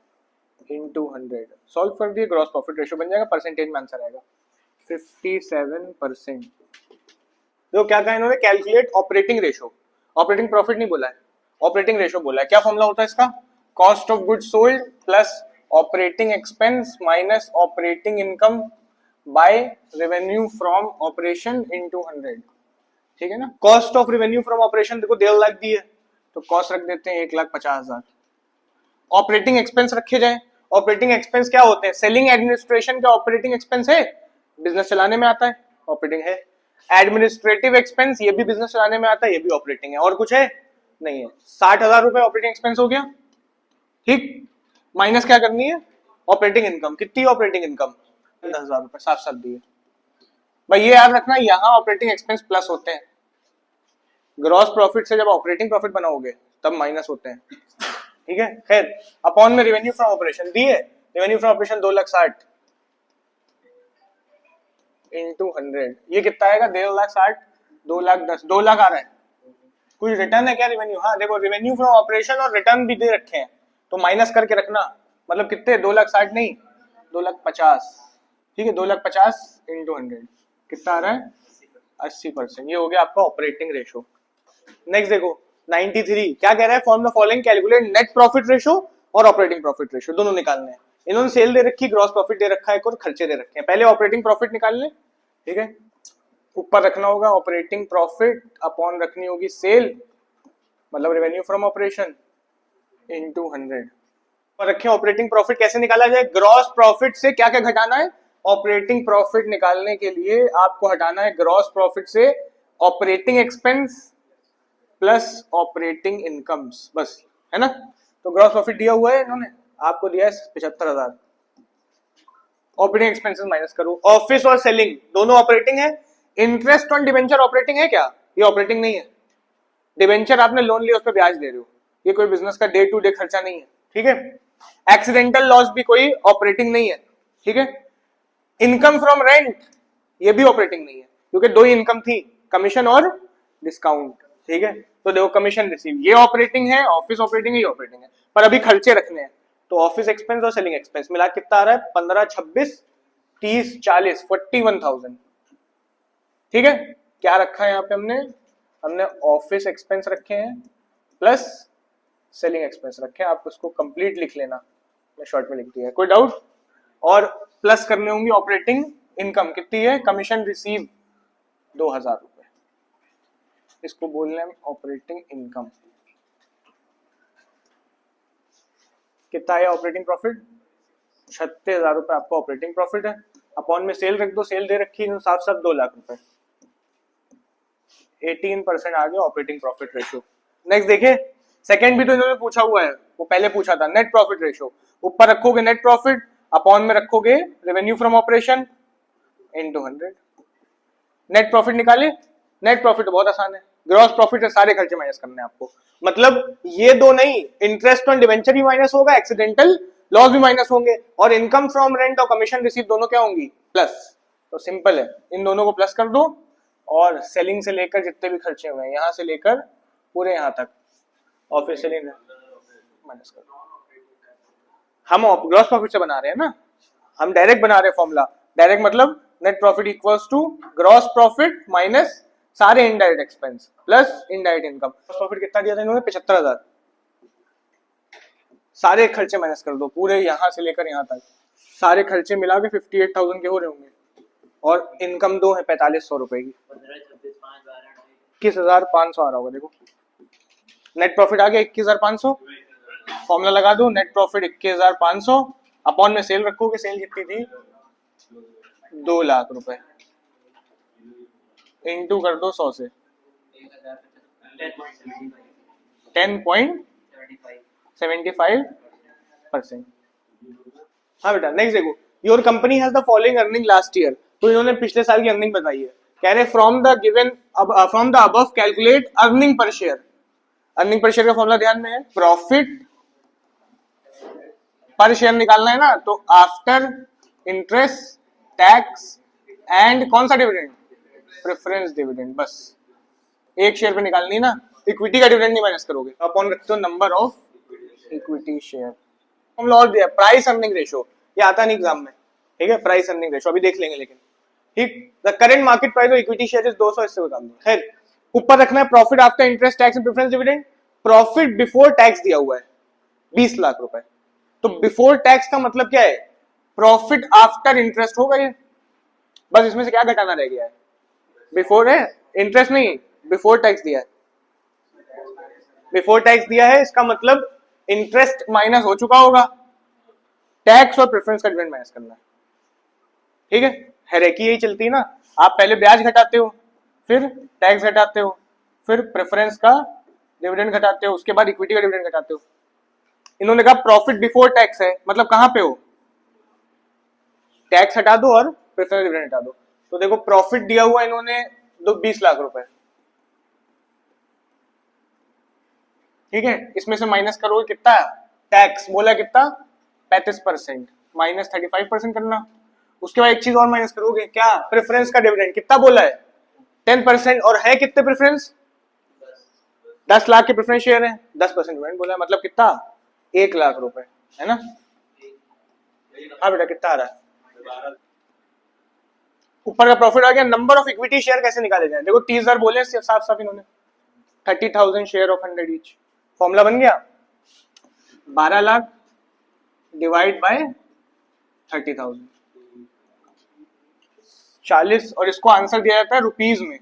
इंटू 100। सॉल्व कर दिए, ग्रॉस प्रॉफिट रेशियो बन जाएगा, परसेंटेज में आंसर आएगा 57%। तो क्या कहा इन्होंने, calculate operating ratio. Operating profit नहीं बोला है, ऑपरेटिंग रेशियो बोला है। क्या फॉर्मूला होता है इसका, cost of goods sold plus operating expense minus operating income by revenue from operation into 100। ठीक है ना। Cost of revenue from operation देखो 1.5 लाख दी है, तो कॉस्ट रख देते हैं 1,50,000। ऑपरेटिंग एक्सपेंस रखे जाए। ऑपरेटिंग एक्सपेंस क्या होते हैं, सेलिंग एडमिनिस्ट्रेशन का ऑपरेटिंग एक्सपेंस है, बिजनेस चलाने में आता है, ऑपरेटिंग है। एडमिनिस्ट्रेटिव एक्सपेंस ये भी बिजनेस चलाने में आता है, ये भी ऑपरेटिंग है। और कुछ है नहीं है। 60,000 रुपए ऑपरेटिंग एक्सपेंस हो गया। ठीक, माइनस क्या करनी है, ऑपरेटिंग इनकम। कितनी ऑपरेटिंग इनकम, 10,000 रुपए, साफ साफ दिए भाई। ये याद रखना, यहाँ ऑपरेटिंग एक्सपेंस प्लस होते हैं, ग्रॉस प्रॉफिट से जब ऑपरेटिंग प्रॉफिट बनाओगे तब माइनस होते हैं। ठीक है, खैर अपॉन में रेवेन्यू फ्रॉम ऑपरेशन दी है, रेवेन्यू फ्रॉम ऑपरेशन 2,60,000 इंटू 100, ये कितना आएगा, 1,60,000, 2,10,000, 2 लाख आ रहा है। कुछ रिटर्न है क्या रेवेन्यू, हाँ देखो रेवेन्यू फ्रॉम ऑपरेशन और रिटर्न भी दे रखे हैं, तो माइनस करके रखना। मतलब कितने, 2,60,000 नहीं, 2,50,000। ठीक है, 2,50,000 इंटू 100 कितना आ रहा है, 80%। ये हो गया आपका ऑपरेटिंग रेशो। नेक्स्ट देखो, 93 क्या कह रहा है, form the following calculate net profit ratio और ऑपरेटिंग प्रॉफिट रेशो, दोनों निकालने हैं। इन्होंने सेल दे रखी, ग्रॉस प्रॉफिट दे रखा है और खर्चे दे रखे हैं। पहले ऑपरेटिंग प्रॉफिट निकाल लें, ठीक है, ऊपर रखना होगा ऑपरेटिंग प्रॉफिट अपॉन रखनी होगी सेल, मतलब रेवेन्यू फ्रॉम ऑपरेशन इनटू 100 और रखें ऑपरेटिंग प्रॉफिट कैसे निकाला जाए, ग्रॉस प्रॉफिट से क्या क्या घटाना है, ऑपरेटिंग प्रॉफिट निकालने के लिए आपको हटाना है ग्रॉस प्रॉफिट से operating expense plus operating incomes, बस, है ना। तो ग्रॉस प्रॉफिट दिया हुआ है इन्होंने, आपको दिया है 75,000, ऑपरेटिंग एक्सपेंसेस माइनस करो। ऑफिस और सेलिंग दोनों ऑपरेटिंग है, इंटरेस्ट ऑन डिवेंचर ऑपरेटिंग है क्या, ये ऑपरेटिंग नहीं है। डिवेंचर आपने लोन लिया, उस पर ब्याज दे रहे हो, ये कोई बिजनेस का डे टू डे खर्चा नहीं है, ठीक है। एक्सीडेंटल लॉस भी कोई ऑपरेटिंग नहीं है, ठीक है। इनकम फ्रॉम रेंट ये भी ऑपरेटिंग नहीं है, क्योंकि दो ही इनकम थी, कमीशन और डिस्काउंट, ठीक है। तो देखो कमीशन रिसीव ये ऑपरेटिंग है, ऑफिस ऑपरेटिंग है, ये ऑपरेटिंग है, पर अभी खर्चे रखने हैं। तो ऑफिस एक्सपेंस और सेलिंग एक्सपेंस मिला कितना आ रहा है, 15, 26, 30, 40, 41,000, ठीक है। क्या रखा है यहाँ पे हमने ऑफिस एक्सपेंस रखे हैं प्लस सेलिंग एक्सपेंस रखे हैं, आप उसको कंप्लीट लिख लेना, मैं शॉर्ट में लिख दिया है, कोई डाउट। और प्लस करने होंगी ऑपरेटिंग इनकम, कितनी है, कमीशन रिसीव 2,000 रुपए, इसको बोलने हैं ऑपरेटिंग इनकम। कितना है ऑपरेटिंग प्रॉफिट, 36,000 रुपए आपका ऑपरेटिंग प्रॉफिट है, अपॉन में सेल रख दो, सेल दे रखी है साफ साफ 2 लाख रुपए, 18% आ गया ऑपरेटिंग प्रॉफिट रेशो। नेक्स्ट देखिए, सेकंड भी तो इन्होंने पूछा हुआ है, वो पहले पूछा था, नेट प्रॉफिट रेशो, ऊपर रखोगे नेट प्रॉफिट, अपॉन में रखोगे revenue from operation into 100। Net profit निकाले, नेट प्रॉफिट बहुत आसान है, ग्रॉस प्रॉफिट से सारे खर्चे माइनस करने हैं आपको, मतलब ये दो नहीं, इंटरेस्ट ऑन डिवेंचर भी माइनस होगा, एक्सीडेंटल लॉस भी माइनस होंगे, और इनकम फ्रॉम रेंट और कमीशन रिसीव दोनों क्या होंगी, प्लस। तो सिंपल है, इन दोनों को प्लस कर दो, और सेलिंग से लेकर जितने भी खर्चे हुए हैं यहां से लेकर पूरे यहां तक ऑफिस सेलिंग माइनस कर दो। हम ग्रॉस प्रॉफिट से बना रहे हैं ना, हम डायरेक्ट बना रहे हैं फॉर्मूला, डायरेक्ट मतलब net profit equals to gross profit minus सारे indirect expense plus indirect income. Gross profit कितना दिया था इन्होंने, 75,000, सारे खर्चे माइनस कर दो, पूरे यहां से लेकर यहां तक सारे खर्चे मिला के 58,000 के हो रहे होंगे, और इनकम दो है 4500 रुपए की, 21,500 आ रहा होगा। देखो नेट प्रॉफिट आ गया 21,500, फॉर्मूला लगा दो, नेट प्रॉफिट 21,500, अपॉन में सेल रखोगे, सेल कितनी थी 2 लाख रुपए, इनटू कर दो 100 से 10.75%। हाँ बेटा नेक्स्ट देखो, your company has the following earning last year, तो इन्होंने पिछले साल की अर्निंग बताई है, कह रहे from the given from the above calculate earning per share. Earning per share का फॉर्मूला ध्यान में है, प्रॉफिट पर शेयर निकालना है ना, तो आफ्टर इंटरेस्ट टैक्स एंड कौन सा डिविडेंड, प्रेफरेंस डिविडेंड, बस एक शेयर पे निकालनी है ना, इक्विटी का डिविडेंड नहीं माइनस करोगे। अपॉन रखते हो number of equity share, formula और दिया प्राइस अर्निंग रेशो, ये आता नहीं एग्जाम में, ठीक है, प्राइस अर्निंग रेशो अभी देख लेंगे, लेकिन ठीक, the current market price of equity share is 200, इससे बता दो। खैर ऊपर रखना है profit after interest tax and preference dividend, profit before tax दिया हुआ है 20 लाख रुपए, तो बिफोर टैक्स का मतलब क्या है, प्रॉफिट आफ्टर इंटरेस्ट होगा ये, बस इसमें से क्या घटाना रह गया है, बिफोर है, इंटरेस्ट नहीं, बिफोर टैक्स दिया है, बिफोर टैक्स दिया है, इसका मतलब इंटरेस्ट माइनस हो चुका होगा, टैक्स और प्रेफरेंस का डिविडेंड माइनस करना है, ठीक है। हेरेकी यही चलती है ना, आप पहले ब्याज घटाते हो, फिर टैक्स घटाते हो, फिर प्रेफरेंस का डिविडेंड घटाते हो, उसके बाद इक्विटी का डिविडेंड घटाते हो। इन्होंने कहा प्रॉफिट बिफोर टैक्स है, मतलब कहां पे हो, टैक्स हटा दो और प्रेफरेंस डिविडेंड हटा दो, तो देखो प्रॉफिट दिया हुआ इन्होंने 20 लाख रुपए, ठीक है, इसमें से माइनस करोगे कितना, टैक्स बोला कितना 35%, माइनस 35% करना, उसके बाद एक चीज और माइनस करोगे, क्या, प्रेफरेंस का डिविडेंड कितना बोला है 10%, और है कितने प्रेफरेंस, 10 लाख के प्रेफरेंस शेयर है, 10% डिविडेंड बोला है, मतलब कितना 1 लाख रुपए, है ना। हाँ बेटा कितना आ रहा है, ऊपर का प्रॉफिट आ गया, नंबर ऑफ इक्विटी शेयर कैसे निकाले जाए, देखो 30,000 बोले साफ साफ इन्होंने, 30,000 शेयर ऑफ 100 ईच। फॉर्मूला बन गया, 12 लाख डिवाइड बाय 30,000, 40, और इसको आंसर दिया जाता है रुपीज में,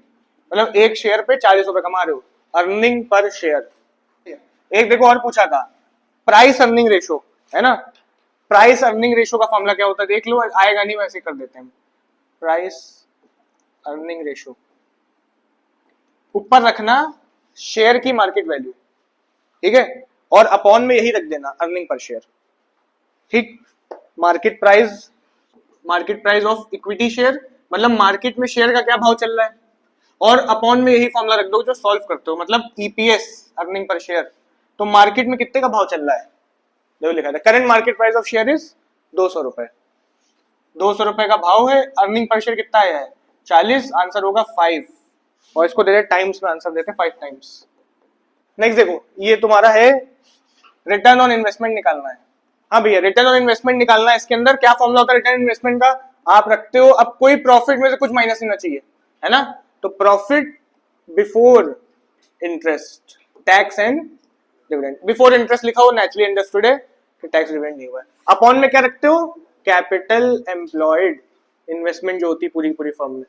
मतलब एक शेयर पे 40 रुपए कमा रहे हो, अर्निंग पर शेयर। एक देखो और पूछा था, प्राइस अर्निंग रेशो, है ना, प्राइस अर्निंग रेशो का फॉर्मूला क्या होता है देख लो, आएगा नहीं वैसे कर देते हैं। प्राइस अर्निंग रेशो, ऊपर रखना शेयर की मार्केट वैल्यू, ठीक है, और अपॉन में यही रख देना अर्निंग पर शेयर, ठीक। Market price of equity share, मतलब मार्केट में शेयर का क्या भाव चल रहा है, और अपॉन में यही फॉर्मूला रख दो जो सॉल्व करते हो, मतलब ईपीएस अर्निंग पर शेयर, तो मार्केट में कितने का भाव चल रहा है, देखो लिखा था current market price of share is 200 रुपए, 200 रुपए का भाव है, अर्निंग पर शेयर कितना आया है 40, आंसर होगा 5, और इसको दे रहे टाइम्स में, आंसर देते 5 टाइम्स। नेक्स्ट देखो, ये तुम्हारा है रिटर्न ऑन इन्वेस्टमेंट निकालना है। हाँ भैया, रिटर्न ऑन इन्वेस्टमेंट निकालना है, इसके अंदर क्या फॉर्मूला होता है रिटर्न इन्वेस्टमेंट का, आप रखते हो, अब कोई प्रॉफिट में से कुछ माइनस नहीं होना चाहिए, है ना, तो profit before interest tax and dividend, before interest लिखा हो, नेचुरली अंडरस्टूड है कि टैक्स डिविडेंड नहीं हुआ है। अपॉन में क्या रखते हो, कैपिटल एम्प्लॉयड, इन्वेस्टमेंट जो होती है पूरी पूरी फर्म में।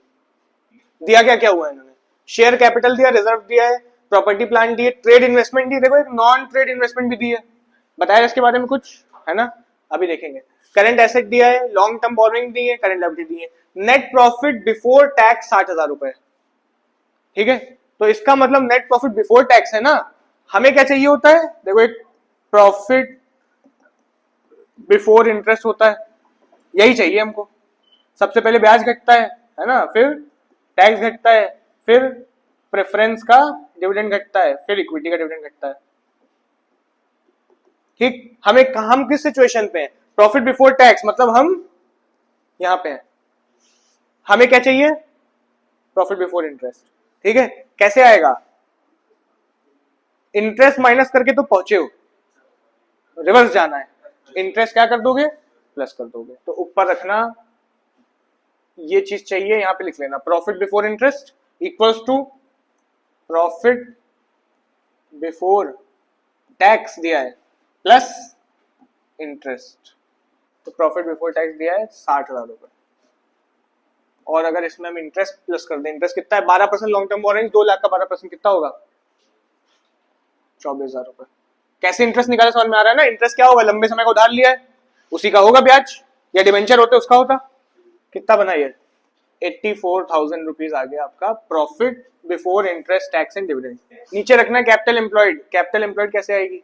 दिया क्या क्या हुआ है इन्होंने, शेयर कैपिटल दिया, रिजर्व दिया है, प्रॉपर्टी प्लांट दिए, ट्रेड इन्वेस्टमेंट दी, देखो एक नॉन ट्रेड इन्वेस्टमेंट भी दी है, बताया इसके बारे में कुछ, है ना, अभी देखेंगे। करंट एसेट दिया है, लॉन्ग टर्म बोरोइंग दी है, करंट लायबिलिटी दी है, नेट प्रॉफिट बिफोर टैक्स 60,000 रुपए, ठीक है, तो इसका मतलब नेट प्रॉफिट बिफोर टैक्स है ना, हमें क्या चाहिए होता है, देखो एक प्रॉफिट बिफोर इंटरेस्ट होता है, यही चाहिए हमको, सबसे पहले ब्याज घटता है ना, फिर टैक्स घटता है, फिर प्रेफरेंस का डिविडेंड घटता है, फिर इक्विटी का डिविडेंड घटता है, ठीक। हम किस सिचुएशन पे हैं, प्रॉफिट बिफोर टैक्स, मतलब हम यहां पे हैं, हमें क्या चाहिए प्रॉफिट बिफोर इंटरेस्ट, ठीक है, कैसे आएगा, इंटरेस्ट माइनस करके तो पहुंचे हो, रिवर्स जाना है, इंटरेस्ट क्या कर दोगे प्लस कर दोगे, तो ऊपर रखना ये चीज चाहिए, यहां पे लिख लेना profit before interest equals to profit before tax दिया है प्लस इंटरेस्ट, तो प्रॉफिट बिफोर टैक्स दिया है 60,000 रुपए, और अगर इसमें हम इंटरेस्ट प्लस कर दें, इंटरेस्ट कितना है 12%, लॉन्ग टर्म बोरोइंग 2 लाख का 12% कितना होगा 24,000 रुपए। कैसे इंटरेस्ट निकाले समझ में आ रहा है ना, इंटरेस्ट क्या होगा, लंबे समय का उधार लिया है उसी का होगा ब्याज, या डिवेंचर होते उसका होता, कितना बना ये 84,000 रुपीज आ गया आपका profit before interest tax and dividend. नीचे रखना है कैपिटल एम्प्लॉयड, कैपिटल एम्प्लॉयड कैसे आएगी,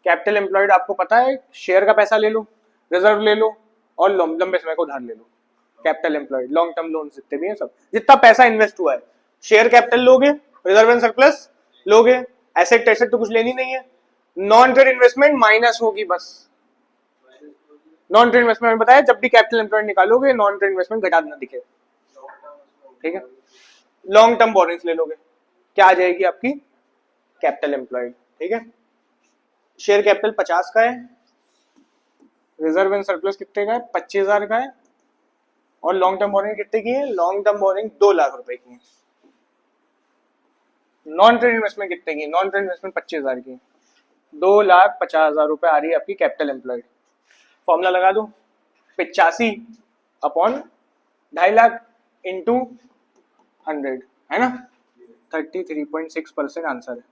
कैपिटल एम्प्लॉयड आपको पता है शेयर का पैसा ले लो, रिजर्व ले लो, और लंबे समय का उधार ले लो, capital employed long term loan जितने भी हैं सब, जितना पैसा इन्वेस्ट हुआ है, शेयर कैपिटल लोगे, रिजर्व एंड सरप्लस लोगे, एसेट एसेट तो कुछ लेनी नहीं है, नॉन ट्रेड इन्वेस्टमेंट माइनस होगी बस, नॉन ट्रेड इन्वेस्टमेंट में बताया जब भी कैपिटल एम्प्लॉयड निकालोगे नॉन ट्रेड इन्वेस्टमेंट घटा देना दिखे, ठीक है, लॉन्ग टर्म बोरिंग्स ले लोगे, क्या आ जाएगी आपकी कैपिटल एम्प्लॉयड, ठीक है, शेयर कैपिटल 50 का है, रिजर्व एंड सरप्लस कितने का है 25,000 का है, और लॉन्ग टर्म बोरिंग कितने की है, लॉन्ग टर्म बोरिंग 2 लाख रुपए की है, नॉन ट्रेड इन्वेस्टमेंट कितने की, नॉन ट्रेड इन्वेस्टमेंट 25,000 की, 2,50,000 रुपए आ रही है आपकी कैपिटल एम्प्लॉयड। फॉर्मूला लगा दो 85 अपॉन 2.5 लाख इंटू 100, है ना, 33.6% आंसर है।